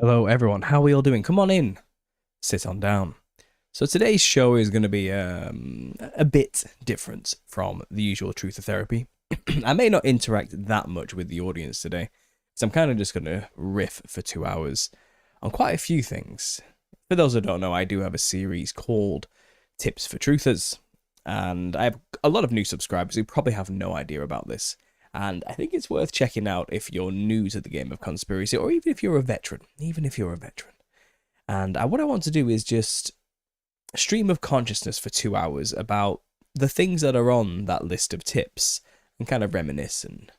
Hello, everyone. How are we all doing? Come on in. Sit on down. So today's show is going to be a bit different from the usual Truth or Therapy. I may not interact that much with the audience today, so I'm kind of just going to riff for 2 hours on quite a few things. For those who don't know, I do have a series called Tips for Truthers, and I have a lot of new subscribers who probably have no idea about this. And I think it's worth checking out if you're new to the game of conspiracy, or even if you're a veteran. And what I want to do is just stream of consciousness for 2 hours about the things that are on that list of tips and kind of reminisce and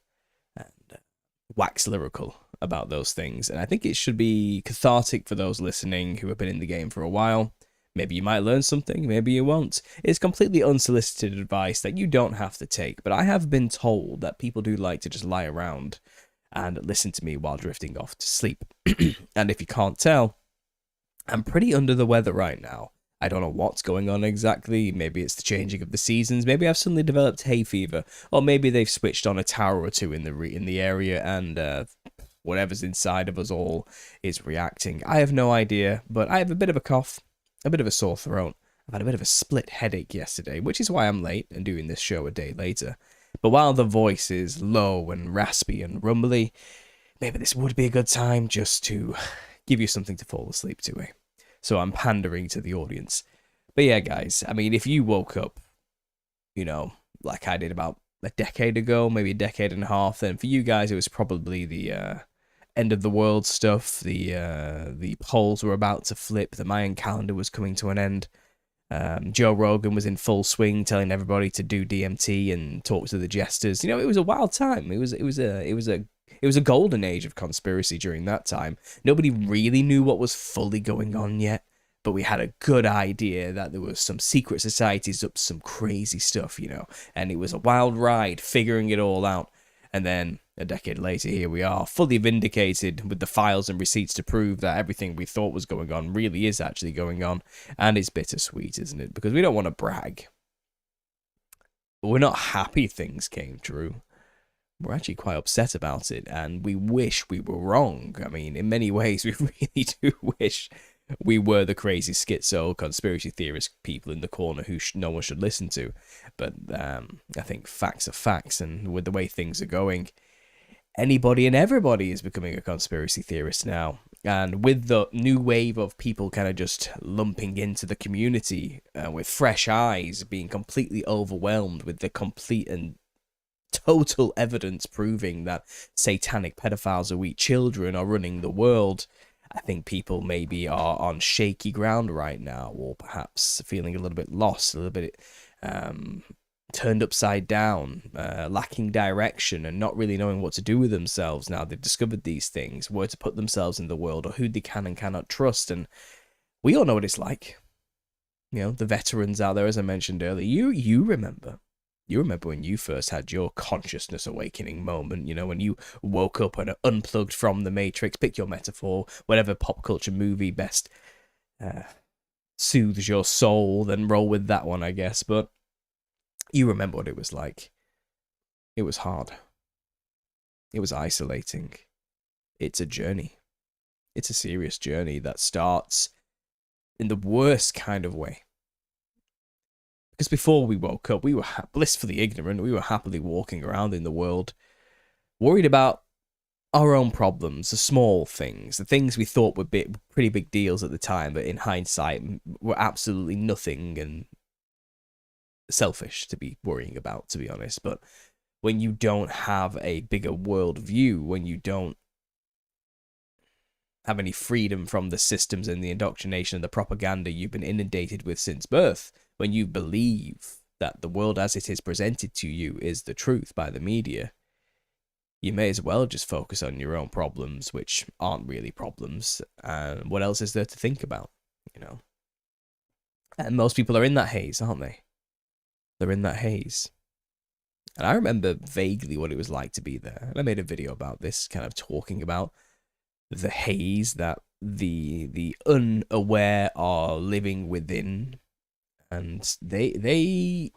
wax lyrical about those things. And I think it should be cathartic for those listening who have been in the game for a while. Maybe you might learn something, maybe you won't. It's completely unsolicited advice that you don't have to take, but I have been told that people do like to just lie around and listen to me while drifting off to sleep. And if you can't tell, I'm pretty under the weather right now. I don't know what's going on exactly. Maybe it's the changing of the seasons. Maybe I've suddenly developed hay fever, or maybe they've switched on a tower or two in the area, and whatever's inside of us all is reacting. I have no idea, but I have a bit of a cough, a bit of a sore throat. I've had a bit of a split headache yesterday, which is why I'm late and doing this show a day later. But while the voice is low and raspy and rumbly, maybe this would be a good time just to give you something to fall asleep to, eh? So I'm pandering to the audience. But yeah, guys, I mean, if you woke up, like I did about a decade ago, maybe a decade and a half, then for you guys, it was probably the end of the world stuff. The poles were about to flip. The Mayan calendar was coming to an end. Joe Rogan was in full swing, telling everybody to do DMT and talk to the jesters. It was a wild time. It was a golden age of conspiracy during that time. Nobody really knew what was fully going on yet, but we had a good idea that there was some secret societies up to some crazy stuff, and it was a wild ride figuring it all out. And then a decade later, here we are, fully vindicated with the files and receipts to prove that everything we thought was going on really is actually going on. And it's bittersweet, isn't it? Because we don't want to brag. But we're not happy things came true. We're actually quite upset about it, and we wish we were wrong. I mean, in many ways, we really do wish we were the crazy schizo conspiracy theorist people in the corner who no one should listen to. But I think facts are facts, and with the way things are going, anybody and everybody is becoming a conspiracy theorist now. And with the new wave of people kind of just lumping into the community with fresh eyes, being completely overwhelmed with the complete and total evidence proving that satanic pedophiles who eat children are running the world, I think people maybe are on shaky ground right now, or perhaps feeling a little bit lost, a little bit turned upside down, lacking direction, and not really knowing what to do with themselves now they've discovered these things, where to put themselves in the world, or who they can and cannot trust. And we all know what it's like. The veterans out there, as I mentioned earlier, you remember. You remember when you first had your consciousness awakening moment, when you woke up and unplugged from the Matrix. Pick your metaphor, whatever pop culture movie best soothes your soul, then roll with that one, I guess. But you remember what it was like. It was hard. It was isolating. It's a journey. It's a serious journey that starts in the worst kind of way. Because before we woke up, we were blissfully ignorant. We were happily walking around in the world, worried about our own problems, the small things, the things we thought were pretty big deals at the time, but in hindsight were absolutely nothing and selfish to be worrying about, to be honest. But when you don't have a bigger world view, when you don't have any freedom from the systems and the indoctrination and the propaganda you've been inundated with since birth, when you believe that the world as it is presented to you is the truth by the media, you may as well just focus on your own problems, which aren't really problems. And what else is there to think about, And most people are in that haze, aren't they? They're in that haze. And I remember vaguely what it was like to be there. And I made a video about this, kind of talking about the haze that the unaware are living within. And their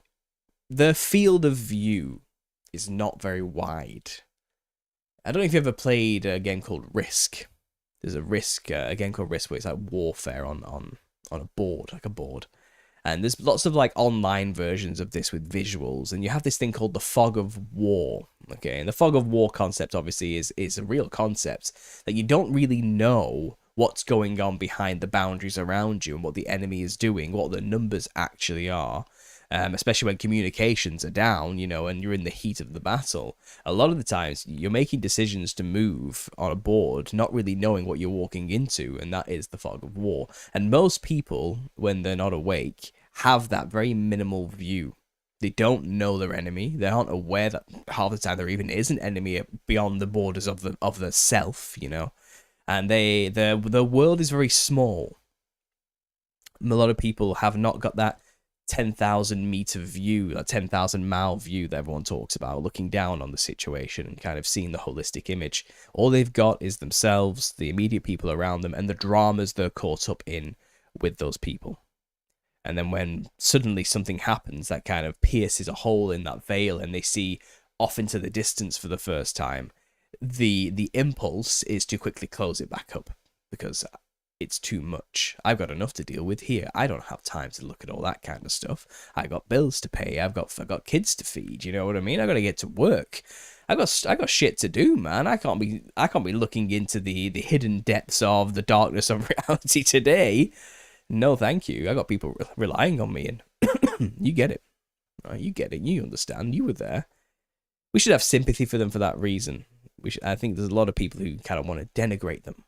field of view is not very wide. I don't know if you ever played a game called Risk. There's a Risk, again called Risk, where it's like warfare on a board, like a board. And there's lots of like online versions of this with visuals, and you have this thing called the fog of war. Okay, and the fog of war concept obviously is a real concept that you don't really know what's going on behind the boundaries around you and what the enemy is doing, what the numbers actually are. Especially when communications are down, you know, and you're in the heat of the battle. A lot of the times, you're making decisions to move on a board, not really knowing what you're walking into, and that is the fog of war. And most people, when they're not awake, have that very minimal view. They don't know their enemy. They aren't aware that half the time there even is an enemy beyond the borders of the self, you know. And the world is very small. A lot of people have not got that 10,000 meter view, a 10,000 mile view that everyone talks about, looking down on the situation and kind of seeing the holistic image. All they've got is themselves, the immediate people around them, and the dramas they're caught up in with those people. And then when suddenly something happens that kind of pierces a hole in that veil and they see off into the distance for the first time, the impulse is to quickly close it back up because it's too much. I've got enough to deal with here. I don't have time to look at all that kind of stuff. I got bills to pay. I've got kids to feed. You know what I mean? I got to get to work. I got shit to do, man. I can't be looking into the hidden depths of the darkness of reality today. No, thank you. I got people relying on me, and you get it. Right? You get it. You understand. You were there. We should have sympathy for them for that reason. I think there's a lot of people who kind of want to denigrate them.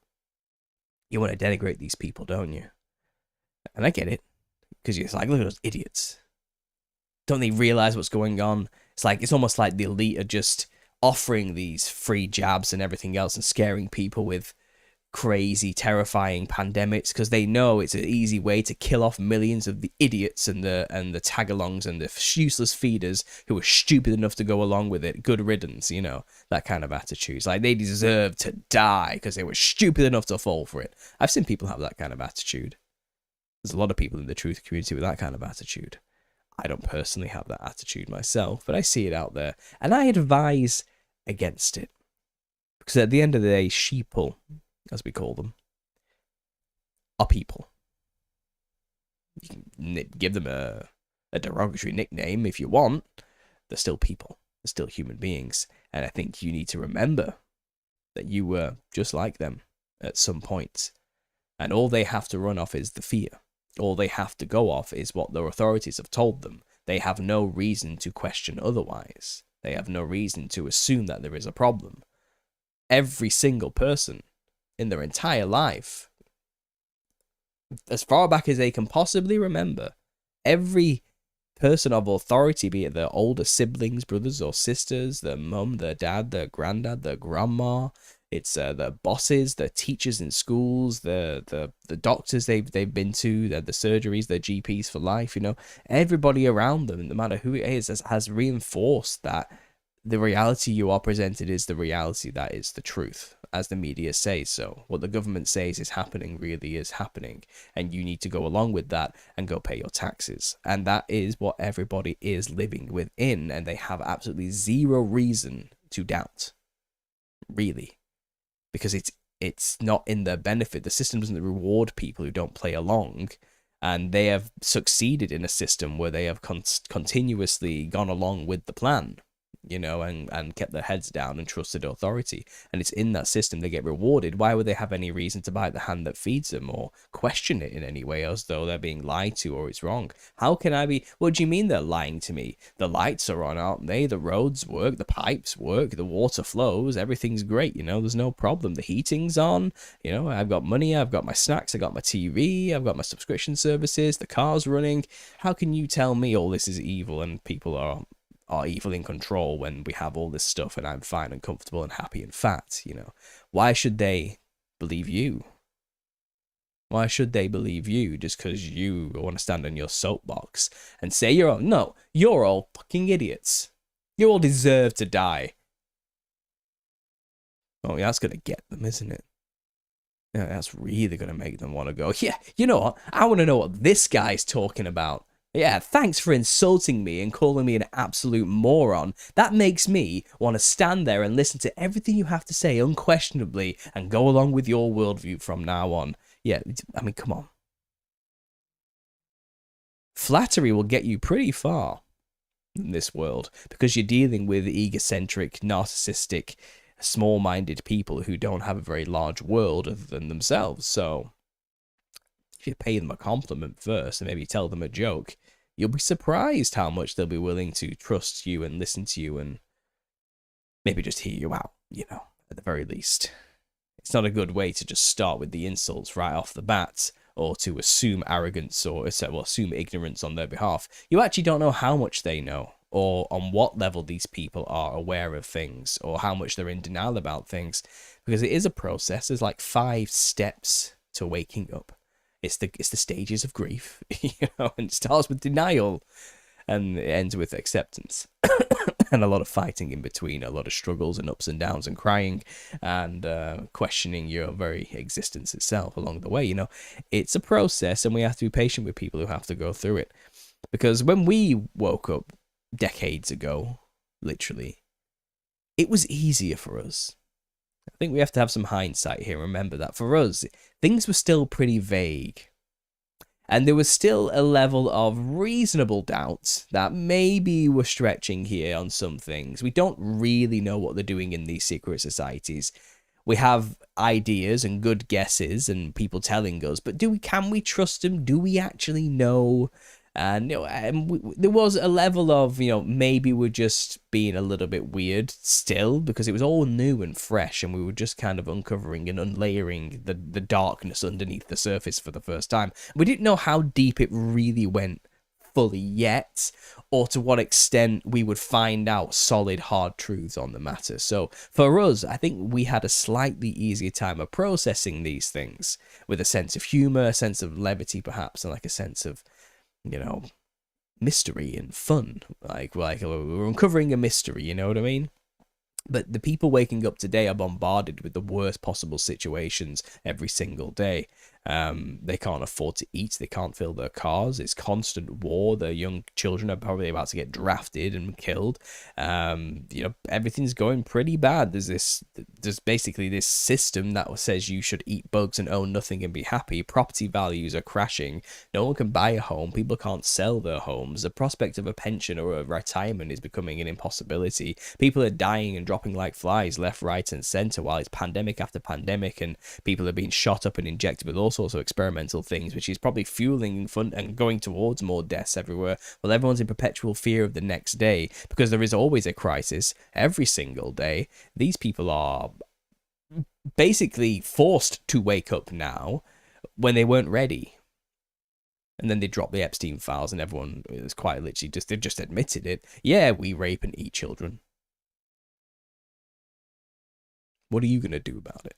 You want to denigrate these people, don't you? And I get it. Because you're like, look at those idiots. Don't they realize what's going on? It's almost like the elite are just offering these free jabs and everything else and scaring people with crazy, terrifying pandemics because they know it's an easy way to kill off millions of the idiots and the tag-alongs and the useless feeders who are stupid enough to go along with it. Good riddance, you know, that kind of attitude. It's like they deserve to die because they were stupid enough to fall for it. I've seen people have that kind of attitude. There's a lot of people in the truth community with that kind of attitude. I don't personally have that attitude myself, but I see it out there, and I advise against it. Because at the end of the day, sheeple, as we call them, are people. You can give them a derogatory nickname if you want. They're still people. They're still human beings. And I think you need to remember that you were just like them at some point. And all they have to run off is the fear. All they have to go off is what their authorities have told them. They have no reason to question otherwise. They have no reason to assume that there is a problem. Every single person in their entire life, as far back as they can possibly remember, every person of authority, be it their older siblings, brothers or sisters, their mum, their dad, their granddad, their grandma, it's their bosses, their teachers in schools, the doctors they've been to, the surgeries, their GPs for life, you know, everybody around them, no matter who it is, has reinforced that the reality you are presented is the reality that is the truth, as the media says so. What the government says is happening really is happening, and you need to go along with that and go pay your taxes. And that is what everybody is living within, and they have absolutely zero reason to doubt, really, because it's not in their benefit. The system doesn't reward people who don't play along, and they have succeeded in a system where they have continuously gone along with the plan, you know, and kept their heads down and trusted authority. And it's in that system they get rewarded. Why would they have any reason to bite the hand that feeds them or question it in any way as though they're being lied to or it's wrong? How can I be... What do you mean they're lying to me? The lights are on, aren't they? The roads work, the pipes work, the water flows, everything's great, you know, there's no problem. The heating's on, you know, I've got money, I've got my snacks, I've got my TV, I've got my subscription services, the car's running. How can you tell me all this is evil and people are evil in control when we have all this stuff and I'm fine and comfortable and happy and fat, you know? Why should they believe you? Why should they believe you just because you want to stand on your soapbox and say you're all... No, you're all fucking idiots. You all deserve to die. Oh, yeah, that's going to get them, isn't it? Yeah, that's really going to make them want to go, yeah, you know what? I want to know what this guy's talking about. Yeah, thanks for insulting me and calling me an absolute moron. That makes me want to stand there and listen to everything you have to say unquestionably and go along with your worldview from now on. Yeah, I mean, come on. Flattery will get you pretty far in this world because you're dealing with egocentric, narcissistic, small-minded people who don't have a very large world other than themselves. So if you pay them a compliment first and maybe tell them a joke, you'll be surprised how much they'll be willing to trust you and listen to you and maybe just hear you out, at the very least. It's not a good way to just start with the insults right off the bat, or to assume arrogance or assume ignorance on their behalf. You actually don't know how much they know, or on what level these people are aware of things, or how much they're in denial about things, because it is a process. There's like 5 steps to waking up. It's the stages of grief, and it starts with denial, and it ends with acceptance. And a lot of fighting in between, a lot of struggles and ups and downs and crying and questioning your very existence itself along the way. It's a process, and we have to be patient with people who have to go through it. Because when we woke up decades ago, literally, it was easier for us. I think we have to have some hindsight here. Remember that for us, things were still pretty vague. And there was still a level of reasonable doubt that maybe we're stretching here on some things. We don't really know what they're doing in these secret societies. We have ideas and good guesses and people telling us, but can we trust them? Do we actually know? And there was a level of, maybe we're just being a little bit weird still, because it was all new and fresh, and we were just kind of uncovering and unlayering the darkness underneath the surface for the first time. We didn't know how deep it really went fully yet, or to what extent we would find out solid, hard truths on the matter. So for us, I think we had a slightly easier time of processing these things with a sense of humor, a sense of levity perhaps, and like a sense of mystery and fun. Like we're uncovering a mystery, you know what I mean? But the people waking up today are bombarded with the worst possible situations every single day. They can't afford to eat. They can't fill their cars. It's constant war. Their young children are probably about to get drafted and killed. Everything's going pretty bad. There's basically this system that says you should eat bugs and own nothing and be happy. Property values are crashing. No one can buy a home. People can't sell their homes. The prospect of a pension or a retirement is becoming an impossibility. People are dying and dropping like flies left, right, and center while it's pandemic after pandemic, and people are being shot up and injected with all sorts of experimental things, which is probably fueling fun and going towards more deaths everywhere. Well, everyone's in perpetual fear of the next day because there is always a crisis every single day. These people are basically forced to wake up now when they weren't ready. And then they drop the Epstein files, and everyone is quite literally they've just admitted it. Yeah, we rape and eat children. What are you going to do about it?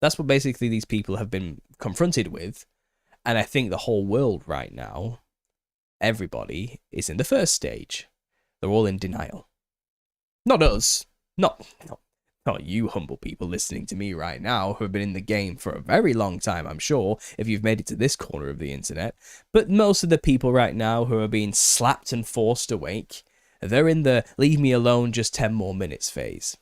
That's what basically these people have been confronted with. And I think the whole world right now, everybody is in the first stage. They're all in denial. Not us. Not you humble people listening to me right now who have been in the game for a very long time, I'm sure, if you've made it to this corner of the internet. But most of the people right now who are being slapped and forced awake, they're in the leave me alone just 10 more minutes phase.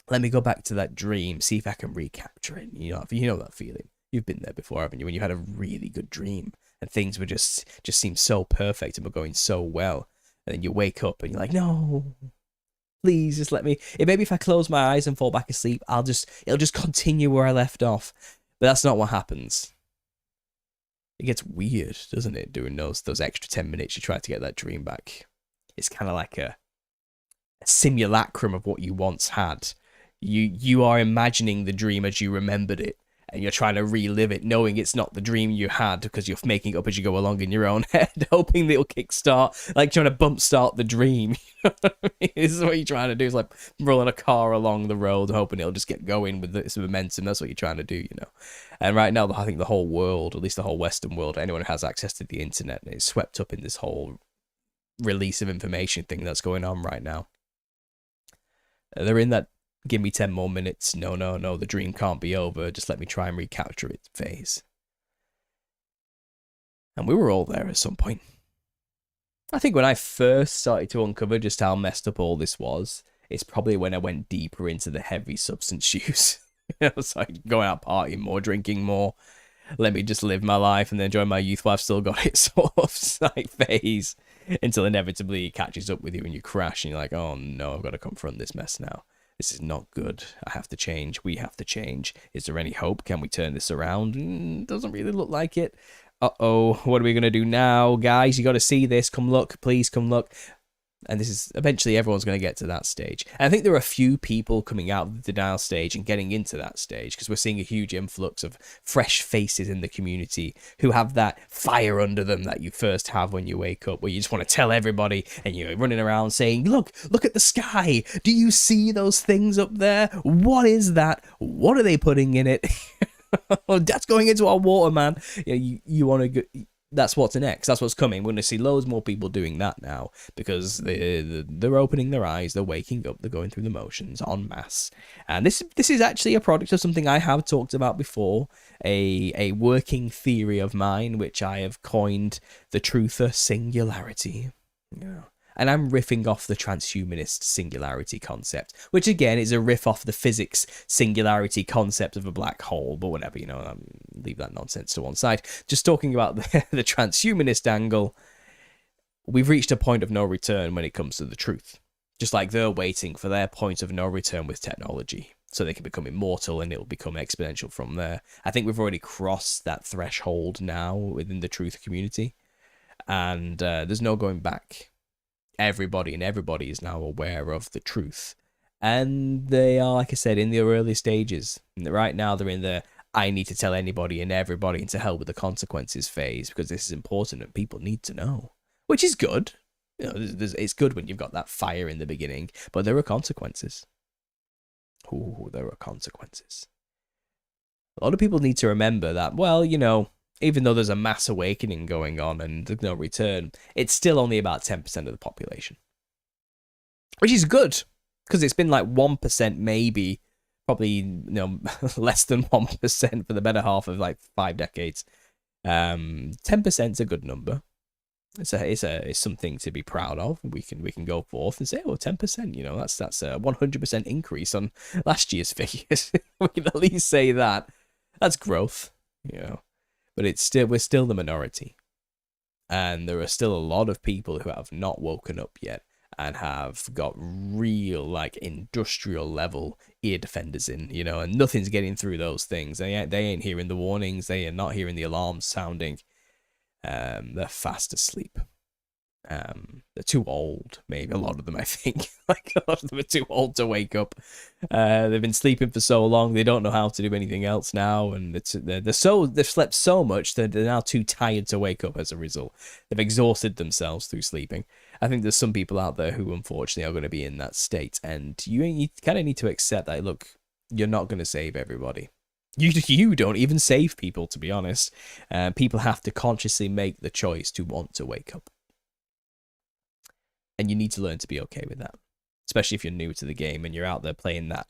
Let me go back to that dream, see if I can recapture it. You know that feeling. You've been there before, haven't you? When you had a really good dream and things were just seemed so perfect and were going so well. And then you wake up and you're like, no, please just let me. Maybe if I close my eyes and fall back asleep, it'll just continue where I left off. But that's not what happens. It gets weird, doesn't it? Doing those extra 10 minutes you try to get that dream back. It's kind of like a simulacrum of what you once had. You are imagining the dream as you remembered it, and you're trying to relive it, knowing it's not the dream you had because you're making it up as you go along in your own head, hoping that it'll kickstart, like trying to bump start the dream. This is what you're trying to do. It's like rolling a car along the road, hoping it'll just get going with this momentum. That's what you're trying to do, And right now, I think the whole world, at least the whole Western world, anyone who has access to the internet, is swept up in this whole release of information thing that's going on right now. They're in that give me 10 more minutes, no, the dream can't be over, just let me try and recapture it phase. And we were all there at some point. I think when I first started to uncover just how messed up all this was, it's probably when I went deeper into the heavy substance use. It's like going out partying more, drinking more. Let me just live my life and then enjoy my youth while I've still got it sort of like phase until inevitably it catches up with you and you crash and you're like, oh no, I've got to confront this mess now. This is not good. I have to change. We have to change. Is there any hope? Can we turn this around? Doesn't really look like it. Uh-oh, what are we going to do now? Guys, you got to see this. Come look. Please come look. And this is eventually everyone's going to get to that stage. And I think there are a few people coming out of the denial stage and getting into that stage because we're seeing a huge influx of fresh faces in the community who have that fire under them that you first have when you wake up, where you just want to tell everybody and you're running around saying, look at the sky. Do you see those things up there? What is that? What are they putting in it? That's going into our water, man. You want to go. That's what's next. That's what's coming. We're going to see loads more people doing that now because they're opening their eyes, they're waking up, they're going through the motions en masse. And this is actually a product of something I have talked about before, a working theory of mine, which I have coined the truther singularity. Yeah. And I'm riffing off the transhumanist singularity concept, which again is a riff off the physics singularity concept of a black hole, but whatever, leave that nonsense to one side. Just talking about the transhumanist angle, we've reached a point of no return when it comes to the truth. Just like they're waiting for their point of no return with technology, so they can become immortal and it'll become exponential from there. I think we've already crossed that threshold now within the truth community, and there's no going back. Everybody is now aware of the truth, and they are, like I said, in the early stages. Right now they're in the I need to tell anybody and everybody and to hell with the consequences phase, because this is important and people need to know, which is good. It's good when you've got that fire in the beginning, but there are consequences. There are consequences. A lot of people need to remember that, well, even though there's a mass awakening going on and there's no return, it's still only about 10% of the population. Which is good, because it's been like 1% maybe, probably less than 1% for the better half of like 5 decades. 10% is a good number. It's something to be proud of. We can go forth and say, 10%, that's a 100% increase on last year's figures. We can at least say that. That's growth, But we're still the minority. And there are still a lot of people who have not woken up yet and have got real, like, industrial level ear defenders in, and nothing's getting through those things. They ain't hearing the warnings. They are not hearing the alarms sounding. They're fast asleep. They're too old, maybe a lot of them, I think. Like, a lot of them are too old to wake up. They've been sleeping for so long, they don't know how to do anything else now, and they've slept so much that they're now too tired to wake up as a result. They've exhausted themselves through sleeping. I think there's some people out there who unfortunately are going to be in that state, and you kind of need to accept that, look, you're not going to save everybody. You don't even save people, to be honest. People have to consciously make the choice to want to wake up. And you need to learn to be okay with that. Especially if you're new to the game and you're out there playing that,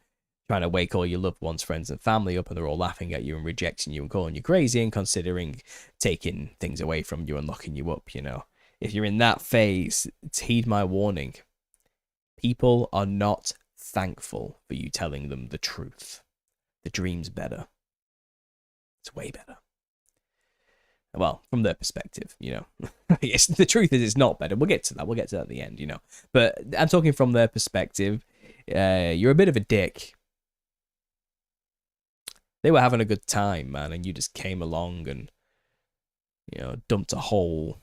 trying to wake all your loved ones, friends and family up, and they're all laughing at you and rejecting you and calling you crazy and considering taking things away from you and locking you up, If you're in that phase, heed my warning. People are not thankful for you telling them the truth. The dream's better. It's way better. Well, from their perspective, the truth is it's not better. We'll get to that. We'll get to that at the end, But I'm talking from their perspective. You're a bit of a dick. They were having a good time, man, and you just came along and, dumped a whole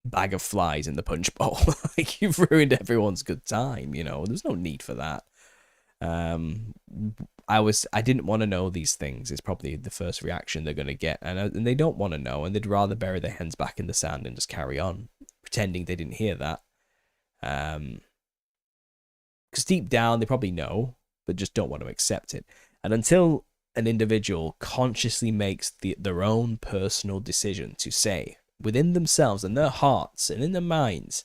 bag of flies in the punch bowl. Like, you've ruined everyone's good time, There's no need for that. I didn't want to know these things is probably the first reaction they're going to get, and they don't want to know, and they'd rather bury their heads back in the sand and just carry on pretending they didn't hear that, because deep down they probably know but just don't want to accept it. And until an individual consciously makes their own personal decision to say within themselves and their hearts and in their minds,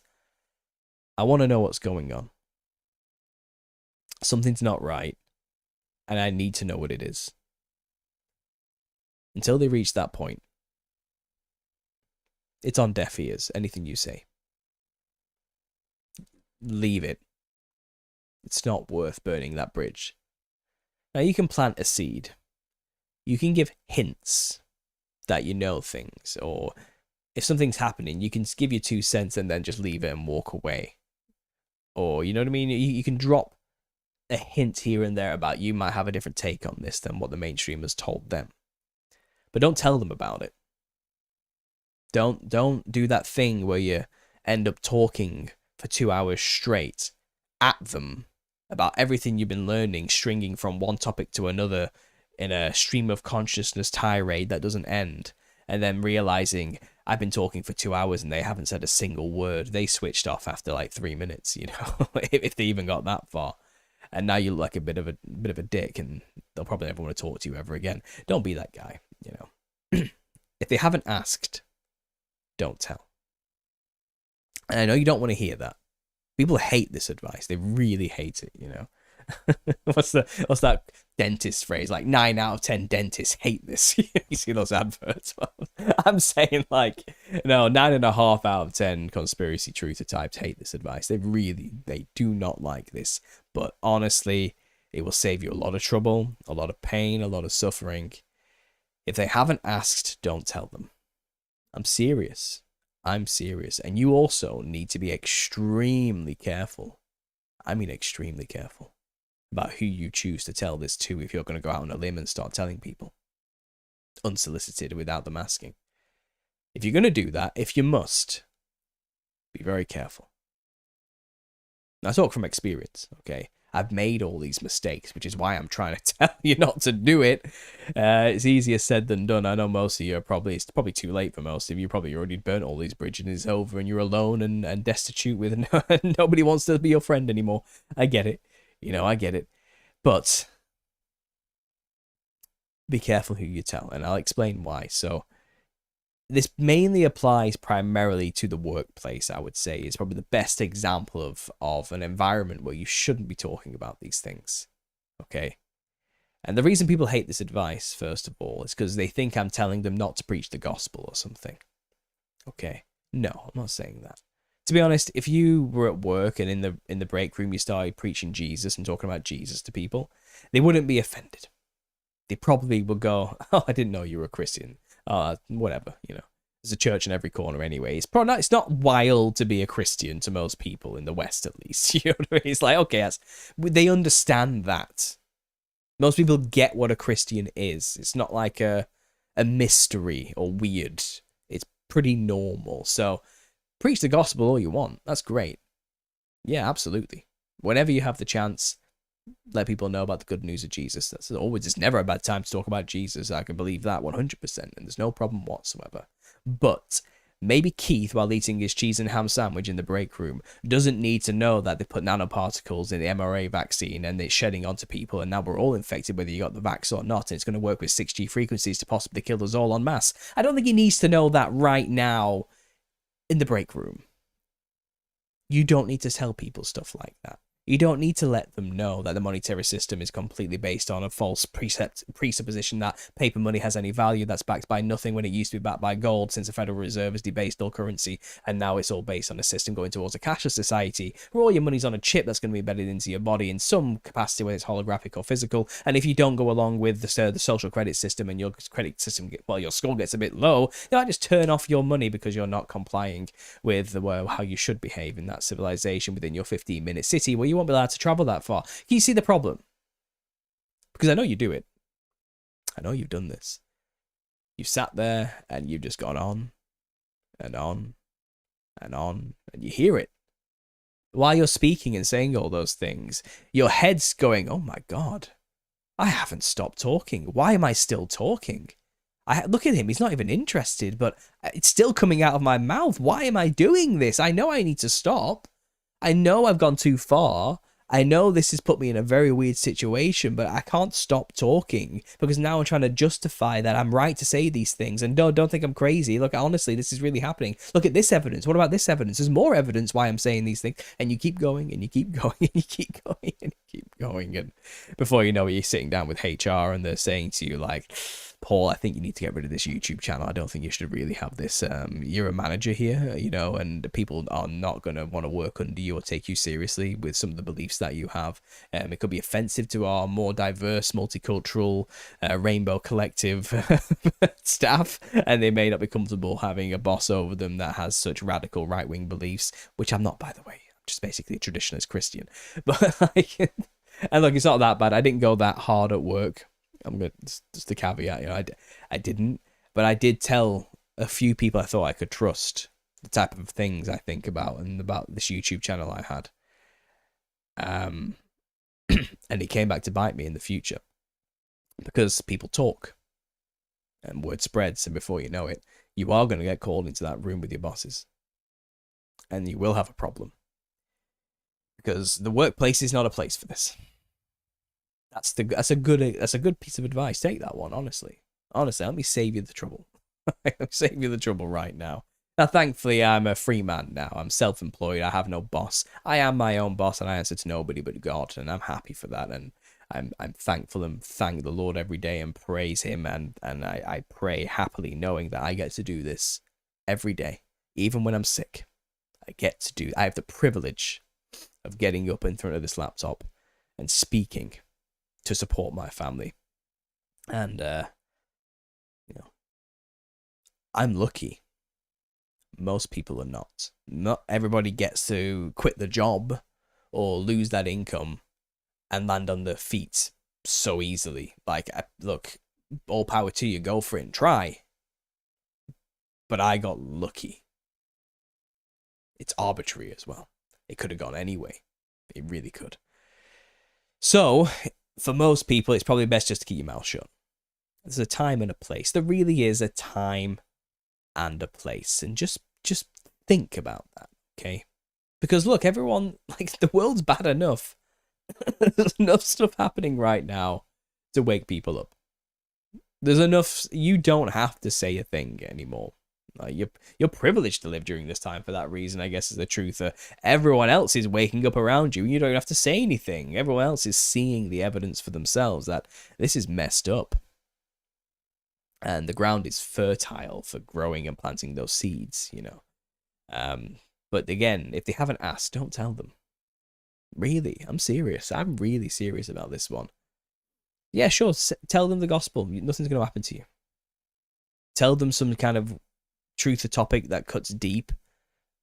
I want to know what's going on, something's not right, and I need to know what it is. Until they reach that point, It's on deaf ears. Anything you say, leave it. It's not worth burning that bridge. Now, you can plant a seed. You can give hints that you know things, or if something's happening, you can give your 2 cents and then just leave it and walk away. Or, you know what I mean? You can drop a hint here and there about you might have a different take on this than what the mainstream has told them. But don't tell them about it. Don't do that thing where you end up talking for 2 hours straight at them about everything you've been learning, stringing from one topic to another in a stream of consciousness tirade that doesn't end, and then realizing I've been talking for 2 hours and they haven't said a single word. They switched off after like 3 minutes, you know, if they even got that far. And now you look like a bit of a dick, and they'll probably never want to talk to you ever again. Don't be that guy, you know. If they haven't asked, don't tell. And I know you don't want to hear that. People hate this advice. They really hate it, you know. What's that dentist phrase? Like 9 out of 10 dentists hate this. You see those adverts? I'm saying like, no, 9.5 out of 10 conspiracy truther types hate this advice. They do not like this. But honestly, it will save you a lot of trouble, a lot of pain, a lot of suffering. If they haven't asked, don't tell them. I'm serious. And you also need to be extremely careful. I mean extremely careful about who you choose to tell this to if you're going to go out on a limb and start telling people. Unsolicited, without them asking. If you're going to do that, if you must, be very careful. Now, I talk from experience, okay? I've made all these mistakes, which is why I'm trying to tell you not to do it. It's easier said than done. I know most of you are it's probably too late for most of you. Probably already burnt all these bridges and it's over and you're alone and destitute with nobody wants to be your friend anymore. I get it. You know, I get it. But be careful who you tell, and I'll explain why. So this mainly applies primarily to the workplace, I would say. It's probably the best example of an environment where you shouldn't be talking about these things. Okay? And the reason people hate this advice, first of all, is because they think I'm telling them not to preach the gospel or something. Okay? No, I'm not saying that. To be honest, if you were at work and in the break room you started preaching Jesus and talking about Jesus to people, they wouldn't be offended. They probably would go, "Oh, I didn't know you were a Christian. Whatever, you know. There's a church in every corner anyway." It's not wild to be a Christian to most people in the West, at least. You know what I mean? It's like, okay, they understand that. Most people get what a Christian is. It's not like a mystery or weird. It's pretty normal. So preach the gospel all you want. That's great. Yeah, absolutely. Whenever you have the chance, let people know about the good news of Jesus. It's never a bad time to talk about Jesus. I can believe that 100%, and there's no problem whatsoever. But maybe Keith, while eating his cheese and ham sandwich in the break room, doesn't need to know that they put nanoparticles in the mRNA vaccine and it's shedding onto people, and now we're all infected whether you got the vax or not, and it's going to work with 6G frequencies to possibly kill us all en masse. I don't think he needs to know that right now in the break room. You don't need to tell people stuff like that. You don't need to let them know that the monetary system is completely based on a false presupposition that paper money has any value that's backed by nothing when it used to be backed by gold, since the Federal Reserve has debased all currency, and now it's all based on a system going towards a cashless society where all your money's on a chip that's going to be embedded into your body in some capacity, whether it's holographic or physical. And if you don't go along with the social credit system and your credit system, your score gets a bit low, they might just turn off your money because you're not complying with how you should behave in that civilization within your 15-minute city where you won't be allowed to travel that far. Can you see the problem? Because I know you do it. I know you've done this. You've sat there and you've just gone on and on and on, and you hear it. While you're speaking and saying all those things, your head's going, "Oh my God, I haven't stopped talking. Why am I still talking? Look at him, he's not even interested, but it's still coming out of my mouth. Why am I doing this? I know I need to stop. I know I've gone too far. I know this has put me in a very weird situation, but I can't stop talking because now I'm trying to justify that I'm right to say these things. And don't think I'm crazy. Look, honestly, this is really happening. Look at this evidence. What about this evidence? There's more evidence why I'm saying these things." And you keep going and you keep going and you keep going and you keep going. And before you know it, you're sitting down with HR and they're saying to you like, Paul, I think you need to get rid of this YouTube channel. I don't think you should really have this. You're a manager here, you know, and people are not going to want to work under you or take you seriously with some of the beliefs that you have. It could be offensive to our more diverse, multicultural, rainbow collective staff, and they may not be comfortable having a boss over them that has such radical right-wing beliefs, which I'm not, by the way. I'm just basically a traditionalist Christian. But like, and look, it's not that bad. I didn't go that hard at work. I'm gonna just a caveat, you know, I didn't, but I did tell a few people I thought I could trust the type of things I think about and about this YouTube channel I had. And it came back to bite me in the future because people talk and word spreads, and before you know it, you are going to get called into that room with your bosses, and you will have a problem because the workplace is not a place for this. That's a good piece of advice. Take that one, honestly. Honestly, let me save you the trouble. I'll save you the trouble right now. Now, thankfully, I'm a free man now. I'm self-employed. I have no boss. I am my own boss, and I answer to nobody but God, and I'm happy for that. And I'm thankful and thank the Lord every day and praise Him. And I pray happily, knowing that I get to do this every day, even when I'm sick. I have the privilege of getting up in front of this laptop and speaking to support my family. And you know, I'm lucky. Most people are not. Not everybody gets to quit the job or lose that income and land on their feet so easily. Like, look, all power to you, go for it and try. But I got lucky. It's arbitrary as well. It could have gone anyway. It really could. So, for most people, it's probably best just to keep your mouth shut. There's a time and a place. There really is a time and a place. And just think about that, okay? Because look, everyone, like, the world's bad enough. There's enough stuff happening right now to wake people up. There's enough. You don't have to say a thing anymore. You're privileged to live during this time for that reason, I guess, is the truth. Everyone else is waking up around you. You don't have to say anything. Everyone else is seeing the evidence for themselves that this is messed up. And the ground is fertile for growing and planting those seeds, you know. But again, if they haven't asked, don't tell them. Really, I'm serious. I'm really serious about this one. Yeah, sure, tell them the gospel. Nothing's going to happen to you. Tell them some kind of truth or topic that cuts deep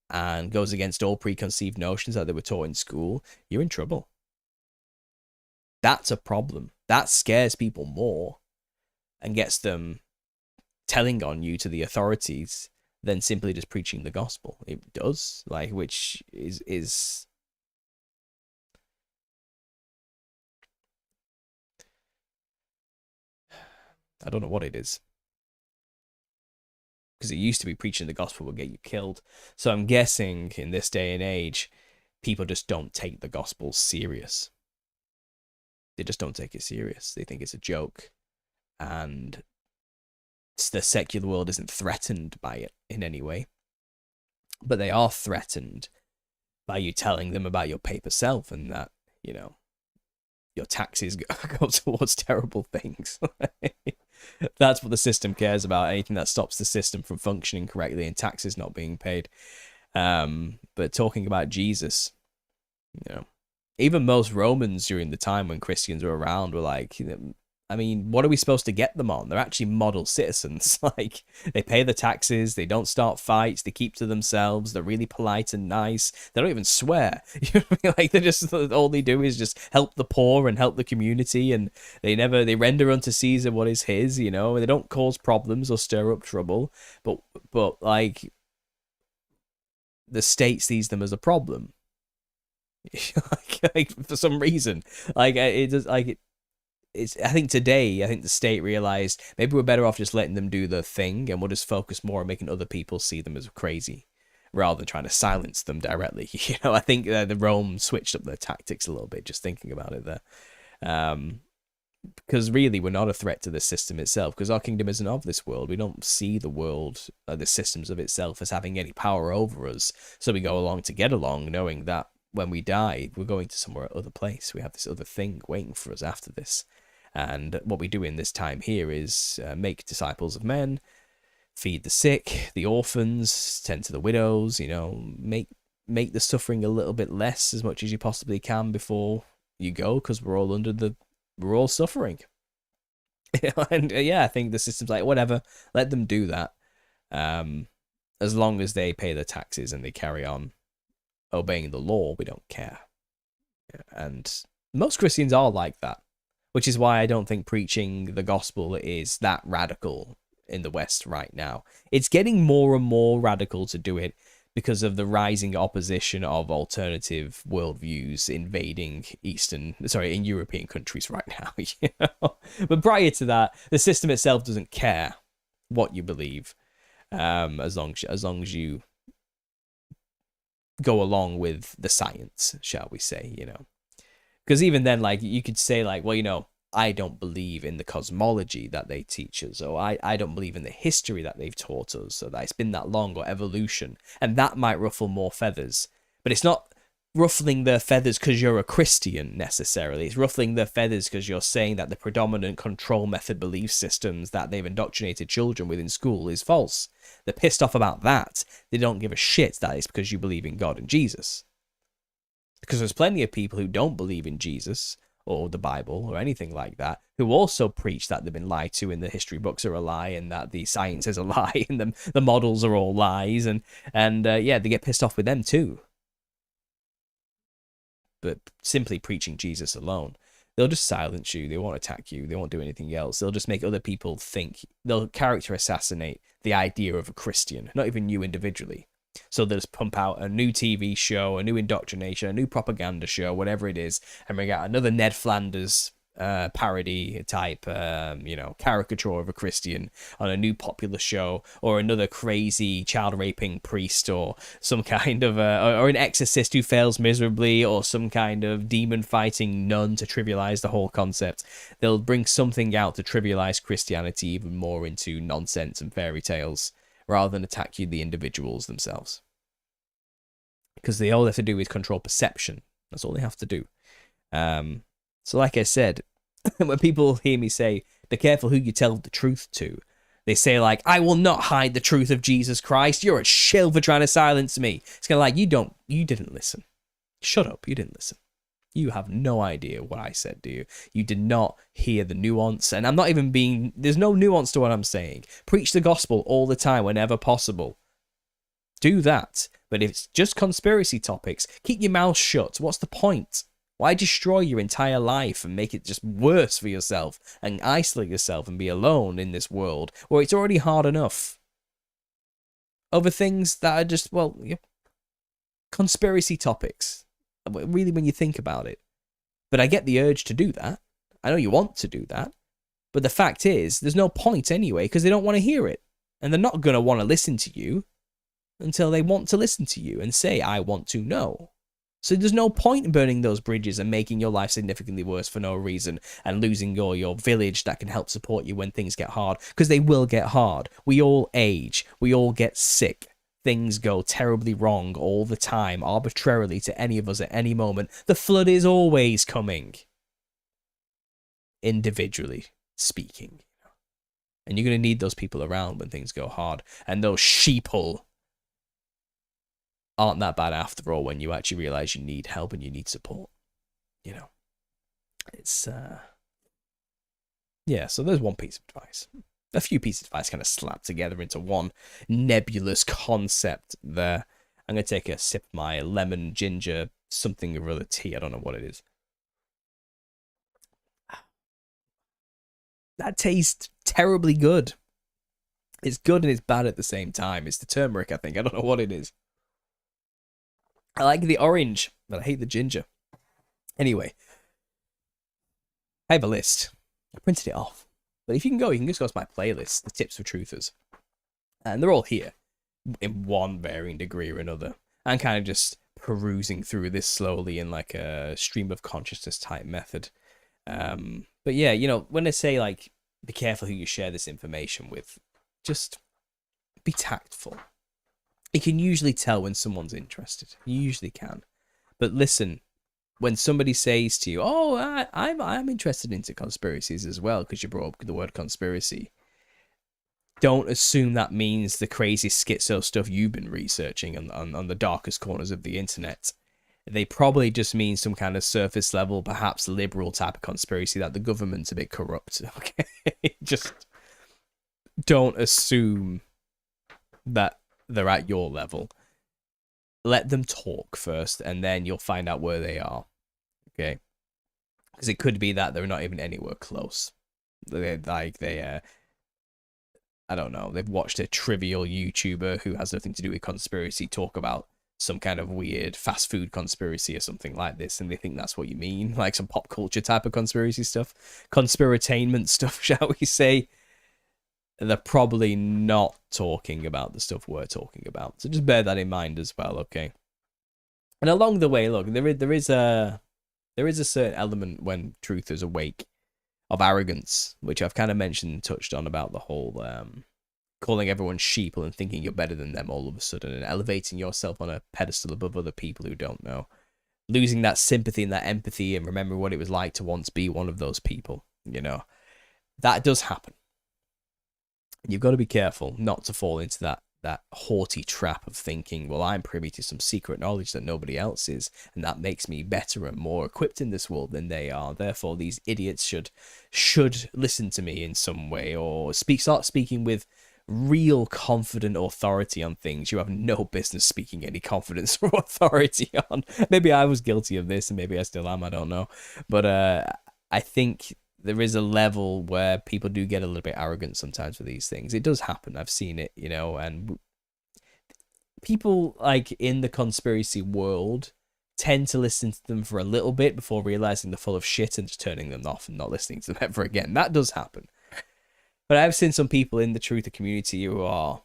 and goes against all preconceived notions that they were taught in school. You're in trouble. That's a problem. That scares people more and gets them telling on you to the authorities than simply just preaching the gospel. It does, like, which is I don't know what it is. Because it used to be preaching the gospel will get you killed. So I'm guessing in this day and age, people just don't take the gospel serious. They just don't take it serious. They think it's a joke. And the secular world isn't threatened by it in any way. But they are threatened by you telling them about your paper self and that, you know, your taxes go towards terrible things. That's what the system cares about. Anything that stops the system from functioning correctly and taxes not being paid. But talking about Jesus, you know, even most Romans during the time when Christians were around were like, you know, I mean, what are we supposed to get them on? They're actually model citizens. Like, they pay the taxes, they don't start fights, they keep to themselves, they're really polite and nice. They don't even swear. You know what I mean? Like, they just, all they do is just help the poor and help the community, and they render unto Caesar what is his, you know. They don't cause problems or stir up trouble, but like, the state sees them as a problem. like for some reason. Like, it does, like, it. I think the state realized maybe we're better off just letting them do the thing, and we'll just focus more on making other people see them as crazy rather than trying to silence them directly. You know, I think the Rome switched up their tactics a little bit, just thinking about it there. Because really, we're not a threat to the system itself, because our kingdom isn't of this world. We don't see the world, the systems of itself, as having any power over us. So we go along to get along, knowing that when we die, we're going to somewhere other place. We have this other thing waiting for us after this. And what we do in this time here is make disciples of men, feed the sick, the orphans, tend to the widows, make the suffering a little bit less as much as you possibly can before you go, because we're all suffering. And I think the system's like, whatever, let them do that. As long as they pay their taxes and they carry on obeying the law, we don't care. And most Christians are like that, which is why I don't think preaching the gospel is that radical in the West right now. It's getting more and more radical to do it because of the rising opposition of alternative worldviews invading in European countries right now. But prior to that, the system itself doesn't care what you believe, as long as you go along with the science, shall we say, Because even then, like, you could say, like, well, I don't believe in the cosmology that they teach us, or I don't believe in the history that they've taught us, or that it's been that long, or evolution, and that might ruffle more feathers. But it's not ruffling their feathers because you're a Christian, necessarily. It's ruffling their feathers because you're saying that the predominant control method belief systems that they've indoctrinated children with in school is false. They're pissed off about that. They don't give a shit that it's because you believe in God and Jesus. Because there's plenty of people who don't believe in Jesus or the Bible or anything like that, who also preach that they've been lied to and the history books are a lie and that the science is a lie and the models are all lies, and they get pissed off with them too. But simply preaching Jesus alone, they'll just silence you, they won't attack you, they won't do anything else. They'll just make other people think, they'll character assassinate the idea of a Christian, not even you individually. So they'll just pump out a new TV show, a new indoctrination, a new propaganda show, whatever it is, and bring out another Ned Flanders parody type, caricature of a Christian on a new popular show, or another crazy child raping priest, or some kind of or an exorcist who fails miserably, or some kind of demon fighting nun to trivialize the whole concept. They'll bring something out to trivialize Christianity even more into nonsense and fairy tales, rather than attack you, the individuals themselves. Because all they have to do is control perception. That's all they have to do. So like I said, when people hear me say, be careful who you tell the truth to, they say, like, I will not hide the truth of Jesus Christ. You're a shill for trying to silence me. It's kind of like, you didn't listen. Shut up, you didn't listen. You have no idea what I said, do you? You did not hear the nuance. And I'm not even there's no nuance to what I'm saying. Preach the gospel all the time, whenever possible. Do that. But if it's just conspiracy topics, keep your mouth shut. What's the point? Why destroy your entire life and make it just worse for yourself and isolate yourself and be alone in this world where it's already hard enough? Over things that are just, conspiracy topics. Really, when you think about it. But I get the urge to do that. I know you want to do that. But the fact is, there's no point anyway, because they don't want to hear it. And they're not going to want to listen to you until they want to listen to you and say, I want to know. So there's no point in burning those bridges and making your life significantly worse for no reason and losing your village that can help support you when things get hard. Because they will get hard. We all age. We all get sick. Things go terribly wrong all the time, arbitrarily to any of us at any moment. The flood is always coming. Individually speaking. And you're going to need those people around when things go hard. And those sheeple aren't that bad after all when you actually realize you need help and you need support. It's, so there's one piece of advice. A few pieces of advice kind of slapped together into one nebulous concept there. I'm going to take a sip of my lemon ginger something or other tea. I don't know what it is. That tastes terribly good. It's good and it's bad at the same time. It's the turmeric, I think. I don't know what it is. I like the orange, but I hate the ginger. Anyway, I have a list. I printed it off. But if you can just go to my playlist, the Tips for Truthers. And they're all here in one varying degree or another. I'm kind of just perusing through this slowly in like a stream of consciousness type method. But yeah, when I say like, be careful who you share this information with, just be tactful. You can usually tell when someone's interested. You usually can. But listen when somebody says to you, "Oh, I'm interested into conspiracies as well," because you brought up the word conspiracy, don't assume that means the crazy schizo stuff you've been researching on the darkest corners of the internet. They probably just mean some kind of surface level, perhaps liberal type of conspiracy that the government's a bit corrupt. Okay, just don't assume that they're at your level. Let them talk first, and then you'll find out where they are. Okay, because it could be that they're not even anywhere close. I don't know, they've watched a trivial YouTuber who has nothing to do with conspiracy talk about some kind of weird fast food conspiracy or something like this, and they think that's what you mean, like some pop culture type of conspiracy stuff, conspiratainment stuff, shall we say. They're probably not talking about the stuff we're talking about, so just bear that in mind as well, okay? And along the way, look, there is a certain element when truth is awake of arrogance, which I've kind of mentioned and touched on about the whole calling everyone sheeple and thinking you're better than them all of a sudden, and elevating yourself on a pedestal above other people who don't know. Losing that sympathy and that empathy and remembering what it was like to once be one of those people, you know. That does happen. You've got to be careful not to fall into that haughty trap of thinking, well, I'm privy to some secret knowledge that nobody else is, and that makes me better and more equipped in this world than they are. Therefore, these idiots should listen to me in some way, or start speaking with real confident authority on things you have no business speaking any confidence or authority on. Maybe I was guilty of this, and maybe I still am, I don't know. But I think there is a level where people do get a little bit arrogant sometimes with these things. It does happen. I've seen it, you know, and people like in the conspiracy world tend to listen to them for a little bit before realizing they're full of shit and just turning them off and not listening to them ever again. That does happen. But I've seen some people in the truther community who are,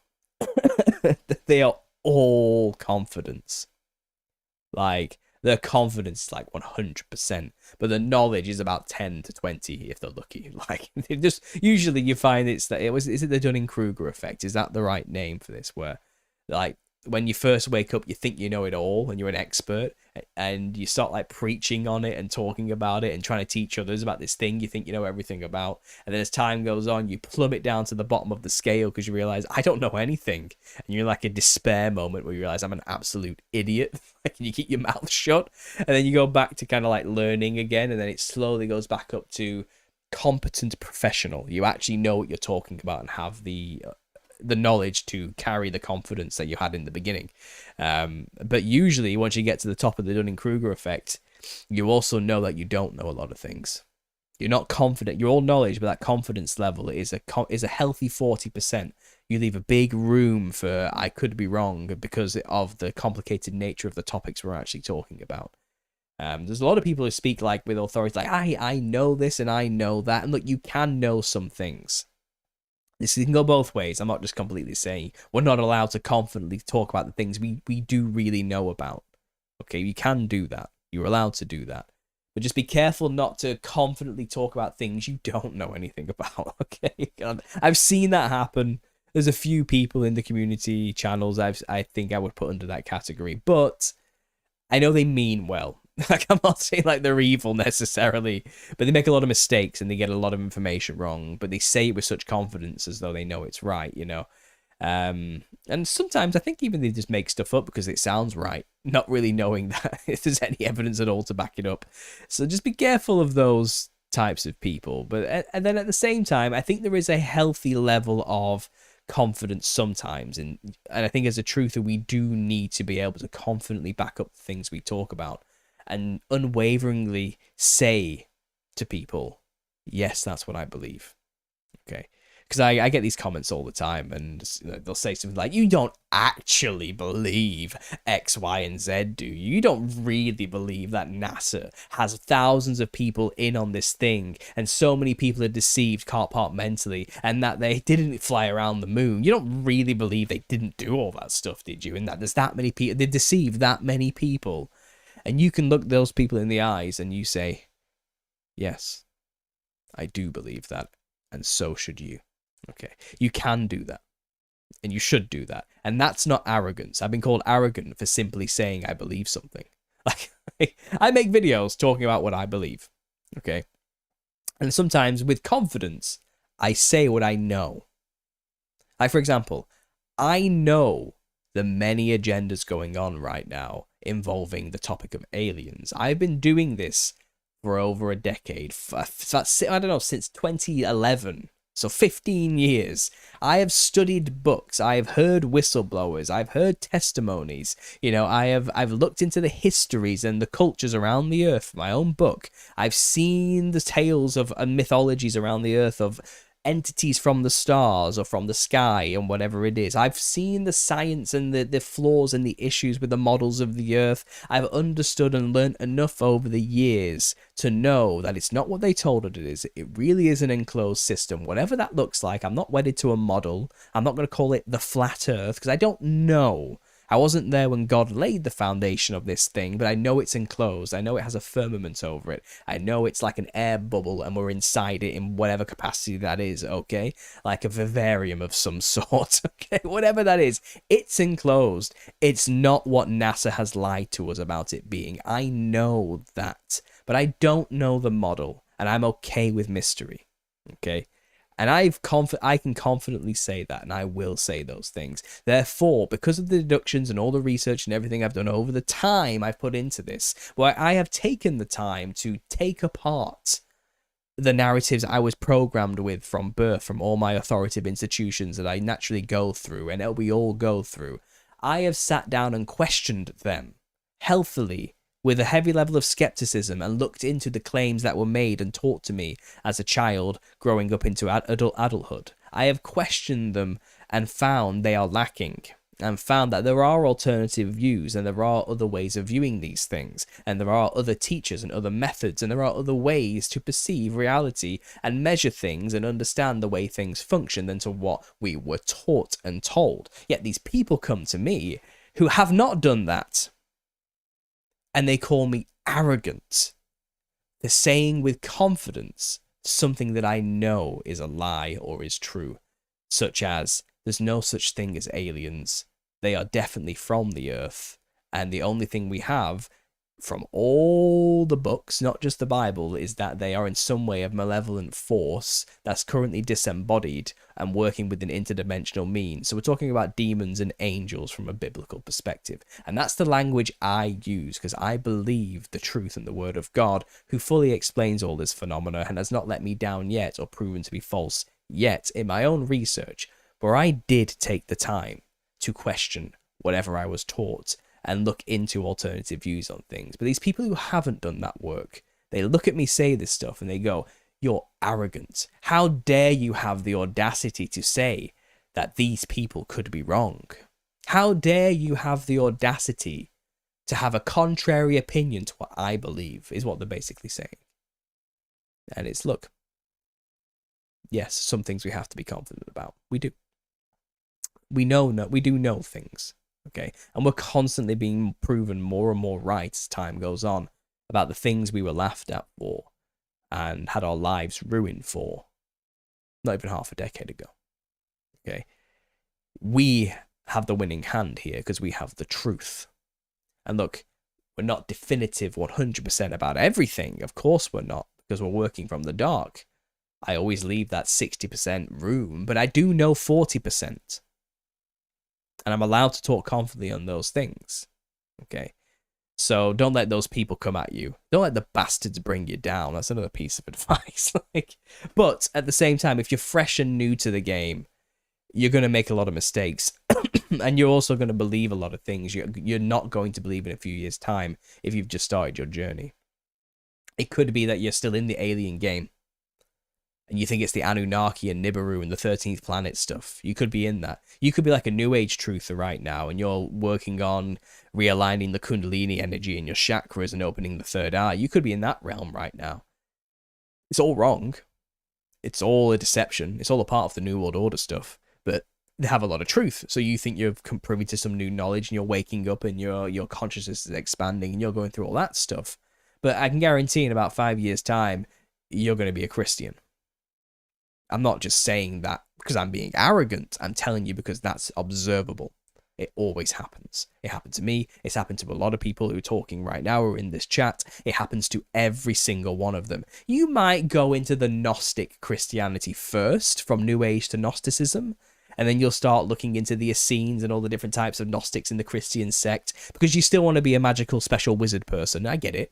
they are all confidence. Like, their confidence is like 100%, but the knowledge is about 10 to 20 if they're lucky. Like, they just, usually you find is it the Dunning-Kruger effect? Is that the right name for this? Where, like, when you first wake up, you think you know it all and you're an expert, and you start like preaching on it and talking about it and trying to teach others about this thing you think you know everything about. And then as time goes on, you plummet down to the bottom of the scale because you realize, I don't know anything. And you're in like a despair moment where you realize, I'm an absolute idiot. Like, you keep your mouth shut, and then you go back to kind of like learning again, and then it slowly goes back up to competent professional. You actually know what you're talking about and have the knowledge to carry the confidence that you had in the beginning. But usually once you get to the top of the Dunning-Kruger effect, you also know that you don't know a lot of things. You're not confident. You're all knowledge, but that confidence level is a healthy 40%. You leave a big room for I could be wrong because of the complicated nature of the topics we're actually talking about. There's a lot of people who speak like with authority, like I know this and I know that. And look, you can know some things. This can go both ways. I'm not just completely saying we're not allowed to confidently talk about the things we do really know about. Okay, you can do that. You're allowed to do that. But just be careful not to confidently talk about things you don't know anything about. Okay, I've seen that happen. There's a few people in the community channels I think I would put under that category. But I know they mean well. Like, I'm not saying like they're evil necessarily, but they make a lot of mistakes and they get a lot of information wrong, but they say it with such confidence as though they know it's right, you know. And sometimes I think even they just make stuff up because it sounds right, not really knowing that if there's any evidence at all to back it up. So just be careful of those types of people. But and then at the same time, I think there is a healthy level of confidence sometimes, and I think as a truther we do need to be able to confidently back up the things we talk about and unwaveringly say to people, yes, that's what I believe. Okay, because I get these comments all the time, and they'll say something like, you don't actually believe X, Y, and Z, do you? You don't really believe that NASA has thousands of people in on this thing, and so many people are deceived compartmentally, and that they didn't fly around the moon. You don't really believe they didn't do all that stuff, did you? And that there's that many people, they deceived that many people. And you can look those people in the eyes and you say, yes, I do believe that, and so should you. Okay, you can do that, and you should do that. And that's not arrogance. I've been called arrogant for simply saying I believe something. Like, I make videos talking about what I believe, okay? And sometimes with confidence, I say what I know. Like, for example, I know the many agendas going on right now involving the topic of aliens. I've been doing this for over a decade. I don't know, since 2011. So 15 years. I have studied books. I have heard whistleblowers. I've heard testimonies. You know, I've looked into the histories and the cultures around the earth for my own book. I've seen the tales of and mythologies around the earth of entities from the stars or from the sky and whatever it is. I've seen the science and the flaws and the issues with the models of the earth. I've understood and learnt enough over the years to know that it's not what they told it is. It really is an enclosed system. Whatever that looks like, I'm not wedded to a model. I'm not going to call it the flat earth because I don't know. I wasn't there when God laid the foundation of this thing, but I know it's enclosed. I know it has a firmament over it. I know it's like an air bubble and we're inside it in whatever capacity that is, okay? Like a vivarium of some sort, okay? Whatever that is, it's enclosed. It's not what NASA has lied to us about it being. I know that, but I don't know the model, and I'm okay with mystery, okay? And I can confidently say that, and I will say those things. Therefore, because of the deductions and all the research and everything I've done over the time I've put into this, where I have taken the time to take apart the narratives I was programmed with from birth, from all my authoritative institutions that I naturally go through, and we all go through, I have sat down and questioned them healthily, with a heavy level of skepticism, and looked into the claims that were made and taught to me as a child growing up into adulthood. I have questioned them and found they are lacking, and found that there are alternative views and there are other ways of viewing these things, and there are other teachers and other methods, and there are other ways to perceive reality and measure things and understand the way things function than to what we were taught and told. Yet these people come to me who have not done that, and they call me arrogant. They're saying with confidence something that I know is a lie or is true, such as there's no such thing as aliens. They are definitely from the earth, and the only thing we have from all the books, not just the Bible, is that they are in some way a malevolent force that's currently disembodied and working with an interdimensional means. So we're talking about demons and angels from a biblical perspective. And that's the language I use because I believe the truth in the word of God, who fully explains all this phenomena and has not let me down yet or proven to be false yet in my own research, where I did take the time to question whatever I was taught and look into alternative views on things. But these people who haven't done that work, they look at me say this stuff and they go, "You're arrogant. How dare you have the audacity to say that these people could be wrong? How dare you have the audacity to have a contrary opinion to what I believe," is what they're basically saying. And it's, look, yes, some things we have to be confident about. We do. We do know things. Okay, and we're constantly being proven more and more right as time goes on about the things we were laughed at for and had our lives ruined for not even half a decade ago. Okay, we have the winning hand here because we have the truth. And look, we're not definitive 100% about everything. Of course we're not, because we're working from the dark. I always leave that 60% room, but I do know 40%. And I'm allowed to talk confidently on those things. Okay? So don't let those people come at you. Don't let the bastards bring you down. That's another piece of advice. But at the same time, if you're fresh and new to the game, you're going to make a lot of mistakes. And you're also going to believe a lot of things you're not going to believe in a few years' time if you've just started your journey. It could be that you're still in the alien game. And you think it's the Anunnaki and Nibiru and the 13th planet stuff. You could be in that. You could be like a New Age truther right now, and you're working on realigning the Kundalini energy in your chakras and opening the third eye. You could be in that realm right now. It's all wrong. It's all a deception. It's all a part of the New World Order stuff. But they have a lot of truth. So you think you're privy to some new knowledge, and you're waking up, and your consciousness is expanding, and you're going through all that stuff. But I can guarantee in about 5 years' time, you're going to be a Christian. I'm not just saying that because I'm being arrogant. I'm telling you because that's observable. It always happens. It happened to me. It's happened to a lot of people who are talking right now or in this chat. It happens to every single one of them. You might go into the Gnostic Christianity first, from New Age to Gnosticism, and then you'll start looking into the Essenes and all the different types of Gnostics in the Christian sect, because you still want to be a magical special wizard person. I get it,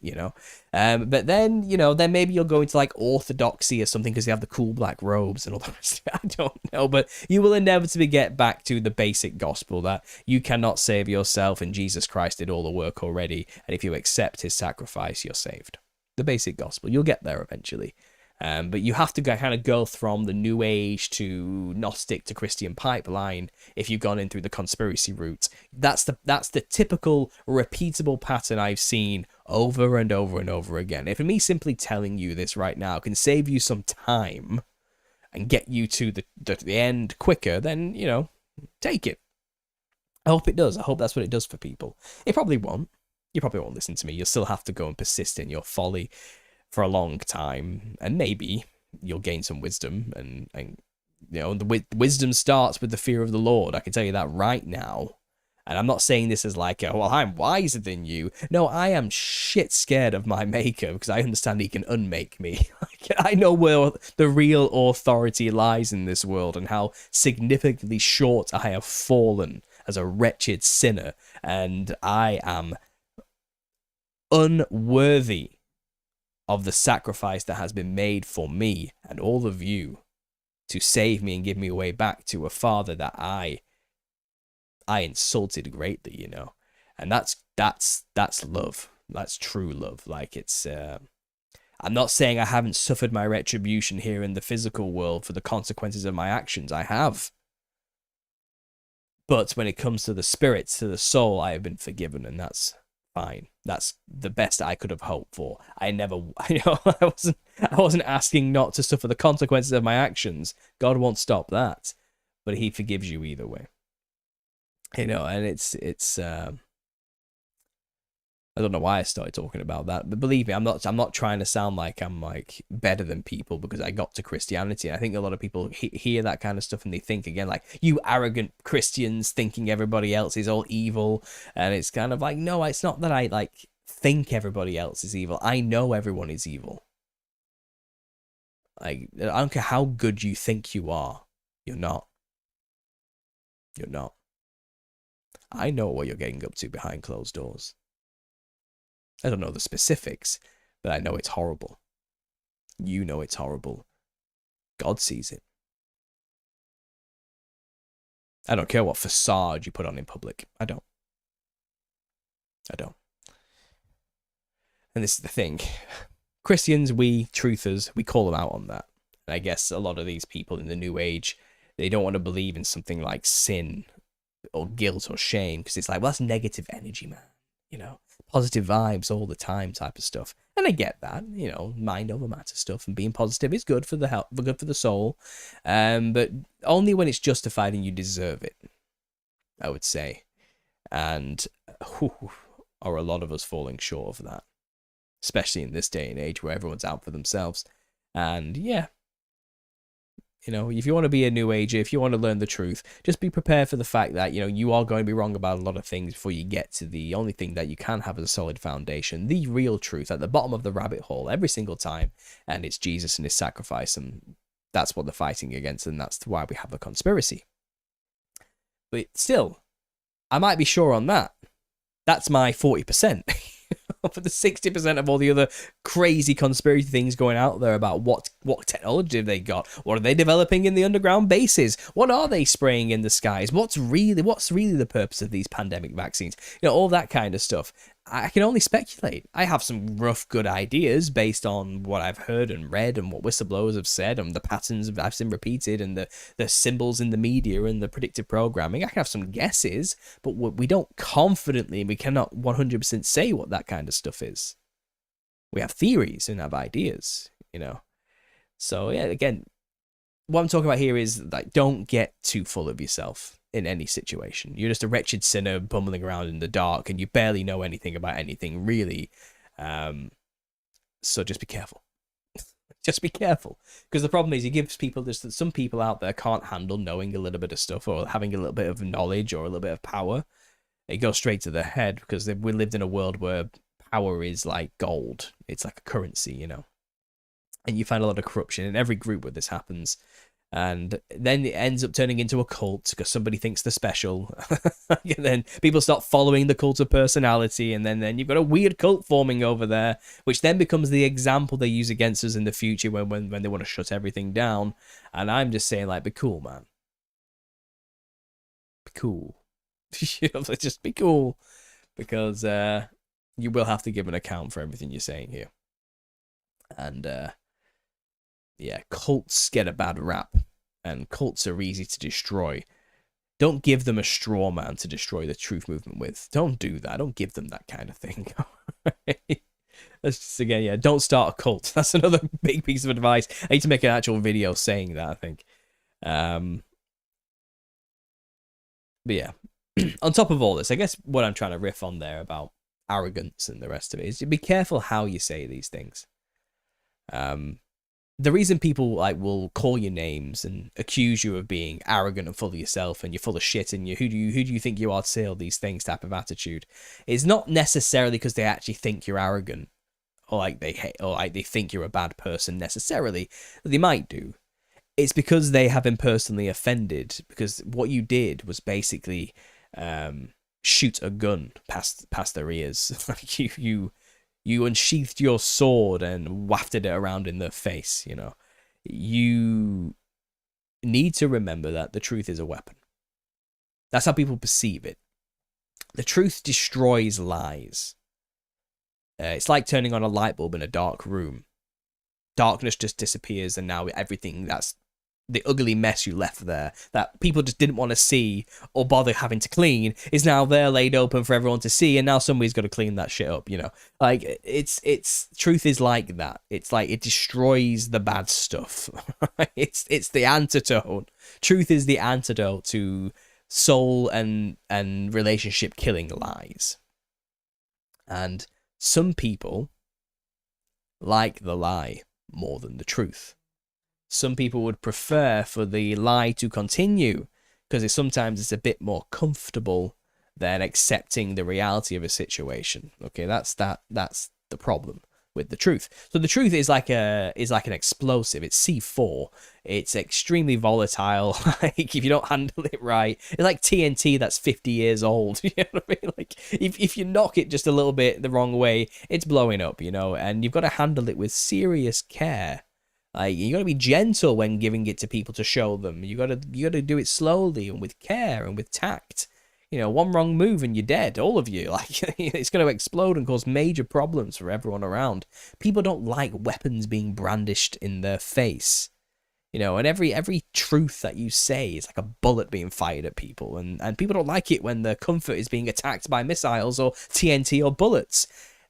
but then, then maybe you'll go into like Orthodoxy or something because they have the cool black robes and all the rest. I don't know, but you will inevitably get back to the basic gospel that you cannot save yourself and Jesus Christ did all the work already. And if you accept his sacrifice, you're saved. The basic gospel. You'll get there eventually. But you have to kind of go from the New Age to Gnostic to Christian pipeline if you've gone in through the conspiracy route. That's the typical repeatable pattern I've seen over and over and over again. If me simply telling you this right now can save you some time and get you to the end quicker, then, take it. I hope it does. I hope that's what it does for people. It probably won't. You probably won't listen to me. You'll still have to go and persist in your folly for a long time, and maybe you'll gain some wisdom, and the wisdom starts with the fear of the Lord. I can tell you that right now. And I'm not saying this as like, well, I'm wiser than you. No, I am shit scared of my maker because I understand he can unmake me. I know where the real authority lies in this world and how significantly short I have fallen as a wretched sinner, and I am unworthy of the sacrifice that has been made for me and all of you to save me and give me a way back to a father that I insulted greatly, and that's love. That's true love. Like, it's I'm not saying I haven't suffered my retribution here in the physical world for the consequences of my actions. I have. But when it comes to the spirit, to the soul, I have been forgiven, and that's fine. That's the best I could have hoped for. I wasn't asking not to suffer the consequences of my actions. God won't stop that, but he forgives you either way. And it's I don't know why I started talking about that, but believe me, I'm not trying to sound like I'm like better than people because I got to Christianity. I think a lot of people hear that kind of stuff and they think again like, you arrogant Christians thinking everybody else is all evil, and it's kind of like, no, it's not that I like think everybody else is evil. I know everyone is evil. Like, I don't care how good you think you are, you're not. You're not. I know what you're getting up to behind closed doors. I don't know the specifics, but I know it's horrible. You know it's horrible. God sees it. I don't care what facade you put on in public. I don't. And this is the thing. Christians, we truthers, we call them out on that. And I guess a lot of these people in the New Age, they don't want to believe in something like sin or guilt or shame because it's like, well, that's negative energy, man. Positive vibes all the time type of stuff. And I get that, mind over matter stuff, and being positive is good for the health, good for the soul. But only when it's justified and you deserve it, I would say. And are a lot of us falling short of that, especially in this day and age where everyone's out for themselves. And yeah, if you want to be a New Ager, if you want to learn the truth, just be prepared for the fact that, you are going to be wrong about a lot of things before you get to the only thing that you can have as a solid foundation, the real truth at the bottom of the rabbit hole every single time. And it's Jesus and his sacrifice. And that's what they're fighting against. And that's why we have the conspiracy. But still, I might be sure on that. That's my 40%. For the 60% of all the other crazy conspiracy things going out there about what technology they got, what are they developing in the underground bases, what are they spraying in the skies, what's really the purpose of these pandemic vaccines, all that kind of stuff. I can only speculate. I have some rough good ideas based on what I've heard and read and what whistleblowers have said and the patterns I've seen repeated and the symbols in the media and the predictive programming. I can have some guesses, but we don't confidently, we cannot 100% say what that kind of stuff is. We have theories and have ideas, So yeah, again, what I'm talking about here is like, don't get too full of yourself in any situation. You're just a wretched sinner bumbling around in the dark and you barely know anything about anything really. So just be careful. Just be careful, because the problem is he gives people this, that some people out there can't handle knowing a little bit of stuff or having a little bit of knowledge or a little bit of power. It goes straight to their head because we lived in a world where power is like gold. It's like a currency, you know. And you find a lot of corruption in every group where this happens. And then it ends up turning into a cult because somebody thinks they're special. And then people start following the cult of personality, and then you've got a weird cult forming over there, which then becomes the example they use against us in the future when they want to shut everything down. And I'm just saying, like, be cool, man. Be cool. You know, just be cool, because you will have to give an account for everything you're saying here. And yeah, cults get a bad rap, and cults are easy to destroy. Don't give them a straw man to destroy the truth movement with. Don't do that. Don't give them that kind of thing. That's just, again, yeah, don't start a cult. That's another big piece of advice. I need to make an actual video saying that, I think. But yeah, on top of all this, I guess what I'm trying to riff on there about arrogance and the rest of it is to be careful how you say these things. The reason people like will call you names and accuse you of being arrogant and full of yourself and you're full of shit and who do you think you are to say all these things type of attitude is not necessarily because they actually think you're arrogant or like they hate or like they think you're a bad person necessarily. They might do. It's because they have been personally offended, because what you did was basically shoot a gun past their ears. Like you unsheathed your sword and wafted it around in their face, you know. You need to remember that the truth is a weapon. That's how people perceive it. The truth destroys lies. It's like turning on a light bulb in a dark room. Darkness just disappears, and now everything that's the ugly mess you left there that people just didn't want to see or bother having to clean is now there laid open for everyone to see, and now somebody's got to clean that shit up, you know. Like it's truth is like that. It's like it destroys the bad stuff. It's the antidote. Truth is the antidote to soul and relationship killing lies. And some people like the lie more than the truth. Some people would prefer for the lie to continue because sometimes it's a bit more comfortable than accepting the reality of a situation. Okay, that's the problem with the truth. So the truth is like an explosive. It's C4. It's extremely volatile. Like if you don't handle it right, it's like TNT that's 50 years old. You know what I mean? Like if you knock it just a little bit the wrong way, it's blowing up. You know, and you've got to handle it with serious care. Like you got to be gentle when giving it to people to show them. You got to do it slowly and with care and with tact. You know, one wrong move and you're dead, all of you. Like it's going to explode and cause major problems for everyone around. People don't like weapons being brandished in their face. You know, and every truth that you say is like a bullet being fired at people, and people don't like it when their comfort is being attacked by missiles or TNT or bullets.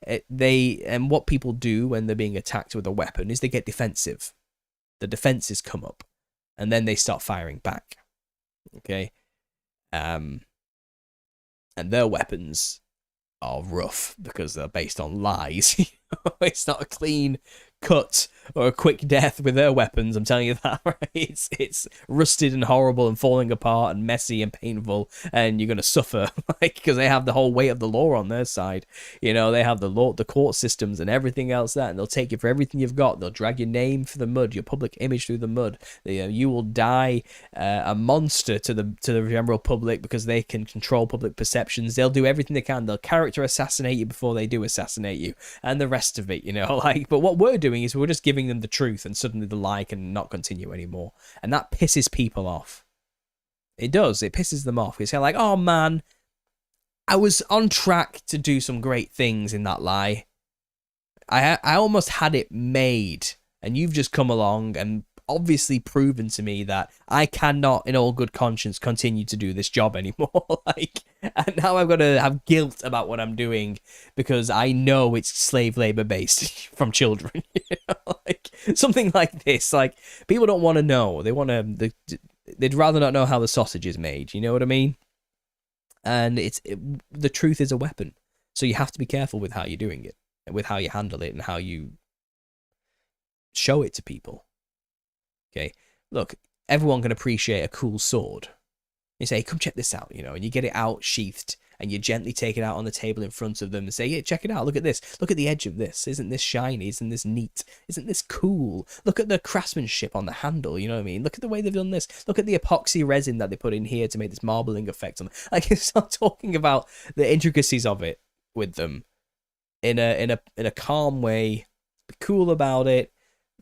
And what people do when they're being attacked with a weapon is they get defensive. The defenses come up, and then they start firing back. Okay, and their weapons are rough because they're based on lies. It's not a clean cut or a quick death with their weapons, I'm telling you that, right? It's rusted and horrible and falling apart and messy and painful, and you're gonna suffer, like, because they have the whole weight of the law on their side. You know, they have the law, the court systems and everything else that, and they'll take you for everything you've got. They'll drag your name through the mud, your public image through the mud. You will die a monster to the general public because they can control public perceptions. They'll do everything they can. They'll character assassinate you before they do assassinate you, and the rest of it, you know. Like, but what we're doing is we're just giving them the truth, and suddenly the lie can not continue anymore, and that pisses people off. It does. It pisses them off. It's like, oh man, I was on track to do some great things in that lie. I almost had it made, and you've just come along and obviously proven to me that I cannot, in all good conscience, continue to do this job anymore. Like, and now I've got to have guilt about what I'm doing because I know it's slave labor based from children. You know? Like something like this. Like people don't want to know. They want to. They'd rather not know how the sausage is made. You know what I mean? And the truth is a weapon, so you have to be careful with how you're doing it, and with how you handle it, and how you show it to people. Okay, look, everyone can appreciate a cool sword. You say, come check this out, and you get it out sheathed, and you gently take it out on the table in front of them and say, yeah, check it out, look at this, look at the edge of this, isn't this shiny, isn't this neat, isn't this cool, look at the craftsmanship on the handle, you know what I mean, look at the way they've done this, look at the epoxy resin that they put in here to make this marbling effect on. Like, start talking about the intricacies of it with them in a calm way, be cool about it.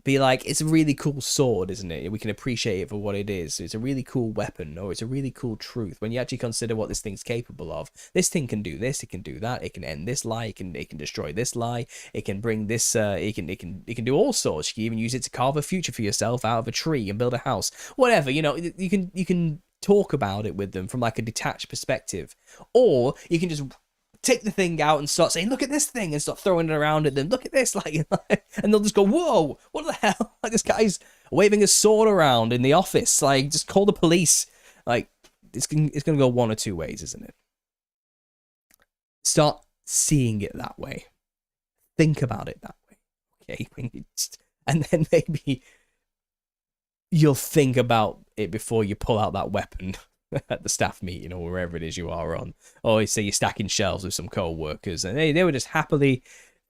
Be like, it's a really cool sword, isn't it? We can appreciate it for what it is. It's a really cool weapon, or it's a really cool truth. When you actually consider what this thing's capable of, this thing can do this, it can do that, it can end this lie, it can destroy this lie, it can bring this, it can do all sorts. You can even use it to carve a future for yourself out of a tree and build a house, whatever. You can talk about it with them from like a detached perspective, or you can just take the thing out and start saying, look at this thing, and start throwing it around at them. Look at this, like, and they'll just go, whoa, what the hell? Like, this guy's waving a sword around in the office. Like, just call the police. Like, it's going to go one or two ways, isn't it? Start seeing it that way. Think about it that way. Okay, and then maybe you'll think about it before you pull out that weapon at the staff meeting or wherever it is you are on. Or you say you're stacking shelves with some co-workers and they were just happily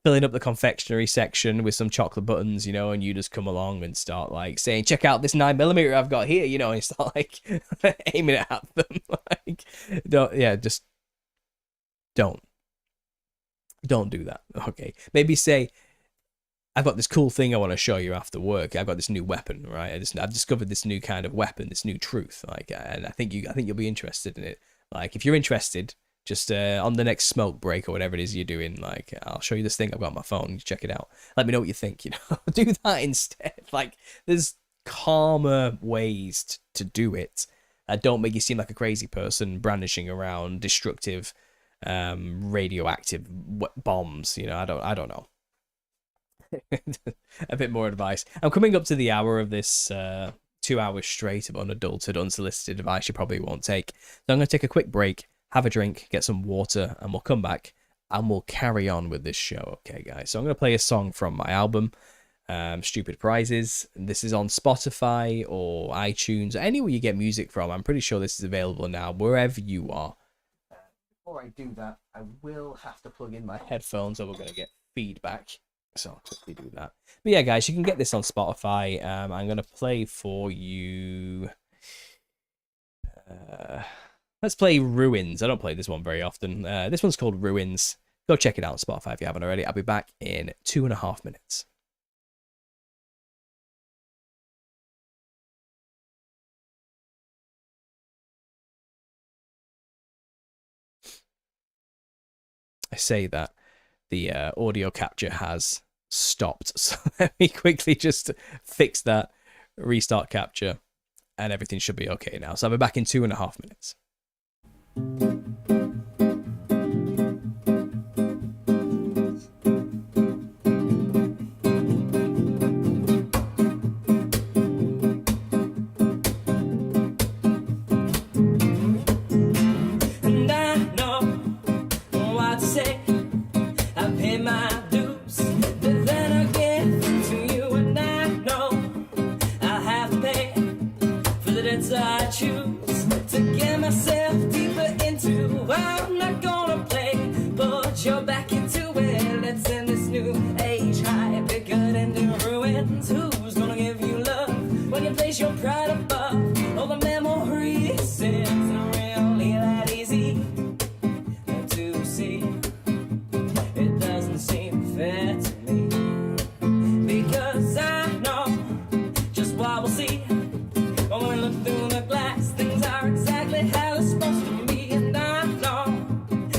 filling up the confectionery section with some chocolate buttons, and you just come along and start like saying, check out this 9mm I've got here, and start like aiming it at them. Like, just don't do that. Okay, maybe say, I've got this cool thing I want to show you after work. I've got this new weapon, right? I've discovered this new kind of weapon, this new truth. Like, and I think you'll be interested in it. Like, if you're interested, just on the next smoke break or whatever it is you're doing, like, I'll show you this thing I've got on my phone. You check it out. Let me know what you think. Do that instead. Like, there's calmer ways to do it. Don't make you seem like a crazy person brandishing around destructive, radioactive bombs. I don't know. A bit more advice. I'm coming up to the hour of this 2 hours straight of unadulterated, unsolicited advice you probably won't take. So I'm going to take a quick break, have a drink, get some water, and we'll come back and we'll carry on with this show. Okay, guys. So I'm going to play a song from my album, Stupid Prizes. This is on Spotify or iTunes, or anywhere you get music from. I'm pretty sure this is available now, wherever you are. Before I do that, I will have to plug in my headphones or we're going to get feedback. So I'll quickly do that. But yeah, guys, you can get this on Spotify. I'm going to play for you. Let's play Ruins. I don't play this one very often. This one's called Ruins. Go check it out on Spotify if you haven't already. I'll be back in 2.5 minutes. I say that the audio capture has stopped, so let me quickly just fix that, restart capture, and everything should be okay now. So I'll be back in 2.5 minutes. And I know what to say. I've paid my dues, but then again to you, and I know I'll have to pay for the debts I choose to get myself deeper into. I'm not gonna play, but you're back into it. Let's end this new age high, bigger than the ruins. Who's gonna give you love when you place your pride above all the memories? It's not really that easy to see. It doesn't seem fair to me, because I know just what we'll see when we look through the glass. Things are exactly how they're supposed to be, and I know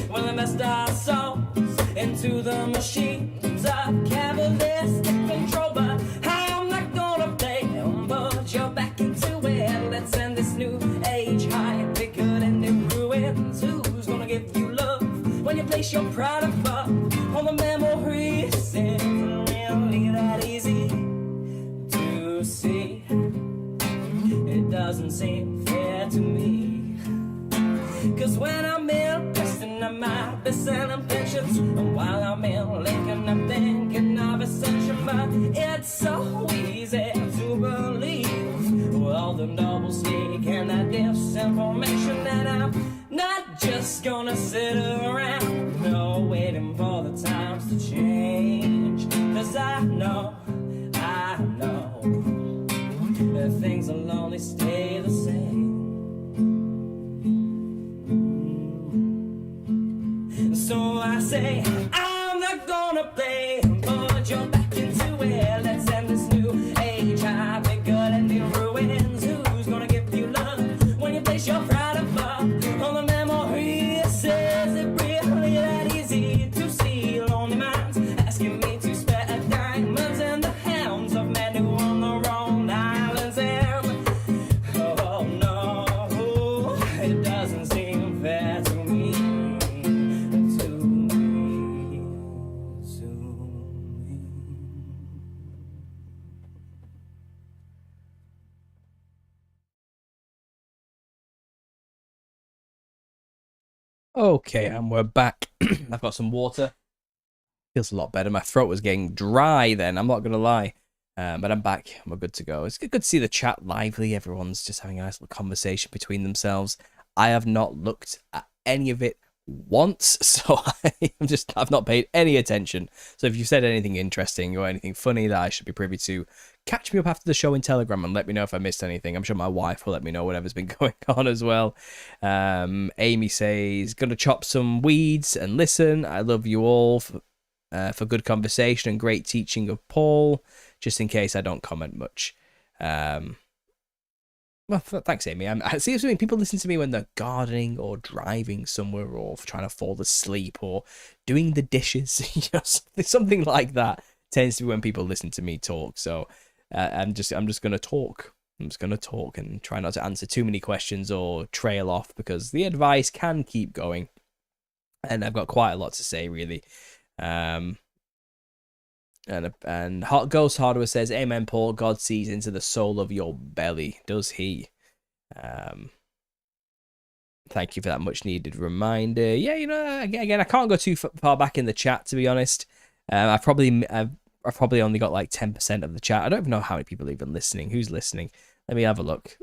when we invest our souls into the machines of capitalistic control. But I'm not gonna play, but you're back into it. Let's end this new age high, bigger than the ruins. Who's gonna give you love when you place your pride above all the memories? It's really that easy to see. It doesn't seem fair to me, 'cause when I'm in Preston, I might be selling pensions, and while I'm in Lincoln, I'm thinking of ascension. But it's so the double speak and that disinformation, that I'm not just gonna sit around, no, waiting for the times to change. Cause I know that things will only stay the same. So I say, I'm not gonna play, put your back into it. Let's end this new age. I've been good and in ruins. Who's gonna give you love when you place your pride above on the memory? Is it really that easy to see lonely minds asking me to spare diamonds in the hands of men who own the wrong islands? And oh no, it doesn't seem fair to me. Okay, and we're back. I've got some water. Feels a lot better. My throat was getting dry then, I'm not going to lie. But I'm back. We're good to go. It's good to see the chat lively. Everyone's just having a nice little conversation between themselves. I have not looked at any of it once, so I've not paid any attention. So if you've said anything interesting or anything funny that I should be privy to, catch me up after the show in Telegram and let me know if I missed anything. I'm sure my wife will let me know whatever's been going on as well. Amy says, gonna chop some weeds and listen. I love you all for good conversation and great teaching of Paul. Just in case I don't comment much. Well, thanks, Amy. I see something. People listen to me when they're gardening or driving somewhere or trying to fall asleep or doing the dishes. You know, something like that tends to be when people listen to me talk. So I'm just gonna talk. I'm just gonna talk and try not to answer too many questions or trail off because the advice can keep going, and I've got quite a lot to say really. And Ghost Hardware says, "Amen, Paul. God sees into the soul of your belly. Does he?" Thank you for that much needed reminder. Yeah, you know, again, I can't go too far back in the chat to be honest. I've probably only got like 10% of the chat. I don't even know how many people are even listening. Who's listening? Let me have a look.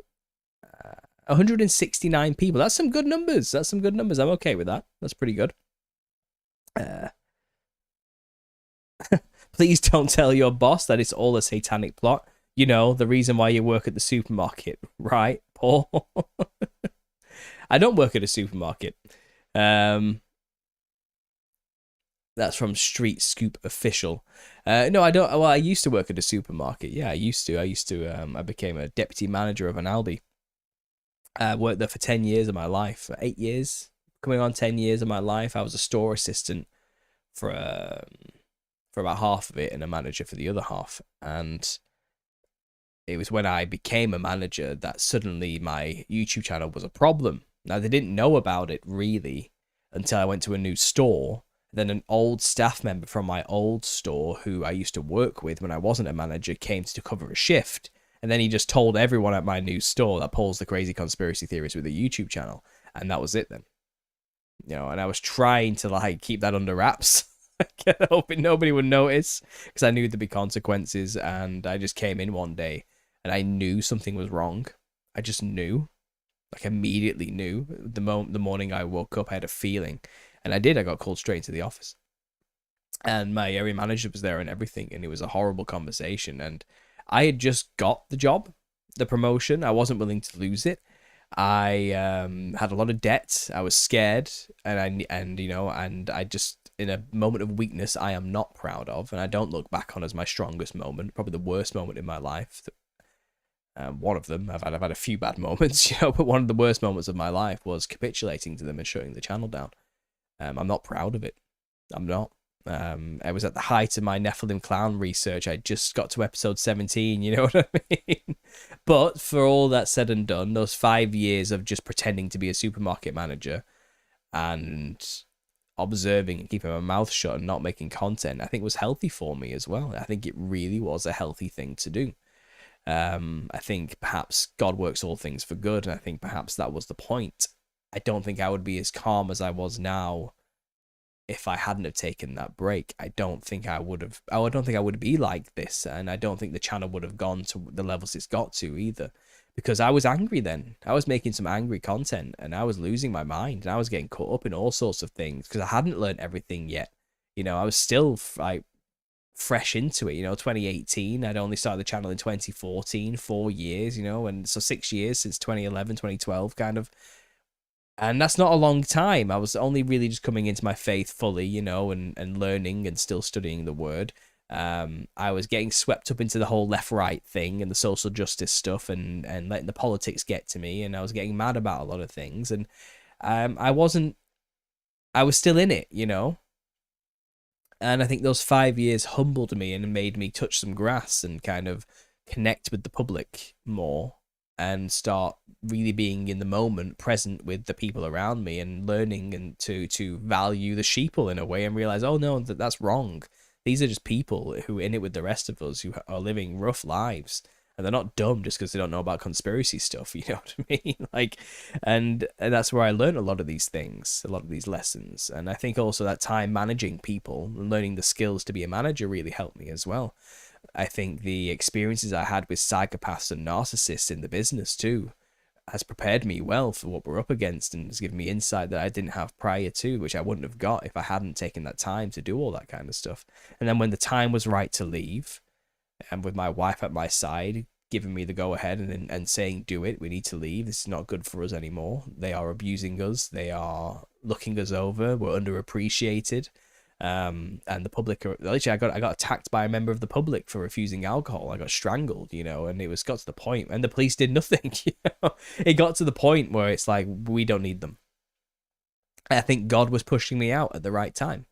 169 people. That's some good numbers. I'm okay with that. That's pretty good. Please don't tell your boss that it's all a satanic plot. You know, the reason why you work at the supermarket, right, Paul? I don't work at a supermarket. That's from Street Scoop Official. No, I don't. Well, I used to work at a supermarket. Yeah, I used to. I became a deputy manager of an Aldi. I worked there for 10 years of my life. 8 years, coming on 10 years of my life. I was a store assistant for about half of it and a manager for the other half. And it was when I became a manager that suddenly my YouTube channel was a problem. Now, they didn't know about it really until I went to a new store. Then an old staff member from my old store who I used to work with when I wasn't a manager came to cover a shift. And then he just told everyone at my new store that Paul's the crazy conspiracy theorist with a YouTube channel. And that was it then. You know, and I was trying to like keep that under wraps. Hoping nobody would notice because I knew there'd be consequences, and I just came in one day and I knew something was wrong. I just knew, like immediately knew. The morning I woke up, I had a feeling, and I got called straight into the office, and my area manager was there and everything, and it was a horrible conversation. And I had just got the job, the promotion. I wasn't willing to lose it. I had a lot of debt. I was scared, and I just, in a moment of weakness I am not proud of, and I don't look back on as my strongest moment, probably the worst moment in my life. One of them, I've had a few bad moments, you know, but one of the worst moments of my life was capitulating to them and shutting the channel down. I'm not proud of it. I'm not. I was at the height of my Nephilim clown research. I just got to episode 17, you know what I mean? But for all that said and done, those 5 years of just pretending to be a supermarket manager and observing and keeping my mouth shut and not making content, I think was healthy for me as well. I think it really was a healthy thing to do. I think perhaps God works all things for good, and I think perhaps that was the point. I don't think I would be as calm as I was now if I hadn't have taken that break. I don't think I would have. I don't think I would be like this, and I don't think the channel would have gone to the levels it's got to either. because I was angry then. I was making some angry content and I was losing my mind and I was getting caught up in all sorts of things because I hadn't learned everything yet. You know, I was still like fresh into it. You know, 2018, I'd only started the channel in 2014, 4 years, you know, and so 6 years since 2011, 2012 kind of. And that's not a long time. I was only really just coming into my faith fully, you know, and learning and still studying the word. I was getting swept up into the whole left-right thing and the social justice stuff and letting the politics get to me. And I was getting mad about a lot of things. And I was still in it, you know. And I think those 5 years humbled me and made me touch some grass and kind of connect with the public more and start really being in the moment, present with the people around me and learning and to value the sheeple in a way and realize, oh no, that's wrong. These are just people who are in it with the rest of us who are living rough lives. And they're not dumb just because they don't know about conspiracy stuff, you know what I mean? Like, and that's where I learned a lot of these things, a lot of these lessons. And I think also that time managing people and learning the skills to be a manager really helped me as well. I think the experiences I had with psychopaths and narcissists in the business too has prepared me well for what we're up against and has given me insight that I didn't have prior to, which I wouldn't have got if I hadn't taken that time to do all that kind of stuff. And then when the time was right to leave, and with my wife at my side, giving me the go-ahead and saying, do it, we need to leave, this is not good for us anymore. They are abusing us, they are looking us over, we're underappreciated. And the public are literally, I got attacked by a member of the public for refusing alcohol. I got strangled, you know, and it got to the point, and the police did nothing. You know, it got to the point where it's like, we don't need them. I think God was pushing me out at the right time.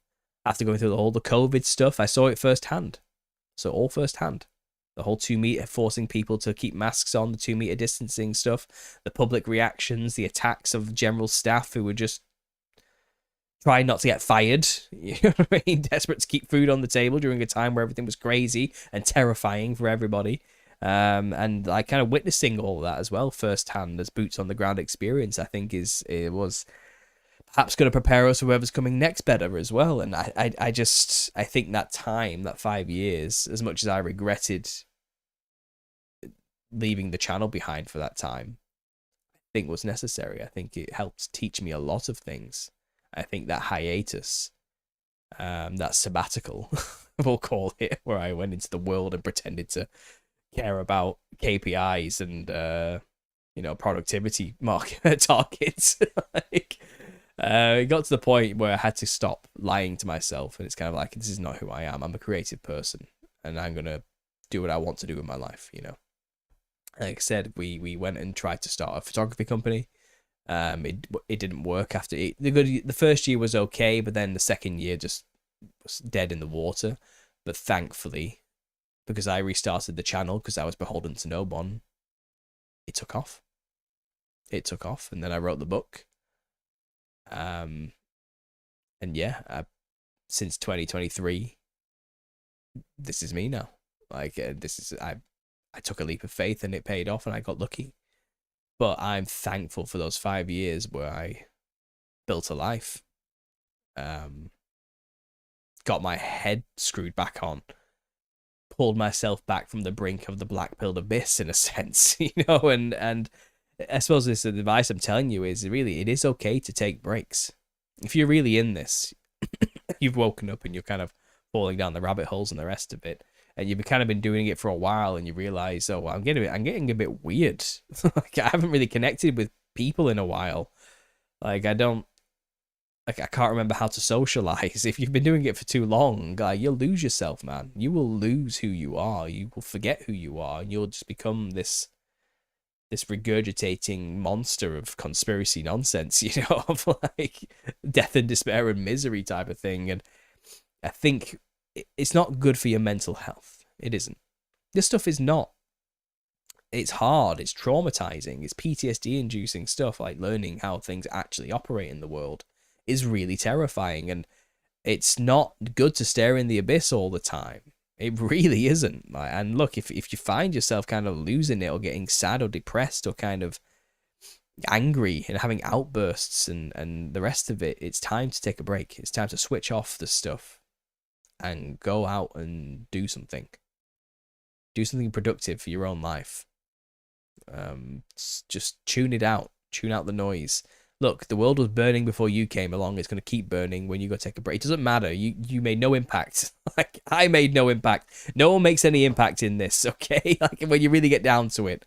After going through all the COVID stuff, I saw it firsthand. So all firsthand. The whole 2 meter, forcing people to keep masks on, the 2 meter distancing stuff, the public reactions, the attacks of general staff who were just trying not to get fired, you know what I mean? Desperate to keep food on the table during a time where everything was crazy and terrifying for everybody. And I kind of witnessing all that as well firsthand as boots on the ground experience, I think it was perhaps going to prepare us for whoever's coming next better as well. And I think that time, that 5 years, as much as I regretted leaving the channel behind for that time, I think was necessary. I think it helped teach me a lot of things. I think that hiatus, that sabbatical, we'll call it, where I went into the world and pretended to care about KPIs and, you know, productivity market targets. Like, it got to the point where I had to stop lying to myself. And it's kind of like, this is not who I am. I'm a creative person and I'm going to do what I want to do in my life, you know. Like I said, we went and tried to start a photography company. It didn't work after it. The first year was okay, but then the second year just was dead in the water. But thankfully, because I restarted the channel because I was beholden to no one, it took off. And then I wrote the book. And yeah, since 2023, this is me now. Like I took a leap of faith and it paid off, and I got lucky. But I'm thankful for those 5 years where I built a life, got my head screwed back on, pulled myself back from the brink of the black-pilled abyss in a sense, you know, and I suppose this advice I'm telling you is really, it is okay to take breaks. If you're really in this, you've woken up and you're kind of falling down the rabbit holes and the rest of it, and you've kind of been doing it for a while, and you realize, oh, I'm getting a bit weird. Like, I haven't really connected with people in a while. Like, I can't remember how to socialize. If you've been doing it for too long, you'll lose yourself, man. You will lose who you are. You will forget who you are, and you'll just become this regurgitating monster of conspiracy nonsense, you know, of like death and despair and misery type of thing. And I think it's not good for your mental health. It isn't. This stuff is not. It's hard. It's traumatizing. It's PTSD inducing stuff. Like, learning how things actually operate in the world is really terrifying. And it's not good to stare in the abyss all the time. It really isn't. And look, if you find yourself kind of losing it or getting sad or depressed or kind of angry and having outbursts and the rest of it, it's time to take a break. It's time to switch off the stuff and go out and do something. Do something productive for your own life. Just tune it out. Tune out the noise. Look, the world was burning before you came along. It's going to keep burning when you go take a break. It doesn't matter. You made no impact. Like, I made no impact. No one makes any impact in this, okay? Like, when you really get down to it.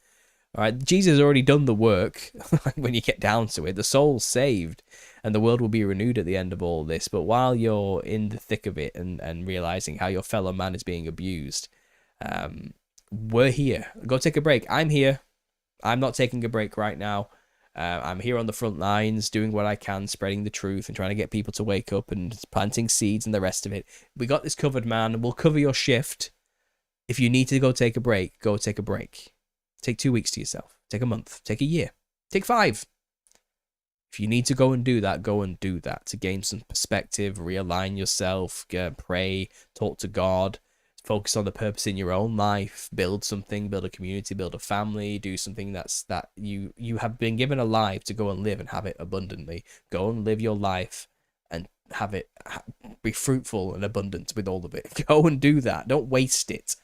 All right, Jesus has already done the work. When you get down to it, the soul's saved, and the world will be renewed at the end of all this. But while you're in the thick of it and realizing how your fellow man is being abused, we're here. Go take a break. I'm here. I'm not taking a break right now. I'm here on the front lines, doing what I can, spreading the truth and trying to get people to wake up and planting seeds and the rest of it. We got this covered, man. We'll cover your shift. If you need to go take a break, go take a break. Take 2 weeks to yourself. Take a month. Take a year. Take 5. If you need to go and do that, go and do that to gain some perspective, realign yourself, pray, talk to God, focus on the purpose in your own life, build something, build a community, build a family, do something that you have been given a life to go and live and have it abundantly. Go and live your life and have it be fruitful and abundant with all of it. Go and do that. Don't waste it.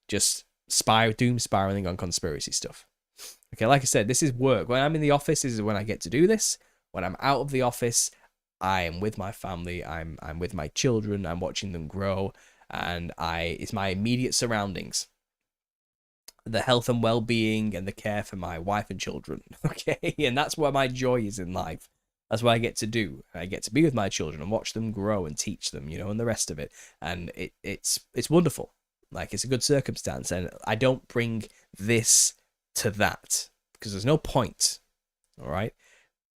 Just doom spiraling on conspiracy stuff. Okay, like I said, this is work. When I'm in the office, this is when I get to do this. When I'm out of the office, I am with my family. I'm with my children. I'm watching them grow. And it's my immediate surroundings, the health and well-being and the care for my wife and children. Okay, and that's where my joy is in life. That's what I get to do. I get to be with my children and watch them grow and teach them, and the rest of it. And it's wonderful. Like, it's a good circumstance, and I don't bring this to that because there's no point. All right.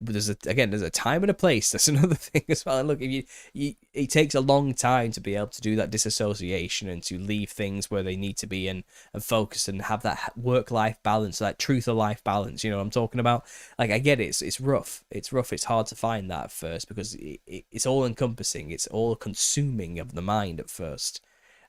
But there's a time and a place. That's another thing as well. And look, it takes a long time to be able to do that disassociation and to leave things where they need to be and focus and have that work-life balance, that truth of life balance. You know what I'm talking about? Like, I get it. It's rough. It's rough. It's hard to find that at first because it's all encompassing. It's all consuming of the mind at first.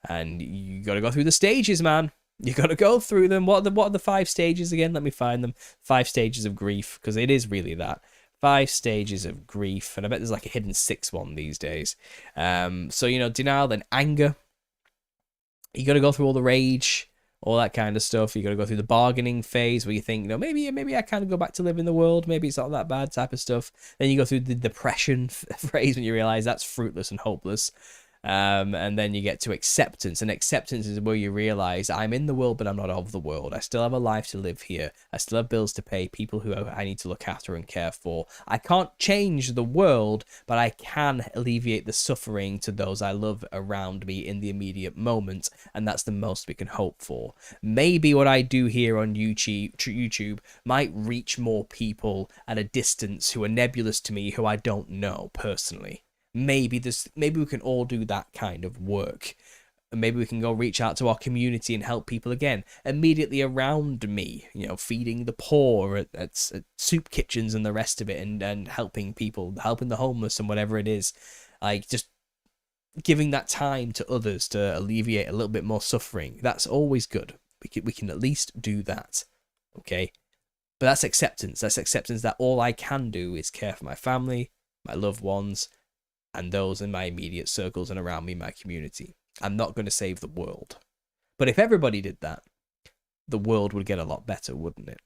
And you got to go through the stages, man. You got to go through them. What are the 5 stages again? Let me find them. 5 stages of grief, because it is really that. 5 stages of grief, and I bet there's like a hidden 6th one these days. So, denial, then anger. You got to go through all the rage, all that kind of stuff. You got to go through the bargaining phase where you think, maybe I kind of go back to live in the world. Maybe it's not that bad type of stuff. Then you go through the depression phase when you realize that's fruitless and hopeless. And then you get to acceptance, and acceptance is where you realize I'm in the world, but I'm not of the world. I still have a life to live here. I still have bills to pay, people who I need to look after and care for. I can't change the world, but I can alleviate the suffering to those I love around me in the immediate moment, and that's the most we can hope for. Maybe what I do here on YouTube might reach more people at a distance who are nebulous to me, who I don't know personally. Maybe we can all do that kind of work. And maybe we can go reach out to our community and help people again immediately around me, feeding the poor at soup kitchens and the rest of it, and helping people, helping the homeless and whatever it is. Like, just giving that time to others to alleviate a little bit more suffering. That's always good. We can at least do that. Okay? But that's acceptance. That's acceptance that all I can do is care for my family, my loved ones, and those in my immediate circles and around me, my community. I'm not going to save the world. But if everybody did that, the world would get a lot better, wouldn't it?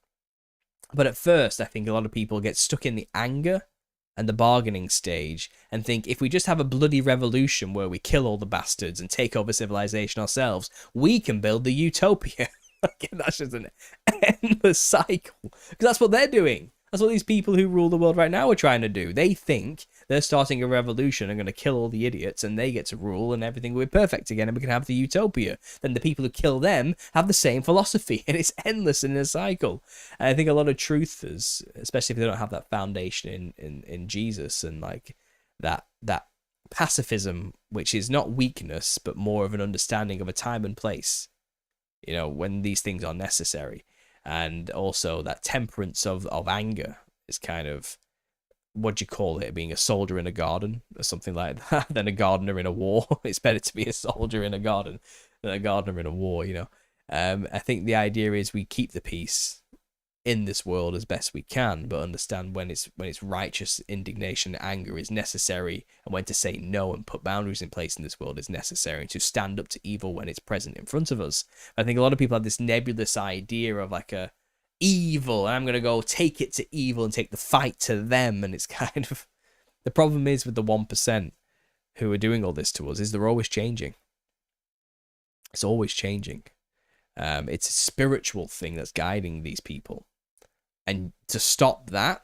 But at first, I think a lot of people get stuck in the anger and the bargaining stage and think if we just have a bloody revolution where we kill all the bastards and take over civilization ourselves, we can build the utopia. That's just an endless cycle. Because that's what they're doing. That's what these people who rule the world right now are trying to do. They think they're starting a revolution and going to kill all the idiots, and they get to rule and everything will be perfect again and we can have the utopia. Then the people who kill them have the same philosophy, and it's endless in a cycle. And I think a lot of truthers, especially if they don't have that foundation in Jesus and like that pacifism, which is not weakness, but more of an understanding of a time and place, when these things are necessary. And also that temperance of anger is kind of, what do you call it, being a soldier in a garden or something like that, than a gardener in a war. It's better to be a soldier in a garden than a gardener in a war, I think the idea is we keep the peace in this world as best we can, but understand when it's righteous indignation and anger is necessary, and when to say no and put boundaries in place in this world is necessary, and to stand up to evil when it's present in front of us. I think a lot of people have this nebulous idea of like a evil, and I'm going to go take it to evil and take the fight to them. And it's kind of, the problem is with the 1% who are doing all this to us is they're always changing. It's always changing. It's a spiritual thing that's guiding these people. And to stop that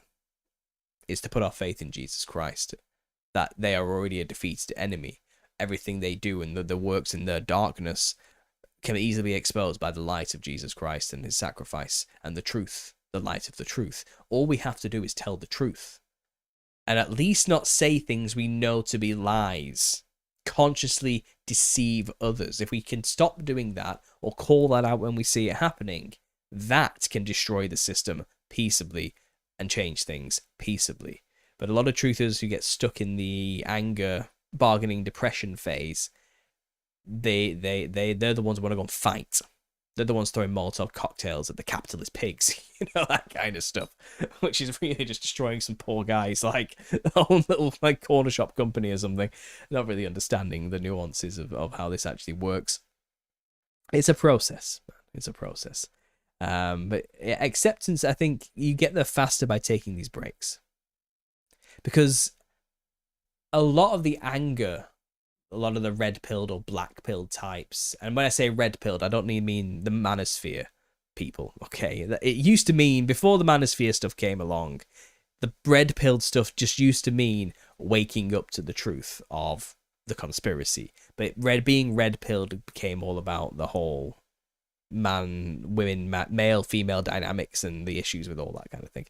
is to put our faith in Jesus Christ, that they are already a defeated enemy. Everything they do and the works in their darkness can easily be exposed by the light of Jesus Christ and his sacrifice and the truth, the light of the truth. All we have to do is tell the truth and at least not say things we know to be lies, consciously deceive others. If we can stop doing that or call that out when we see it happening, that can destroy the system peaceably and change things peaceably. But a lot of truthers who get stuck in the anger, bargaining, depression phase, they're the ones who want to go and fight. They're the ones throwing Molotov cocktails at the capitalist pigs, you know, that kind of stuff, which is really just destroying some poor guys like their own little like corner shop company or something, not really understanding the nuances of how this actually works. It's a process. It's a process. But acceptance, I think you get there faster by taking these breaks. Because a lot of the anger, a lot of the red-pilled or black-pilled types, and when I say red-pilled, I don't mean the manosphere people, okay? It used to mean, before the manosphere stuff came along, the red-pilled stuff just used to mean waking up to the truth of the conspiracy. But being red-pilled became all about the whole male female dynamics and the issues with all that kind of thing.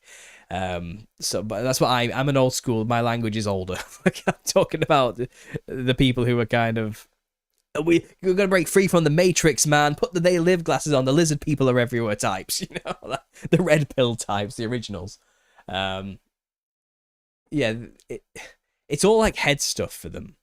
But that's what I'm an old school, my language is older. Like, I'm talking about the people who are kind of, we're gonna break free from the matrix, man, put the they live glasses on, the lizard people are everywhere types, you know, the red pill types, the originals. It's all like head stuff for them.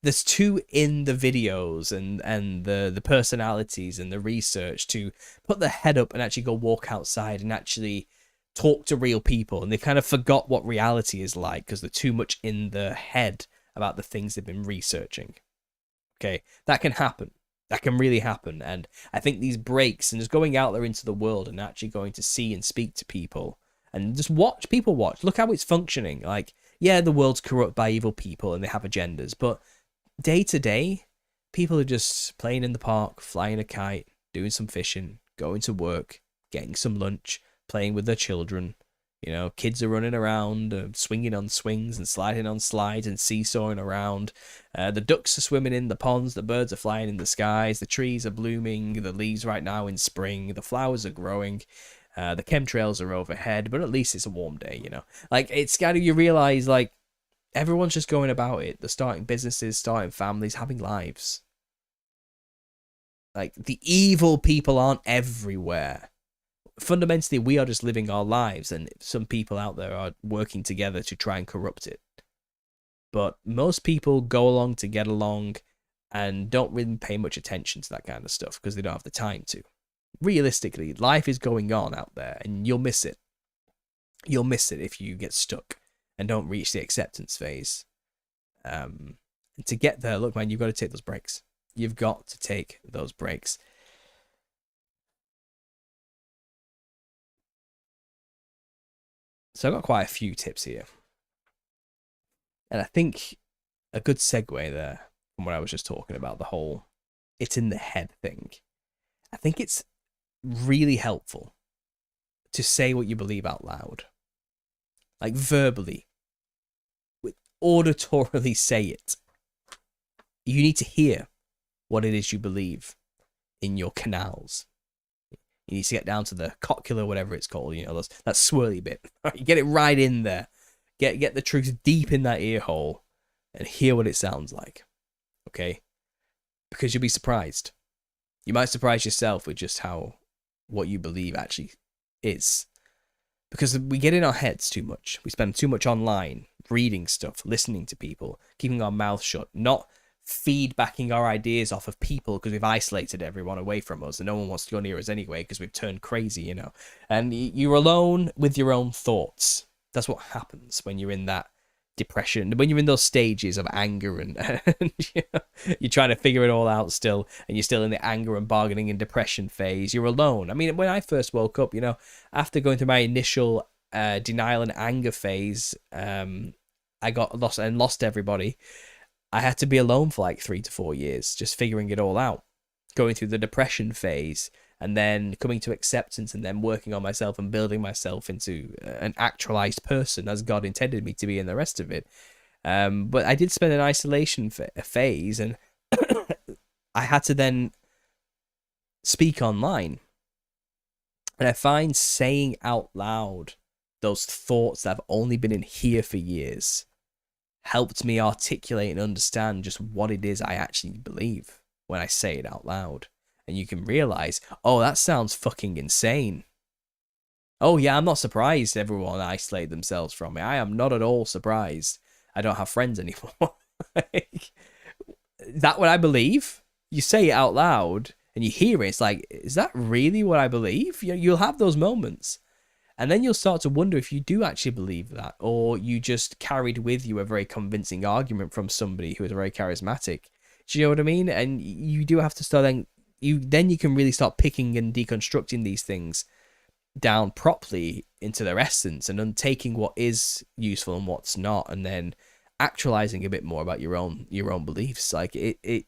There's two in the videos and the personalities and the research to put their head up and actually go walk outside and actually talk to real people. And they kind of forgot what reality is like because they're too much in their head about the things they've been researching. Okay, that can happen. That can really happen. And I think these breaks and just going out there into the world and actually going to see and speak to people and just watch people watch. Look how it's functioning. Like, yeah, the world's corrupt by evil people and they have agendas, but day to day, people are just playing in the park, flying a kite, doing some fishing, going to work, getting some lunch, playing with their children. You know, kids are running around, swinging on swings and sliding on slides and seesawing around. The ducks are swimming in the ponds, the birds are flying in the skies, the trees are blooming, the leaves right now in spring, the flowers are growing, the chemtrails are overhead, but at least it's a warm day, you know. Like, it's kind of, you realize, like, everyone's just going about it. They're starting businesses, starting families, having lives. Like, the evil people aren't everywhere. Fundamentally, we are just living our lives, and some people out there are working together to try and corrupt it. But most people go along to get along and don't really pay much attention to that kind of stuff because they don't have the time to. Realistically, life is going on out there, and you'll miss it. You'll miss it if you get stuck and don't reach the acceptance phase. And to get there, look, man, you've got to take those breaks. You've got to take those breaks. So I've got quite a few tips here. And I think a good segue there from what I was just talking about, the whole it's in the head thing. I think it's really helpful to say what you believe out loud. Like, verbally. Auditorily say it. You need to hear what it is you believe in your canals. You need to get down to the cochlea, whatever it's called, you know, that swirly bit. You get it right in there. Get the truth deep in that ear hole and hear what it sounds like. Okay? Because you'll be surprised. You might surprise yourself with just what you believe actually is. Because we get in our heads too much. We spend too much online, reading stuff, listening to people, keeping our mouth shut, not feedbacking our ideas off of people because we've isolated everyone away from us and no one wants to go near us anyway because we've turned crazy, you know. And you're alone with your own thoughts. That's what happens when you're in that depression, when you're in those stages of anger and, and you're trying to figure it all out still, and you're still in the anger and bargaining and depression phase, you're alone. I mean, when I first woke up, after going through my initial denial and anger phase, I got lost everybody. I had to be alone for like 3 to 4 years, just figuring it all out, going through the depression phase, and then coming to acceptance, and then working on myself and building myself into an actualized person as God intended me to be, and the rest of it. But I did spend an isolation phase, and I had to then speak online. And I find saying out loud those thoughts that have only been in here for years helped me articulate and understand just what it is I actually believe when I say it out loud. And you can realize, oh, that sounds fucking insane. Oh yeah, I'm not surprised everyone isolated themselves from me. I am not at all surprised I don't have friends anymore. Like, is that what I believe? You say it out loud and you hear it, it's like, is that really what I believe? You'll have those moments. And then you'll start to wonder if you do actually believe that, or you just carried with you a very convincing argument from somebody who is very charismatic. Do you know what I mean? And you do have to start then you can really start picking and deconstructing these things down properly into their essence, and taking what is useful and what's not, and then actualizing a bit more about your own beliefs. Like it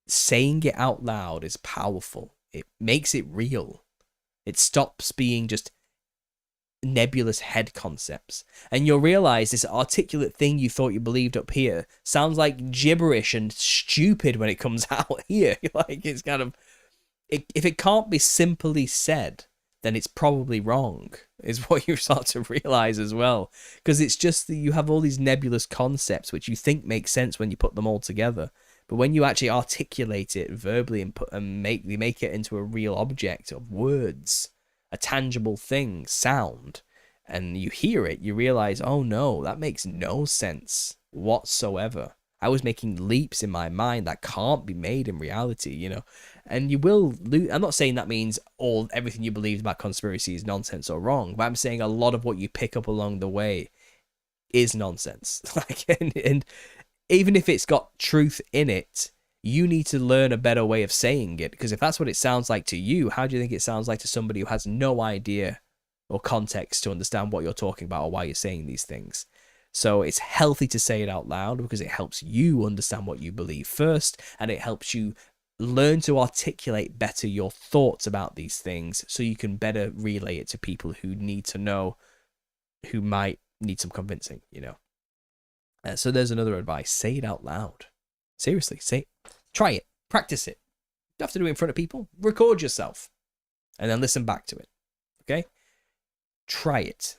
saying it out loud is powerful. It makes it real. It stops being just nebulous head concepts, and you'll realize this articulate thing you thought you believed up here sounds like gibberish and stupid when it comes out here. Like, it's kind of, if it can't be simply said, then it's probably wrong, is what you start to realize as well. Because it's just that you have all these nebulous concepts which you think make sense when you put them all together, but when you actually articulate it verbally and make it into a real object of words, a tangible thing, sound, and you hear it, you realize, oh no, that makes no sense whatsoever. I was making leaps in my mind that can't be made in reality, and you will lose. I'm not saying that means everything you believed about conspiracy is nonsense or wrong, but I'm saying a lot of what you pick up along the way is nonsense. and even if it's got truth in it, you need to learn a better way of saying it, because if that's what it sounds like to you, how do you think it sounds like to somebody who has no idea or context to understand what you're talking about or why you're saying these things? So it's healthy to say it out loud, because it helps you understand what you believe first, and it helps you learn to articulate better your thoughts about these things, so you can better relay it to people who need to know, who might need some convincing, So there's another advice: say it out loud. Seriously, try it, practice it. You don't have to do it in front of people. Record yourself, and then listen back to it. Okay, try it.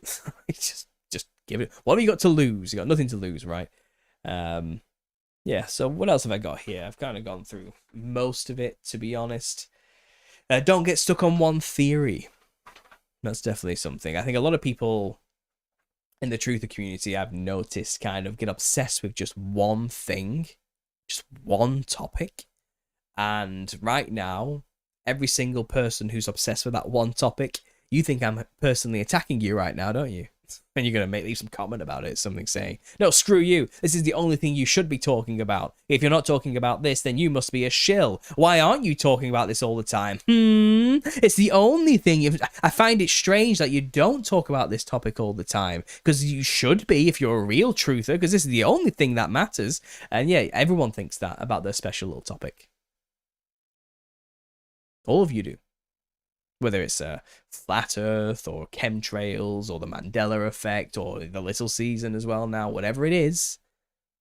just give it. What have you got to lose? You got nothing to lose, right? Yeah. So what else have I got here? I've kind of gone through most of it, to be honest. Don't get stuck on one theory. That's definitely something. I think a lot of people in the truther community, I've noticed, kind of get obsessed with just one thing, just one topic. And right now, every single person who's obsessed with that one topic, you think I'm personally attacking you right now, don't you? And you're going to leave some comment about it, something saying, no, screw you, this is the only thing you should be talking about. If you're not talking about this, then you must be a shill. Why aren't you talking about this all the time? It's the only thing. I find it strange that you don't talk about this topic all the time, because you should be if you're a real truther, because this is the only thing that matters. And yeah, everyone thinks that about their special little topic. All of you do. Whether it's flat earth or chemtrails or the Mandela effect or the little season as well now, whatever it is,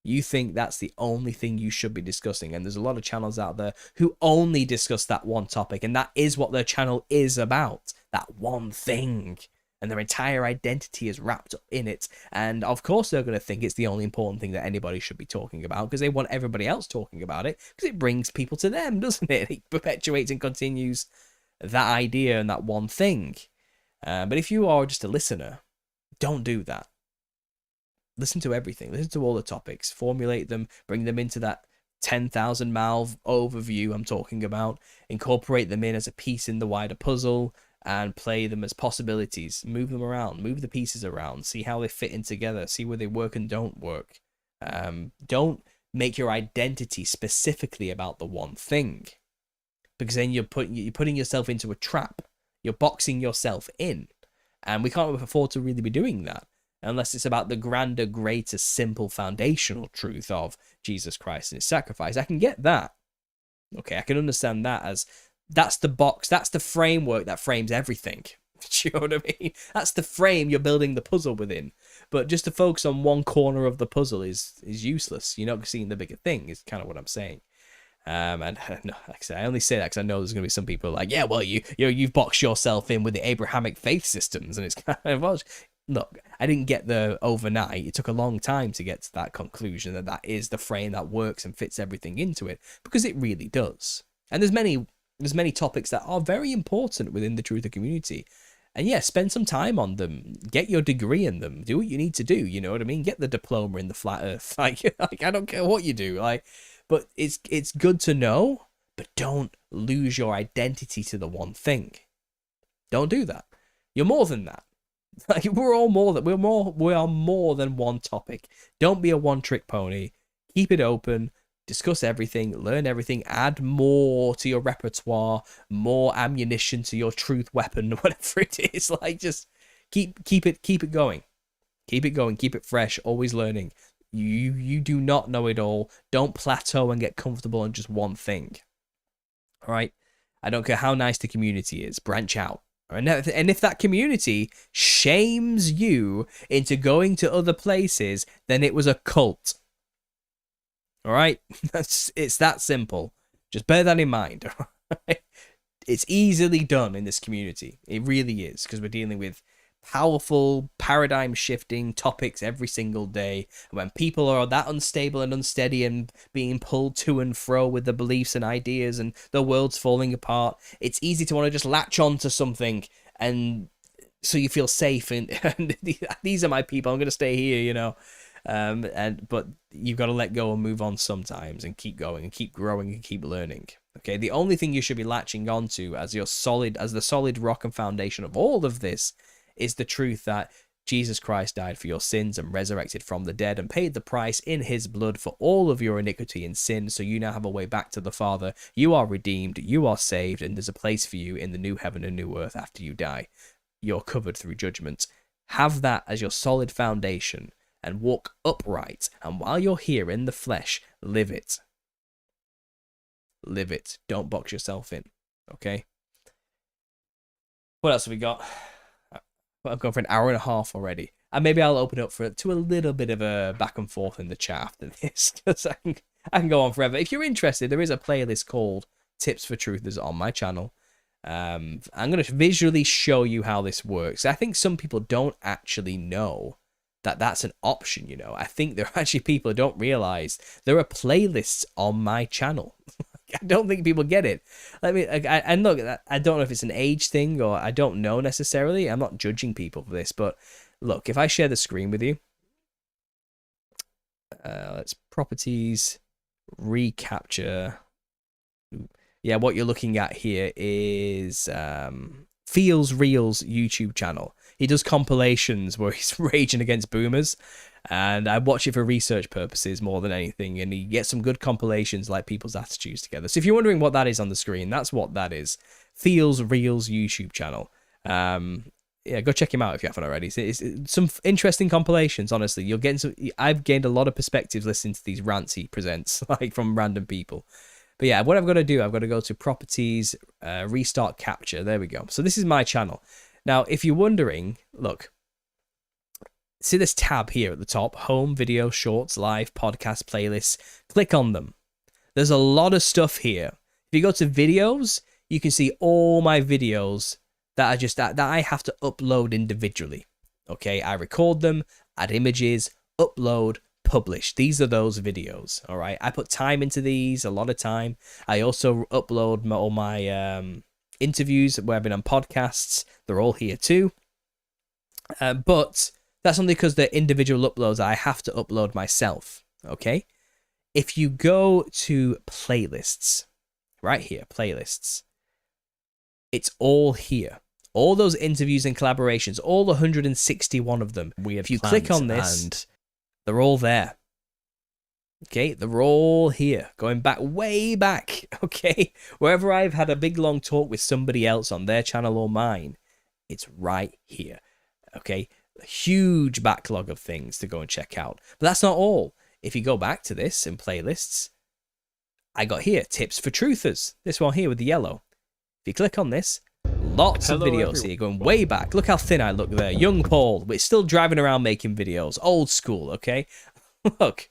you think that's the only thing you should be discussing. And there's a lot of channels out there who only discuss that one topic, and that is what their channel is about, that one thing. And their entire identity is wrapped up in it. And of course they're going to think it's the only important thing that anybody should be talking about, because they want everybody else talking about it, because it brings people to them, doesn't it? It perpetuates and continues that idea and that one thing. But if you are just a listener, don't do that. Listen to everything. Listen to all the topics. Formulate them. Bring them into that 10,000 mile overview I'm talking about. Incorporate them in as a piece in the wider puzzle. and play them as possibilities, move them around, move the pieces around, see how they fit in together, see where they work and don't work. Don't make your identity specifically about the one thing, because then you're putting yourself into a trap. You're boxing yourself in, and we can't afford to really be doing that unless it's about the grander, greater, simple, foundational truth of Jesus Christ and his sacrifice. I can get that. Okay, I can understand that as that's the box, that's the framework that frames everything. Do you know what I mean? That's the frame you're building the puzzle within. But just to focus on one corner of the puzzle is useless. You're not seeing the bigger thing, is kind of what I'm saying. And no, like I say, I only say that because I know there's going to be some people like, yeah, well, you've boxed yourself in with the Abrahamic faith systems, and it's kind of, well, look, I didn't get there overnight. It took a long time to get to that conclusion that is the frame that works and fits everything into it, because it really does. And there's many topics that are very important within the truther community. And yeah, spend some time on them. Get your degree in them. Do what you need to do. You know what I mean? Get the diploma in the flat earth. Like I don't care what you do. But it's good to know. But don't lose your identity to the one thing. Don't do that. You're more than that. Like we're all more that we are more than one topic. Don't be a one-trick pony. Keep it open. Discuss everything, learn everything, add more to your repertoire, more ammunition to your truth weapon, whatever it is. Like, just keep it going. Keep it going, keep it fresh, always learning. You do not know it all. Don't plateau and get comfortable on just one thing. All right? I don't care how nice the community is. Branch out. And if that community shames you into going to other places, then it was a cult. All right, it's that simple. Just bear that in mind. It's easily done in this community. It really is, because we're dealing with powerful, paradigm-shifting topics every single day. And when people are that unstable and unsteady and being pulled to and fro with the beliefs and ideas, and the world's falling apart, it's easy to want to just latch on to something, and so you feel safe. And these are my people. I'm going to stay here, you know. But you've got to let go and move on sometimes, and keep going and keep growing and keep learning. Okay, the only thing you should be latching onto as the solid rock and foundation of all of this is the truth that Jesus Christ died for your sins and resurrected from the dead and paid the price in his blood for all of your iniquity and sin, so you now have a way back to the Father. You are redeemed, you are saved, and there's a place for you in the new heaven and new earth after you die. You're covered through judgment. Have that as your solid foundation, and walk upright, and while you're here in the flesh, live it. Live it. Don't box yourself in. Okay? What else have we got? I've gone for an hour and a half already. And maybe I'll open up to a little bit of a back and forth in the chat after this, because I can go on forever. If you're interested, there is a playlist called Tips for Truthers on my channel. I'm going to visually show you how this works. I think some people don't actually know that that's an option, you know. I think there are actually people who don't realize there are playlists on my channel. I don't think people get it. And look, I don't know if it's an age thing, or I don't know necessarily. I'm not judging people for this, but look, if I share the screen with you, let's properties, recapture. Yeah, what you're looking at here is Feels Real's YouTube channel. He does compilations where he's raging against boomers, and I watch it for research purposes more than anything, and he gets some good compilations like people's attitudes together. So if you're wondering what that is on the screen, that's what that is. Feels Real's YouTube channel. Yeah, go check him out if you haven't already. It's some interesting compilations, honestly. You'll get some. I've gained a lot of perspectives listening to these rants he presents, like from random people. But yeah, what I've got to do, I've got to go to properties, restart capture. There we go. So this is my channel. Now, if you're wondering, look, see this tab here at the top, home, video, shorts, live, podcast, playlists. Click on them. There's a lot of stuff here. If you go to videos, you can see all my videos that are just that I have to upload individually. Okay, I record them, add images, upload, publish. These are those videos. All right, I put time into these, a lot of time. I also upload all my interviews where I've been on podcasts. They're all here too. But that's only because they're individual uploads I have to upload myself. Okay, if you go to playlists, right here, playlists, it's all here. All those interviews and collaborations, all 161 of them. If you click on this, and they're all there. Okay, they're all here, going back, way back, okay? Wherever I've had a big, long talk with somebody else on their channel or mine, it's right here, okay? A huge backlog of things to go and check out. But that's not all. If you go back to this in playlists, I got here, tips for truthers. This one here with the yellow. If you click on this, lots of videos here going way back. Look how thin I look there. Young Paul, but still driving around making videos. Old school, okay? Look.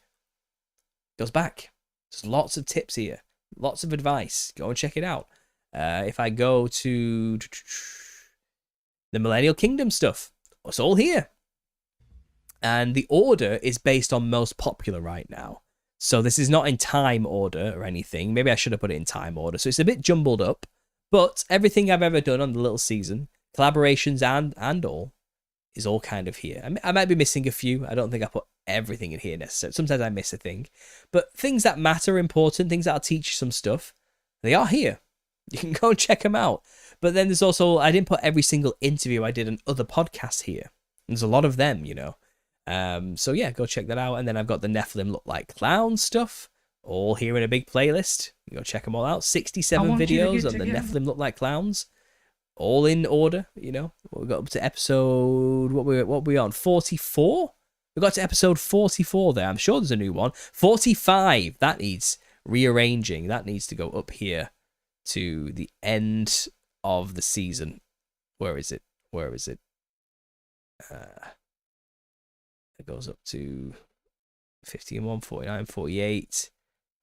Goes back. There's lots of tips here. Lots of advice. Go and check it out. If I go to the Millennial Kingdom stuff, it's all here. And the order is based on most popular right now. So this is not in time order or anything. Maybe I should have put it in time order. So it's a bit jumbled up. But everything I've ever done on the little season, collaborations and all, is all kind of here. I might be missing a few. I don't think I put everything in here necessarily. Sometimes I miss a thing. But things that matter, important, things that'll teach you some stuff, they are here. You can go and check them out. But then there's also, I didn't put every single interview I did on other podcasts here. There's a lot of them, you know. So yeah, go check that out. And then I've got the Nephilim Look Like Clowns stuff, all here in a big playlist. You go check them all out. 67 videos on the Nephilim Look Like Clowns. All in order, you know. We got up to episode, what were we on? 44? We got to episode 44 there. I'm sure there's a new one. 45. That needs rearranging. That needs to go up here to the end of the season. Where is it? Where is it? It goes up to 51, 49, 48.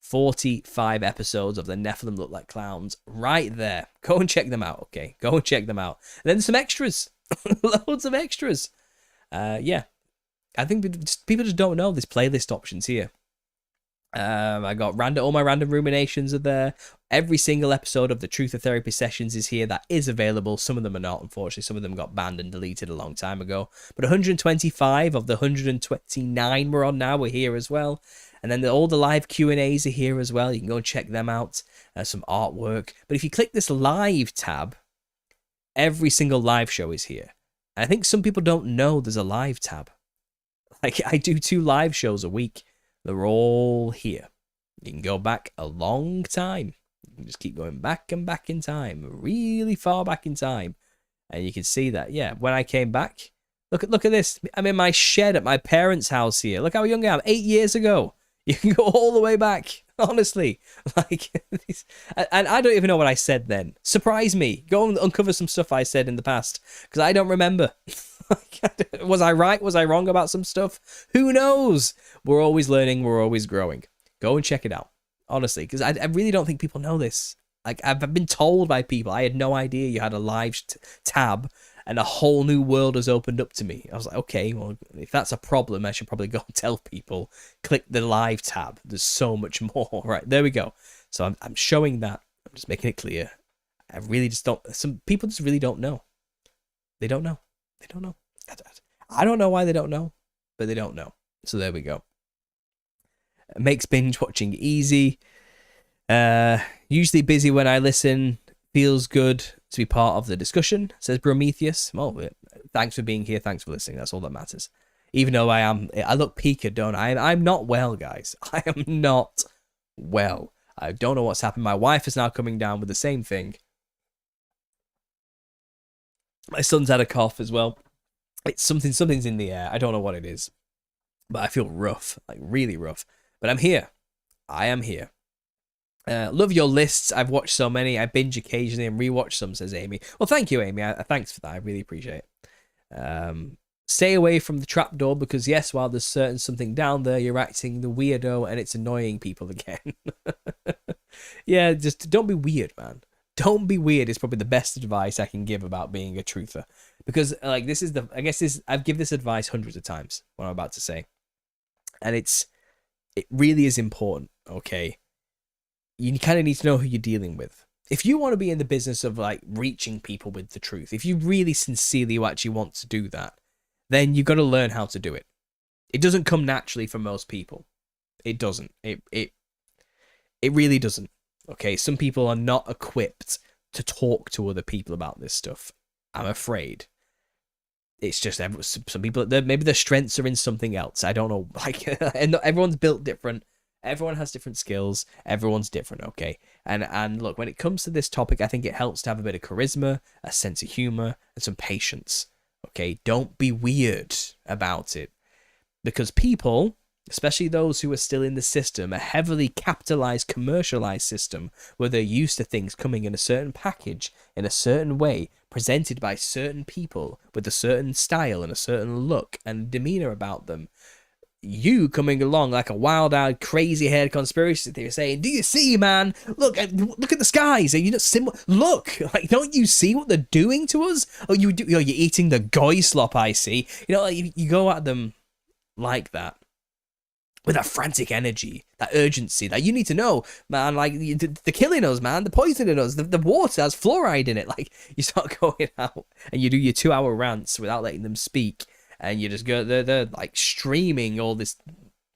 45 episodes of the Nephilim Look Like Clowns right there. Go and check them out, okay? Go and check them out. And then some extras. Loads of extras. Yeah. I think people just don't know there's playlist options here. I got all my random ruminations are there. Every single episode of the Truth of Therapy sessions is here. That is available. Some of them are not, unfortunately. Some of them got banned and deleted a long time ago. But 125 of the 129 we're on now are here as well. And then all the live Q&As are here as well. You can go and check them out. Some artwork. But if you click this live tab, every single live show is here. And I think some people don't know there's a live tab. Like, I do 2 live shows a week. They're all here. You can go back a long time. You can just keep going back and back in time. Really far back in time. And you can see that, yeah, when I came back, look at this. I'm in my shed at my parents' house here. Look how young I am. 8 years ago. You can go all the way back, honestly. Like, and I don't even know what I said then. Surprise me. Go and uncover some stuff I said in the past, because I don't remember. Was I right? Was I wrong about some stuff? Who knows? We're always learning. We're always growing. Go and check it out, honestly, because I really don't think people know this. Like, I've been told by people. I had no idea you had a live tab and a whole new world has opened up to me. I was like, okay, well, if that's a problem, I should probably go and tell people, click the live tab. There's so much more. Right, there we go. So I'm showing that. I'm just making it clear. I really just don't, some people just really don't know. They don't know. They don't know. I don't know why they don't know, but they don't know. So there we go. It makes binge watching easy. Usually busy when I listen. Feels good to be part of the discussion, says Prometheus. Well, thanks for being here. Thanks for listening. That's all that matters. Even though I look peaked, don't I? I'm not well, guys. I am not well. I don't know what's happened. My wife is now coming down with the same thing. My son's had a cough as well. It's something's in the air. I don't know what it is, but I feel rough, like really rough. But I'm here. I am here. Love your lists. I've watched so many. I binge occasionally and rewatch some, says Amy. Well, thank you, Amy. Thanks for that. I really appreciate it. Stay away from the trapdoor because, yes, while there's something down there, you're acting the weirdo and it's annoying people again. Yeah, just don't be weird, man. Don't be weird is probably the best advice I can give about being a truther. Because, like, I've given this advice hundreds of times, what I'm about to say. And it really is important, okay? You kind of need to know who you're dealing with. If you want to be in the business of like reaching people with the truth, if you really sincerely actually want to do that, then you've got to learn how to do it. It doesn't come naturally for most people. It doesn't. It really doesn't. Okay, some people are not equipped to talk to other people about this stuff. I'm afraid. It's just some people, maybe their strengths are in something else. I don't know. Like, and everyone's built different. Everyone has different skills. Everyone's different, okay? And look, when it comes to this topic, I think it helps to have a bit of charisma, a sense of humor, and some patience, okay? Don't be weird about it. Because people, especially those who are still in the system, a heavily capitalized, commercialized system, where they're used to things coming in a certain package, in a certain way, presented by certain people, with a certain style and a certain look and demeanor about them. You coming along like a wild-eyed, crazy-haired conspiracy theorist saying, "Do you see, man? Look at the skies. Are you not look, like, don't you see what they're doing to us? Oh, you're eating the goy slop. I see. You know, like, you go at them like that, with that frantic energy, that urgency, that you need to know, man, like, they're killing us, man, they're poisoning us, the water has fluoride in it. Like, you start going out and you do your 2-hour rants without letting them speak, and you just go, they're like streaming all this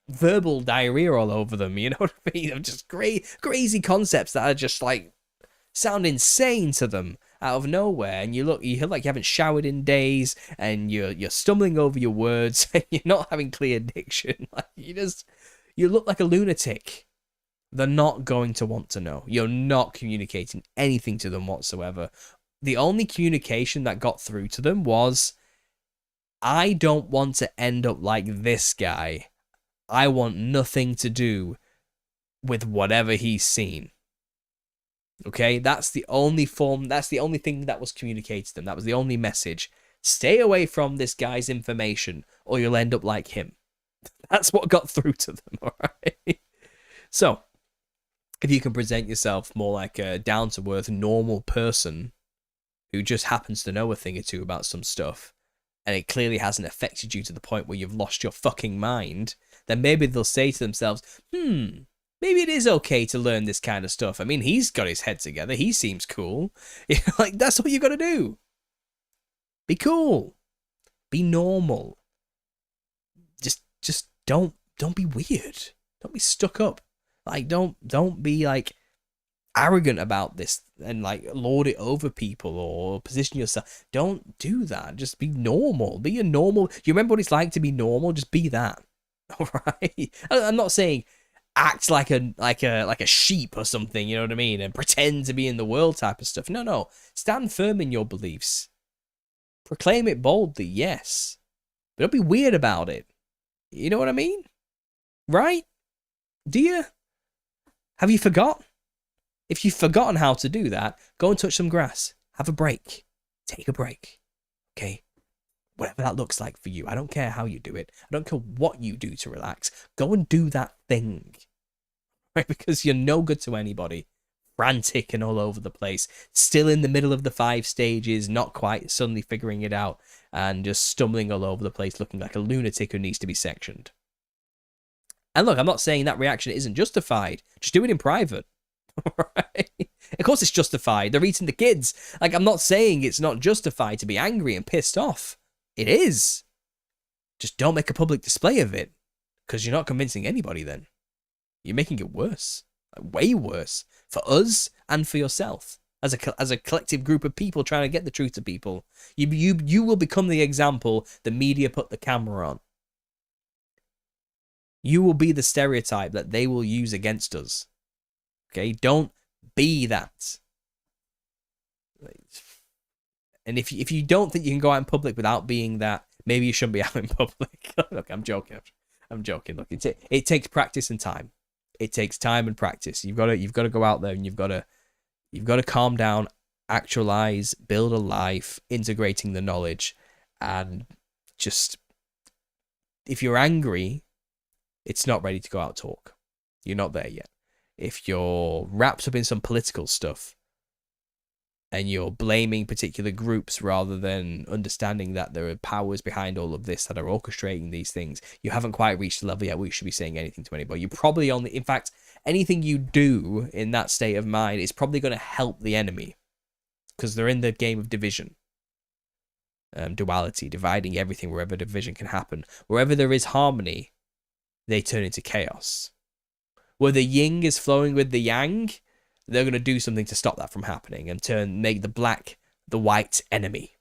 verbal diarrhea all over them, you know what I mean? Just crazy concepts that are just like sound insane to them out of nowhere, and you feel like you haven't showered in days, and you're stumbling over your words, and you're not having clear diction. Like, you look like a lunatic. They're not going to want to know. You're not communicating anything to them whatsoever. The only communication that got through to them was, I don't want to end up like this guy. I want nothing to do with whatever he's seen. Okay, that's the only thing that was communicated to them. That was the only message. Stay away from this guy's information, or you'll end up like him. That's what got through to them, alright? So, if you can present yourself more like a down-to-earth, normal person who just happens to know a thing or two about some stuff, and it clearly hasn't affected you to the point where you've lost your fucking mind, then maybe they'll say to themselves, maybe it is okay to learn this kind of stuff. I mean, he's got his head together. He seems cool. Like, that's what you got to do. Be cool. Be normal. Just don't be weird. Don't be stuck up. Like, don't be like arrogant about this and like lord it over people or position yourself. Don't do that. Just be normal. Be a normal. You remember what it's like to be normal? Just be that. All right. I'm not saying act like a sheep or something, you know what I mean, and pretend to be in the world type of stuff. No. Stand firm in your beliefs. Proclaim it boldly, yes. But don't be weird about it. You know what I mean? Right? Do you? Have you forgot? If you've forgotten how to do that, go and touch some grass. Have a break. Take a break. Okay? Whatever that looks like for you. I don't care how you do it. I don't care what you do to relax. Go and do that thing. Right? Because you're no good to anybody. Frantic and all over the place. Still in the middle of the 5 stages, not quite suddenly figuring it out, and just stumbling all over the place, looking like a lunatic who needs to be sectioned. And look, I'm not saying that reaction isn't justified. Just do it in private. Right? Of course it's justified. They're eating the kids. Like, I'm not saying it's not justified to be angry and pissed off. It is. Just don't make a public display of it, because you're not convincing anybody then. You're making it worse. Like, way worse. For us and for yourself. As a collective group of people trying to get the truth to people. You will become the example the media put the camera on. You will be the stereotype that they will use against us. Okay? Don't be that. And if you don't think you can go out in public without being that, maybe you shouldn't be out in public. Look, I'm joking. Look, it takes practice and time. It takes time and practice. You've got to go out there, and you've got to calm down, actualize, build a life, integrating the knowledge, and just, if you're angry, it's not ready to go out talk. You're not there yet. If you're wrapped up in some political stuff and you're blaming particular groups rather than understanding that there are powers behind all of this that are orchestrating these things, you haven't quite reached the level yet where you should be saying anything to anybody. You probably only, in fact, anything you do in that state of mind is probably going to help the enemy, because they're in the game of division. Duality, dividing everything wherever division can happen. Wherever there is harmony, they turn into chaos. Where the yin is flowing with the yang, they're going to do something to stop that from happening and make the black the white enemy.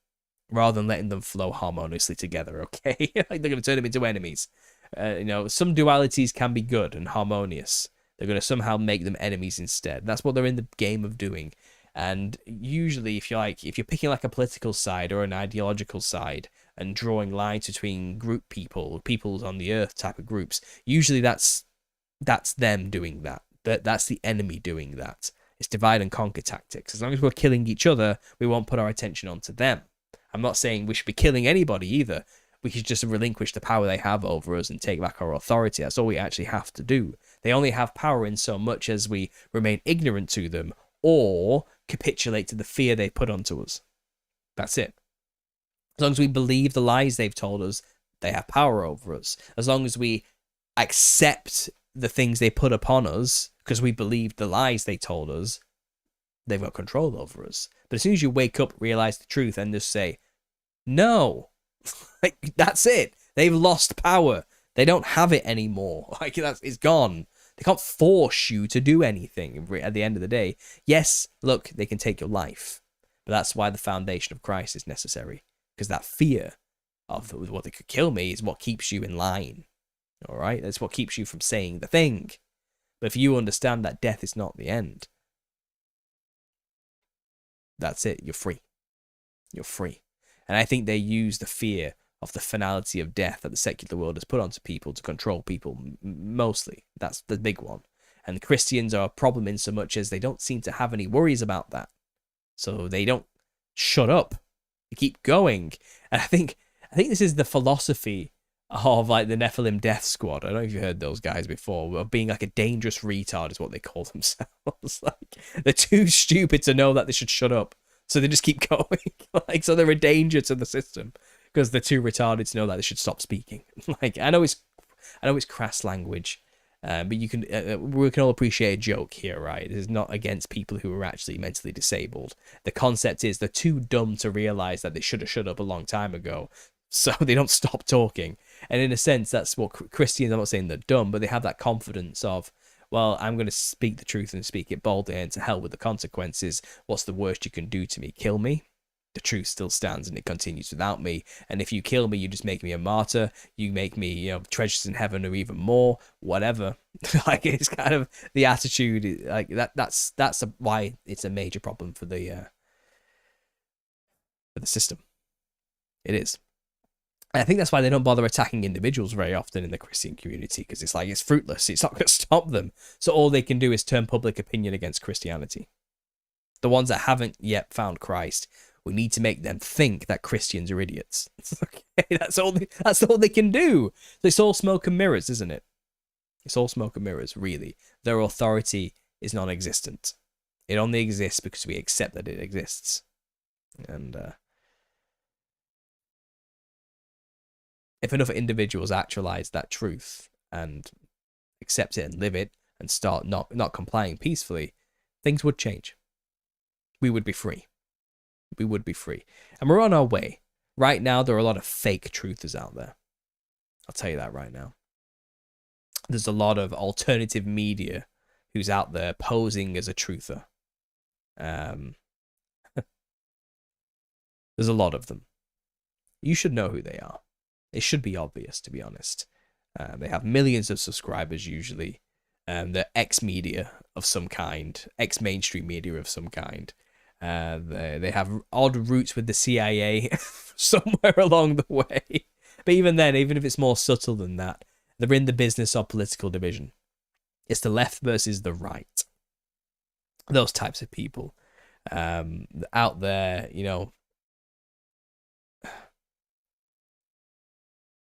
rather than letting them flow harmoniously together, okay? Like, they're going to turn them into enemies. Some dualities can be good and harmonious. They're going to somehow make them enemies instead. That's what they're in the game of doing. And usually, if you're picking like a political side or an ideological side and drawing lines between group peoples on the earth type of groups, usually that's them doing that. That's the enemy doing that. It's divide and conquer tactics. As long as we're killing each other, we won't put our attention onto them. I'm not saying we should be killing anybody either. We should just relinquish the power they have over us and take back our authority. That's all we actually have to do. They only have power in so much as we remain ignorant to them or capitulate to the fear they put onto us. That's it. As long as we believe the lies they've told us, they have power over us. As long as we accept the things they put upon us because we believe the lies they told us, they've got control over us. But as soon as you wake up, realize the truth, and just say, no, like, that's it. They've lost power. They don't have it anymore. Like, it's gone. They can't force you to do anything at the end of the day. Yes, look, they can take your life. But that's why the foundation of Christ is necessary. Because that fear of what they could kill me is what keeps you in line. All right? That's what keeps you from saying the thing. But if you understand that death is not the end, that's it. You're free. You're free. And I think they use the fear of the finality of death that the secular world has put onto people to control people, mostly. That's the big one. And Christians are a problem in so much as they don't seem to have any worries about that. So they don't shut up. They keep going. And I think this is the philosophy of like the Nephilim Death Squad. I don't know if you've heard those guys before. Of being like a dangerous retard is what they call themselves. Like, they're too stupid to know that they should shut up. So they just keep going. Like, so they're a danger to the system because they're too retarded to know that they should stop speaking. Like, I know it's crass language, but we can all appreciate a joke here, right? This is not against people who are actually mentally disabled. The concept is they're too dumb to realize that they should have shut up a long time ago, so they don't stop talking. And in a sense, that's what Christians, I'm not saying they're dumb, but they have that confidence of, well, I'm going to speak the truth and speak it boldly, and to hell with the consequences. What's the worst you can do to me? Kill me? The truth still stands and it continues without me. And if you kill me, you just make me a martyr. You make me, treasures in heaven or even more, whatever. Like, it's kind of the attitude, like that's why it's a major problem for the system. It is. And I think that's why they don't bother attacking individuals very often in the Christian community, because it's like, it's fruitless. It's not going to stop them. So all they can do is turn public opinion against Christianity. The ones that haven't yet found Christ, we need to make them think that Christians are idiots. Okay, that's all they can do. So it's all smoke and mirrors, isn't it? It's all smoke and mirrors, really. Their authority is non-existent. It only exists because we accept that it exists. And if enough individuals actualize that truth and accept it and live it and start not complying peacefully, things would change. We would be free. We would be free. And we're on our way. Right now, there are a lot of fake truthers out there. I'll tell you that right now. There's a lot of alternative media who's out there posing as a truther. There's a lot of them. You should know who they are. It should be obvious, to be honest. They have millions of subscribers usually. They're ex-media of some kind, ex-mainstream media of some kind. They have odd roots with the CIA somewhere along the way. But even then, even if it's more subtle than that, they're in the business of political division. It's the left versus the right. Those types of people out there,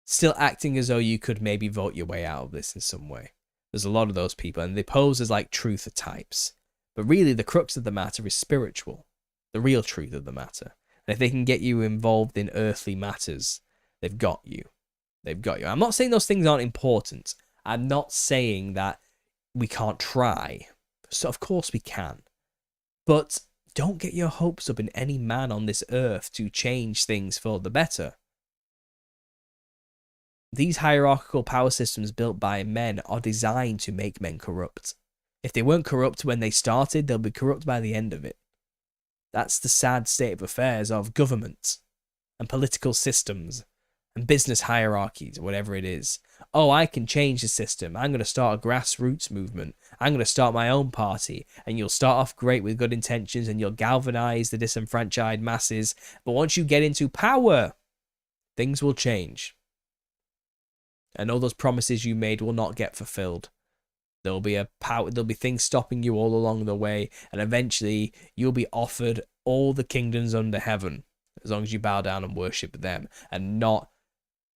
still acting as though you could maybe vote your way out of this in some way. There's a lot of those people, and they pose as like truther types. But really, the crux of the matter is spiritual, the real truth of the matter. And if they can get you involved in earthly matters, they've got you. They've got you. I'm not saying those things aren't important. I'm not saying that we can't try. So of course we can. But don't get your hopes up in any man on this earth to change things for the better. These hierarchical power systems built by men are designed to make men corrupt. If they weren't corrupt when they started, they'll be corrupt by the end of it. That's the sad state of affairs of government. and political systems and business hierarchies, whatever it is. Oh, I can change the system. I'm going to start a grassroots movement. I'm going to start my own party. And you'll start off great with good intentions and you'll galvanize the disenfranchised masses. But once you get into power, things will change. And all those promises you made will not get fulfilled. There'll be things stopping you all along the way, and eventually you'll be offered all the kingdoms under heaven, as long as you bow down and worship them. And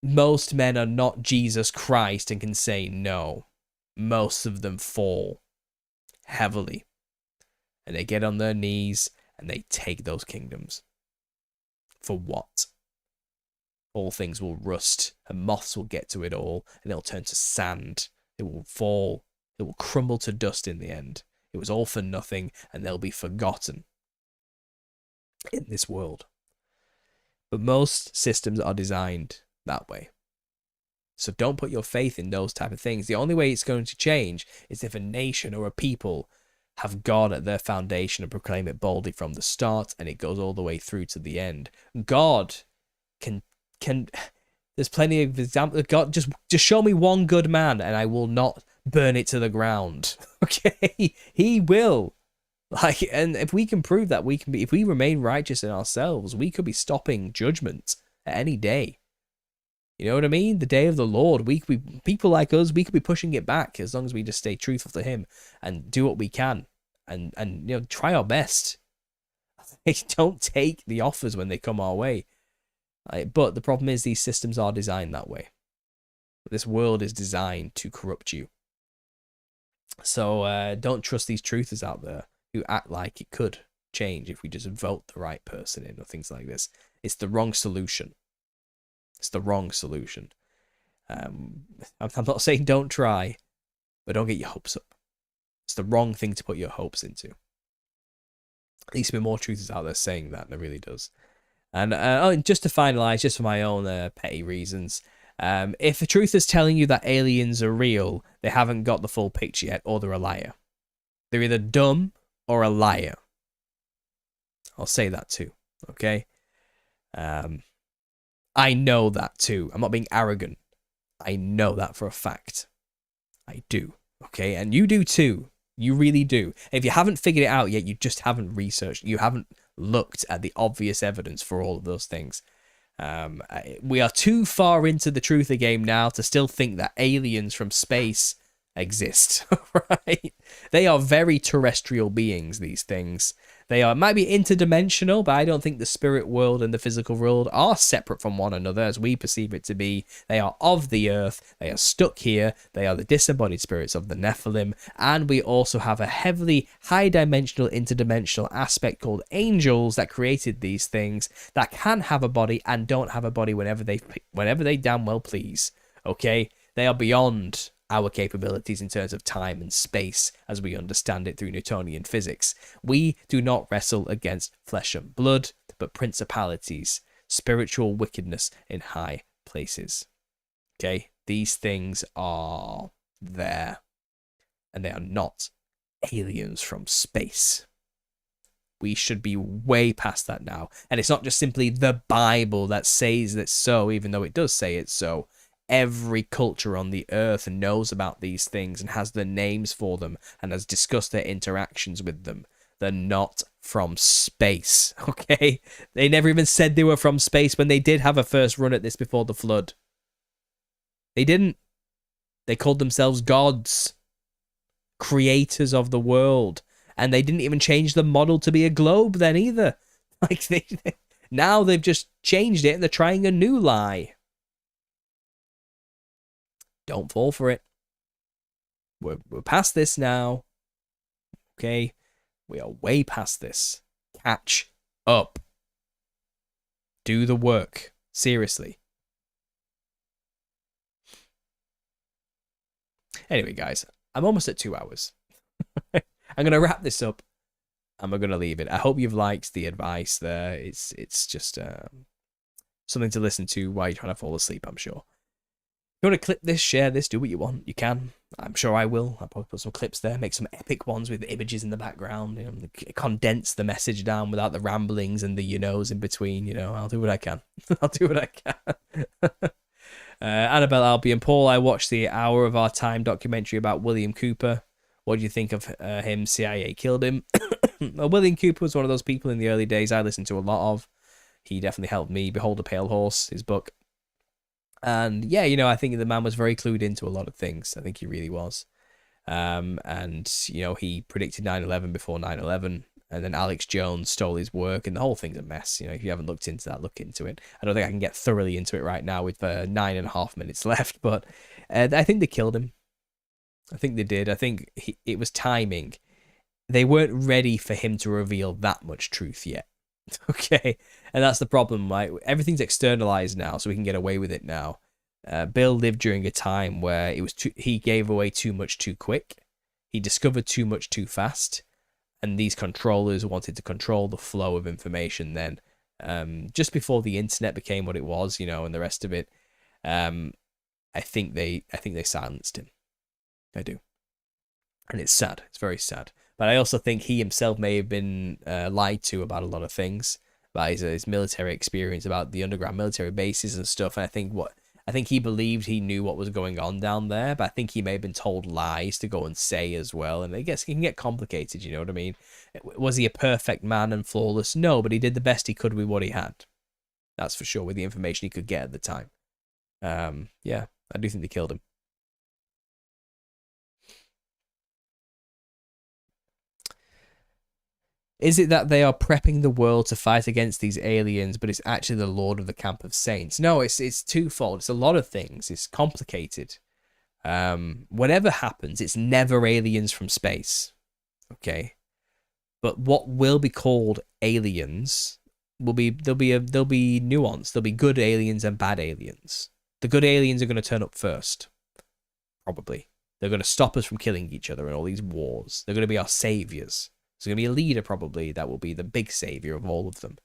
most men are not Jesus Christ and can say no. Most of them fall heavily, and they get on their knees and they take those kingdoms. For what? All things will rust, and moths will get to it all, and it'll turn to sand. It will fall. It will crumble to dust in the end. It was all for nothing, and they'll be forgotten in this world. But most systems are designed that way. So don't put your faith in those type of things. The only way it's going to change is if a nation or a people have God at their foundation and proclaim it boldly from the start, and it goes all the way through to the end. God can there's plenty of examples. God, just show me one good man and I will not burn it to the ground. Okay? He will. And if we can prove that, if we remain righteous in ourselves, we could be stopping judgment at any day. You know what I mean? The day of the Lord, people like us, we could be pushing it back as long as we just stay truthful to him and do what we can and try our best. Don't take the offers when they come our way. But the problem is these systems are designed that way. This world is designed to corrupt you. So don't trust these truthers out there who act like it could change if we just vote the right person in or things like this. It's the wrong solution. It's the wrong solution. I'm not saying don't try, but don't get your hopes up. It's the wrong thing to put your hopes into. At least there are more truthers out there saying that, and it really does. And just to finalize, just for my own petty reasons, if a truth is telling you that aliens are real, they haven't got the full picture yet, or they're a liar. They're either dumb or a liar. I'll say that too, okay? I know that too. I'm not being arrogant. I know that for a fact. I do, okay? And you do too. You really do. And if you haven't figured it out yet, you just haven't researched. You haven't looked at the obvious evidence for all of those things. We are too far into the truth game now to still think that aliens from space exist, right? They are very terrestrial beings, these things. They might be interdimensional, but I don't think the spirit world and the physical world are separate from one another as we perceive it to be. They are of the earth. They are stuck here. They are the disembodied spirits of the Nephilim. And we also have a heavily high-dimensional, interdimensional aspect called angels that created these things that can have a body and don't have a body whenever they damn well please. Okay? They are beyond our capabilities in terms of time and space as we understand it through Newtonian physics. We do not wrestle against flesh and blood, but principalities, spiritual wickedness in high places. Okay? These things are there, and they are not aliens from space. We should be way past that now. And it's not just simply the Bible that says that so, even though it does say it so. Every culture on the earth knows about these things and has the names for them and has discussed their interactions with them. They're not from space, okay? They never even said they were from space when they did have a first run at this before the flood. They didn't. They called themselves gods, creators of the world, and they didn't even change the model to be a globe then either. Now they've just changed it and they're trying a new lie. Don't fall for it. We're past this now. Okay? We are way past this. Catch up. Do the work. Seriously. Anyway, guys, I'm almost at 2 hours. I'm going to wrap this up and we're going to leave it. I hope you've liked the advice there. It's just something to listen to while you're trying to fall asleep, I'm sure. you want to clip this, share this, do what you want. You can. I'm sure I will. I'll probably put some clips there, make some epic ones with images in the background, condense the message down without the ramblings and the you-knows in between. I'll do what I can. I'll do what I can. Annabelle Albion, Paul, I watched the Hour of Our Time documentary about William Cooper. What do you think of him? CIA killed him. Well, William Cooper was one of those people in the early days I listened to a lot of. He definitely helped me. Behold a Pale Horse, his book. And yeah, I think the man was very clued into a lot of things. I think he really was. And he predicted 9/11 before 9/11. And then Alex Jones stole his work, and the whole thing's a mess. If you haven't looked into that, look into it. I don't think I can get thoroughly into it right now with 9.5 minutes left, but I think they killed him. I think they did. I think it was timing. They weren't ready for him to reveal that much truth yet. Okay, and that's the problem, right? Everything's externalized now, so we can get away with it now. Bill lived during a time where he gave away too much too quick. He discovered too much too fast. And these controllers wanted to control the flow of information then. Just before the internet became what it was, and the rest of it, I think they silenced him. I do. And it's sad. It's very sad. But I also think he himself may have been lied to about a lot of things, about his military experience, about the underground military bases and stuff. And I think he believed he knew what was going on down there, but I think he may have been told lies to go and say as well. And I guess it can get complicated, you know what I mean? Was he a perfect man and flawless? No, but he did the best he could with what he had. That's for sure, with the information he could get at the time. Yeah, I do think they killed him. Is it that they are prepping the world to fight against these aliens, but it's actually the Lord of the Camp of Saints? No, it's twofold. It's a lot of things. It's complicated. Whatever happens, it's never aliens from space. Okay, but what will be called aliens there'll be nuance. There'll be good aliens and bad aliens. The good aliens are going to turn up first, probably. They're going to stop us from killing each other in all these wars. They're going to be our saviors. There's going to be a leader, probably, that will be the big savior of all of them.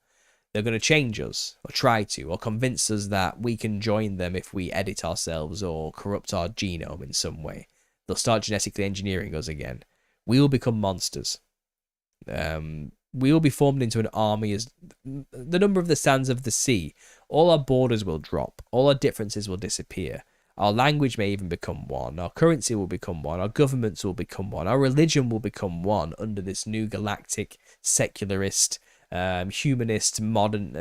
They're going to change us, or try to, or convince us that we can join them if we edit ourselves or corrupt our genome in some way. They'll start genetically engineering us again. We will become monsters. We will be formed into an army as the number of the sands of the sea. All our borders will drop. All our differences will disappear. Our language may even become one. Our currency will become one. Our governments will become one. Our religion will become one under this new galactic, secularist, humanist, modern,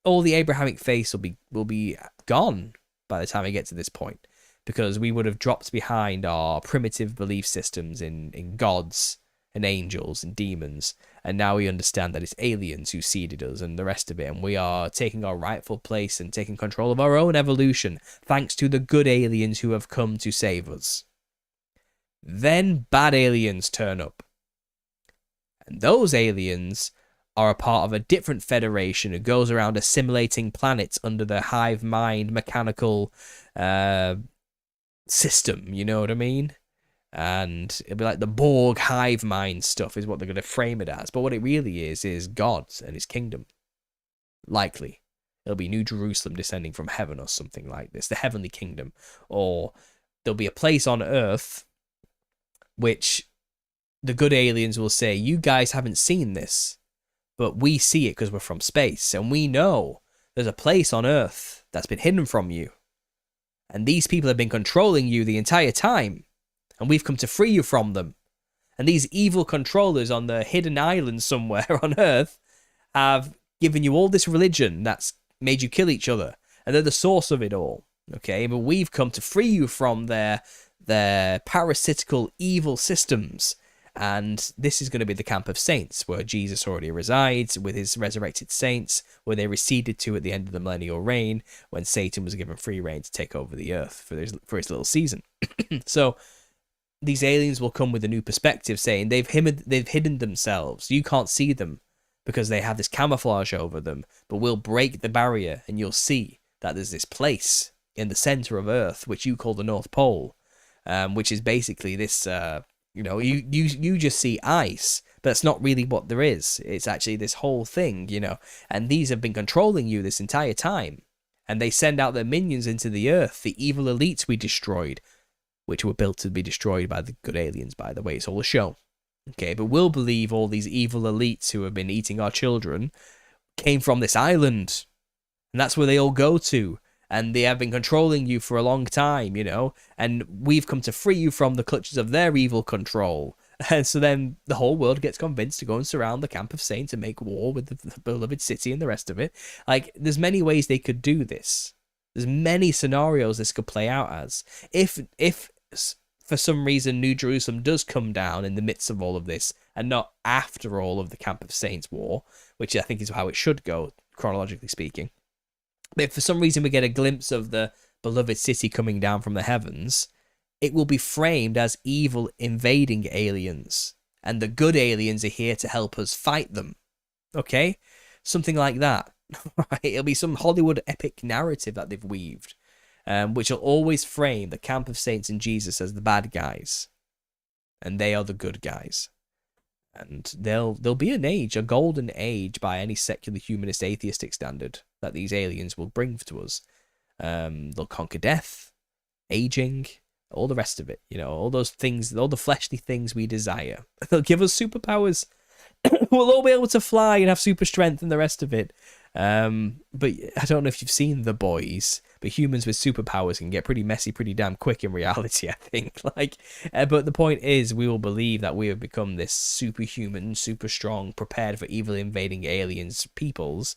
all the Abrahamic faith will be gone by the time we get to this point, because we would have dropped behind our primitive belief systems in gods and angels and demons, and now we understand that it's aliens who seeded us and the rest of it, and we are taking our rightful place and taking control of our own evolution thanks to the good aliens who have come to save us. Then bad aliens turn up, and those aliens are a part of a different federation who goes around assimilating planets under the hive mind mechanical system, you know what I mean? And it'll be like the Borg hive mind stuff is what they're going to frame it as. But what it really is God and his kingdom. Likely. It'll be New Jerusalem descending from heaven or something like this. The heavenly kingdom. Or there'll be a place on Earth which the good aliens will say, you guys haven't seen this, but we see it because we're from space. And we know there's a place on Earth that's been hidden from you. And these people have been controlling you the entire time. And we've come to free you from them. And these evil controllers on the hidden island somewhere on Earth have given you all this religion that's made you kill each other. And they're the source of it all. Okay, but we've come to free you from their parasitical evil systems. And this is going to be the camp of saints, where Jesus already resides with his resurrected saints, where they receded to at the end of the millennial reign, when Satan was given free reign to take over the earth for his little season. So these aliens will come with a new perspective, saying they've hidden themselves. You can't see them because they have this camouflage over them, but we'll break the barrier and you'll see that there's this place in the center of Earth, which you call the North Pole, which is basically this, you just see ice, but it's not really what there is. It's actually this whole thing, and these have been controlling you this entire time. And they send out their minions into the earth, the evil elites we destroyed, which were built to be destroyed by the good aliens, by the way. It's all a show. Okay, but we'll believe all these evil elites who have been eating our children came from this island. And that's where they all go to. And they have been controlling you for a long time, you know. And we've come to free you from the clutches of their evil control. And so then the whole world gets convinced to go and surround the camp of saints and make war with the beloved city and the rest of it. Like, there's many ways they could do this. There's many scenarios this could play out as. If for some reason New Jerusalem does come down in the midst of all of this, and not after all of the camp of saints war, which I think is how it should go, chronologically speaking. But if for some reason we get a glimpse of the beloved city coming down from the heavens, it will be framed as evil invading aliens, and the good aliens are here to help us fight them. Okay? Something like that. It'll be some Hollywood epic narrative that they've weaved, which will always frame the camp of saints and Jesus as the bad guys, and they are the good guys. And there'll be an age, a golden age by any secular humanist atheistic standard that these aliens will bring to us. They'll conquer death, aging, all the rest of it, you know, all those things, all the fleshly things we desire. They'll give us superpowers. We'll all be able to fly and have super strength and the rest of it. But I don't know if you've seen The Boys, but humans with superpowers can get pretty messy pretty damn quick in reality, I think. But the point is, we will believe that we have become this superhuman, super strong, prepared for evil invading aliens peoples,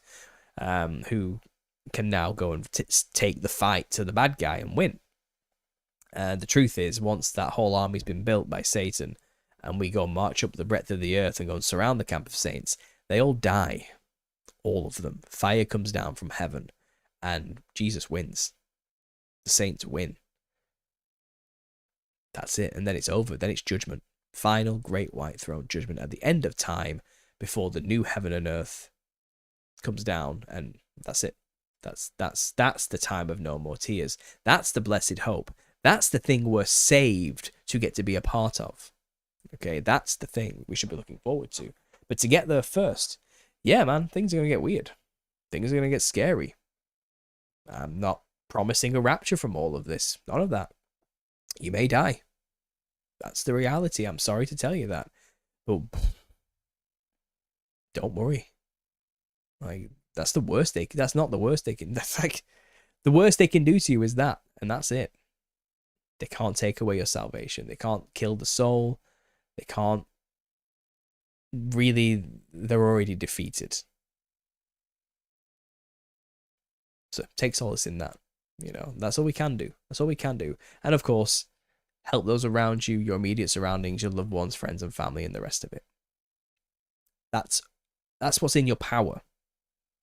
who can now go and take the fight to the bad guy and win. The truth is, once that whole army's been built by Satan, and we go march up the breadth of the earth and go and surround the camp of saints, they all die. All of them. Fire comes down from heaven, and Jesus wins. The saints win. That's it, and then it's over. Then it's judgment. Final great white throne judgment at the end of time, before the new heaven and earth comes down, and that's it. That's the time of no more tears. That's the blessed hope. That's the thing we're saved to get to be a part of. Okay, that's the thing we should be looking forward to. But to get there first, yeah, man, things are going to get weird. Things are going to get scary. I'm not promising a rapture from all of this. None of that. You may die. That's the reality. I'm sorry to tell you that. But don't worry. Like, that's the worst that's not the worst they can, that's like, the worst they can do to you is that, and that's it. They can't take away your salvation. They can't kill the soul. They can't really, they're already defeated. So take solace in that. You know, that's all we can do. That's all we can do. And of course, help those around you, your immediate surroundings, your loved ones, friends and family, and the rest of it. That's what's in your power,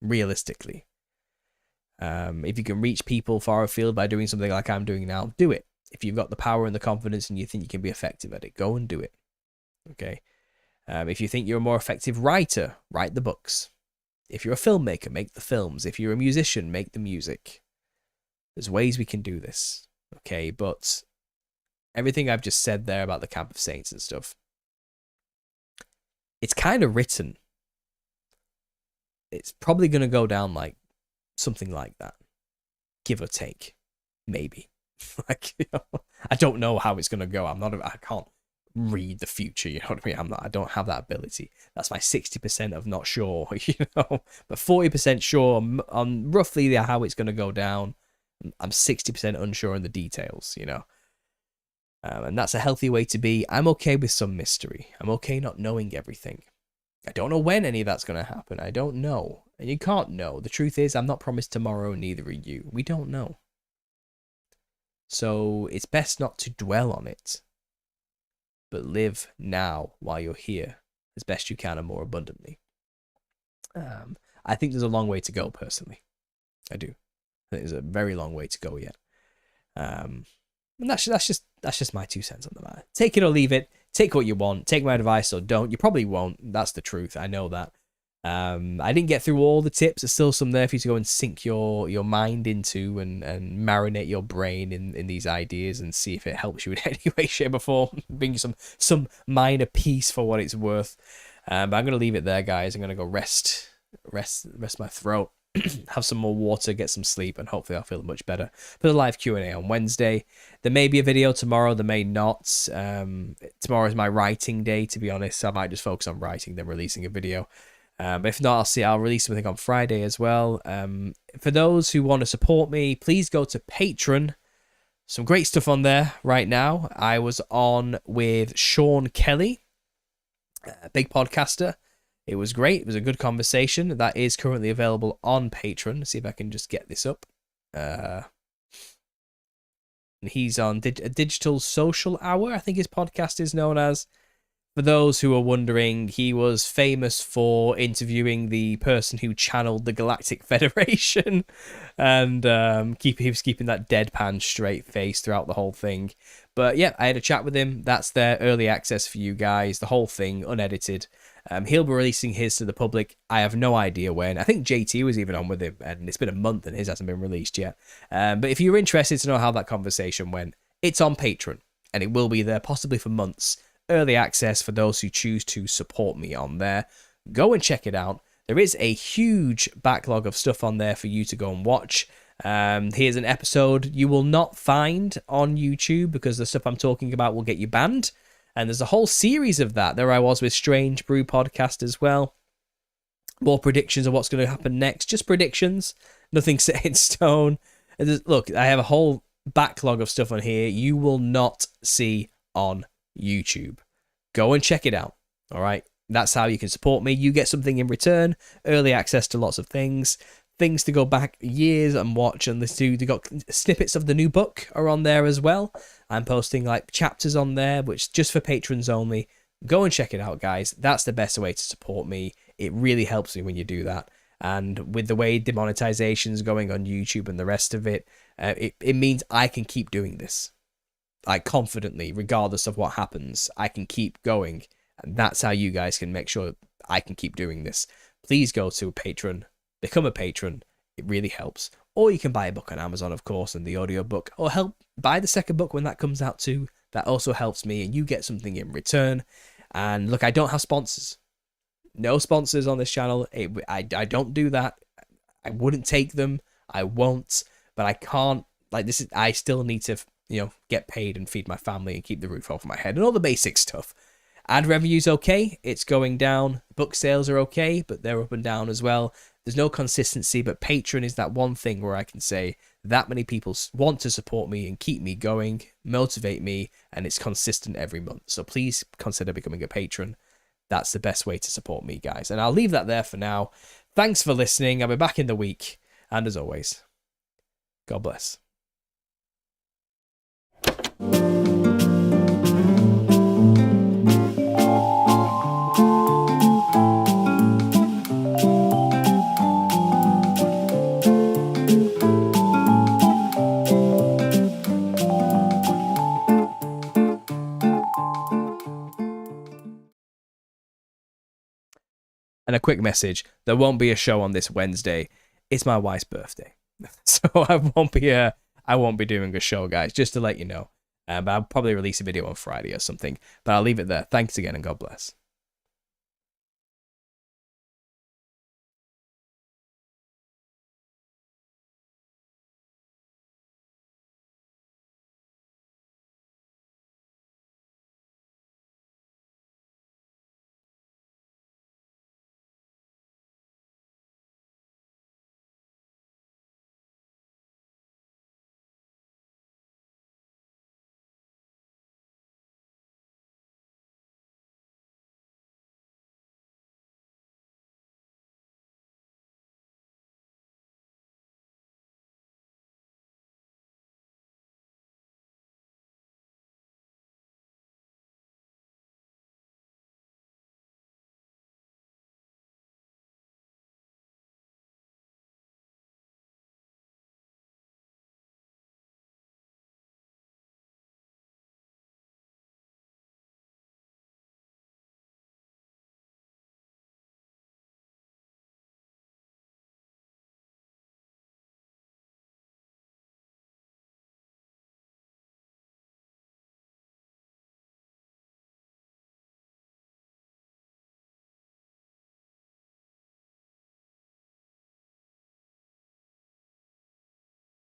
realistically. If you can reach people far afield by doing something like I'm doing now, do it. If you've got the power and the confidence and you think you can be effective at it, go and do it. Okay? If you think you're a more effective writer, write the books. If you're a filmmaker, make the films. If you're a musician, make the music. There's ways we can do this. Okay? But everything I've just said there about the camp of saints and stuff, it's kind of written. It's probably going to go down like something like that. Give or take. Maybe. Like, you know, I don't know how it's going to go. I can't read the future, you know what I mean? I don't have that ability. That's my 60% of not sure, you know, but 40% sure on roughly how it's going to go down. I'm 60% unsure on the details, you know. And that's a healthy way to be. I'm okay with some mystery. I'm okay not knowing everything. I don't know when any of that's going to happen. I don't know. And you can't know. The truth is, I'm not promised tomorrow, neither are you. We don't know. So it's best not to dwell on it, but live now while you're here as best you can and more abundantly. I think there's a long way to go, personally. I do. I think there's a very long way to go yet. And that's just my 2 cents on the matter. Take it or leave it. Take what you want. Take my advice or don't. You probably won't. That's the truth. I know that. I didn't get through all the tips. There's still some there for you to go and sink your mind into and marinate your brain in these ideas and see if it helps you in any way, shape, or form. Bring you some minor peace for what it's worth. But I'm going to leave it there, guys. I'm going to go rest my throat. have some more water, get some sleep, and hopefully I'll feel much better for the live Q&A on Wednesday. There may be a video tomorrow, there may not. Tomorrow is my writing day, to be honest, so I might just focus on writing than releasing a video. But if not, I'll release something on Friday as well. For those who want to support me, please go to Patreon. Some great stuff on there right now. I was on with Sean Kelly, a big podcaster. It was great. It was a good conversation. That is currently available on Patreon. Let's see if I can just get this up. And he's on a Digital Social Hour, I think his podcast is known as. For those who are wondering, he was famous for interviewing the person who channeled the Galactic Federation, and he was keeping that deadpan straight face throughout the whole thing. But yeah, I had a chat with him. That's their early access for you guys, the whole thing, unedited. He'll be releasing his to the public. I have no idea when. I think JT was even on with him, and it's been a month and his hasn't been released yet. But if you're interested to know how that conversation went, it's on Patreon, and it will be there possibly for months. Early access for those who choose to support me on there. Go and check it out. There is a huge backlog of stuff on there for you to go and watch. Here's an episode you will not find on YouTube because the stuff I'm talking about will get you banned. And there's a whole series of that. There I was with Strange Brew podcast as well. More predictions of what's going to happen next. Just predictions. Nothing set in stone. Look, I have a whole backlog of stuff on here you will not see on YouTube. Go and check it out. All right. That's how you can support me. You get something in return. Early access to lots of things. Things to go back years and watch and listen to. They got snippets of the new book are on there as well. I'm posting like chapters on there, which just for patrons only. Go and check it out, guys. That's the best way to support me. It really helps me when you do that. And with the way demonetization's going on YouTube and the rest of it, it means I can keep doing this. Like confidently, regardless of what happens, I can keep going. And that's how you guys can make sure I can keep doing this. Please go to a Patreon, become a patron. It really helps. Or you can buy a book on Amazon, of course, and the audiobook. Or help buy the second book when that comes out too. That also helps me and you get something in return. And look, I don't have sponsors. No sponsors on this channel. I don't do that. I wouldn't take them. I won't. But I can't. Like this is. I still need to, get paid and feed my family and keep the roof over my head and all the basic stuff. Ad revenue's okay. It's going down. Book sales are okay, but they're up and down as well. There's no consistency, but Patreon is that one thing where I can say that many people want to support me and keep me going, motivate me, and it's consistent every month. So please consider becoming a patron. That's the best way to support me, guys. And I'll leave that there for now. Thanks for listening. I'll be back in the week. And as always, God bless. And a quick message, there won't be a show on this Wednesday. It's my wife's birthday. So I won't be doing a show, guys, just to let you know. But I'll probably release a video on Friday or something. But I'll leave it there. Thanks again and God bless.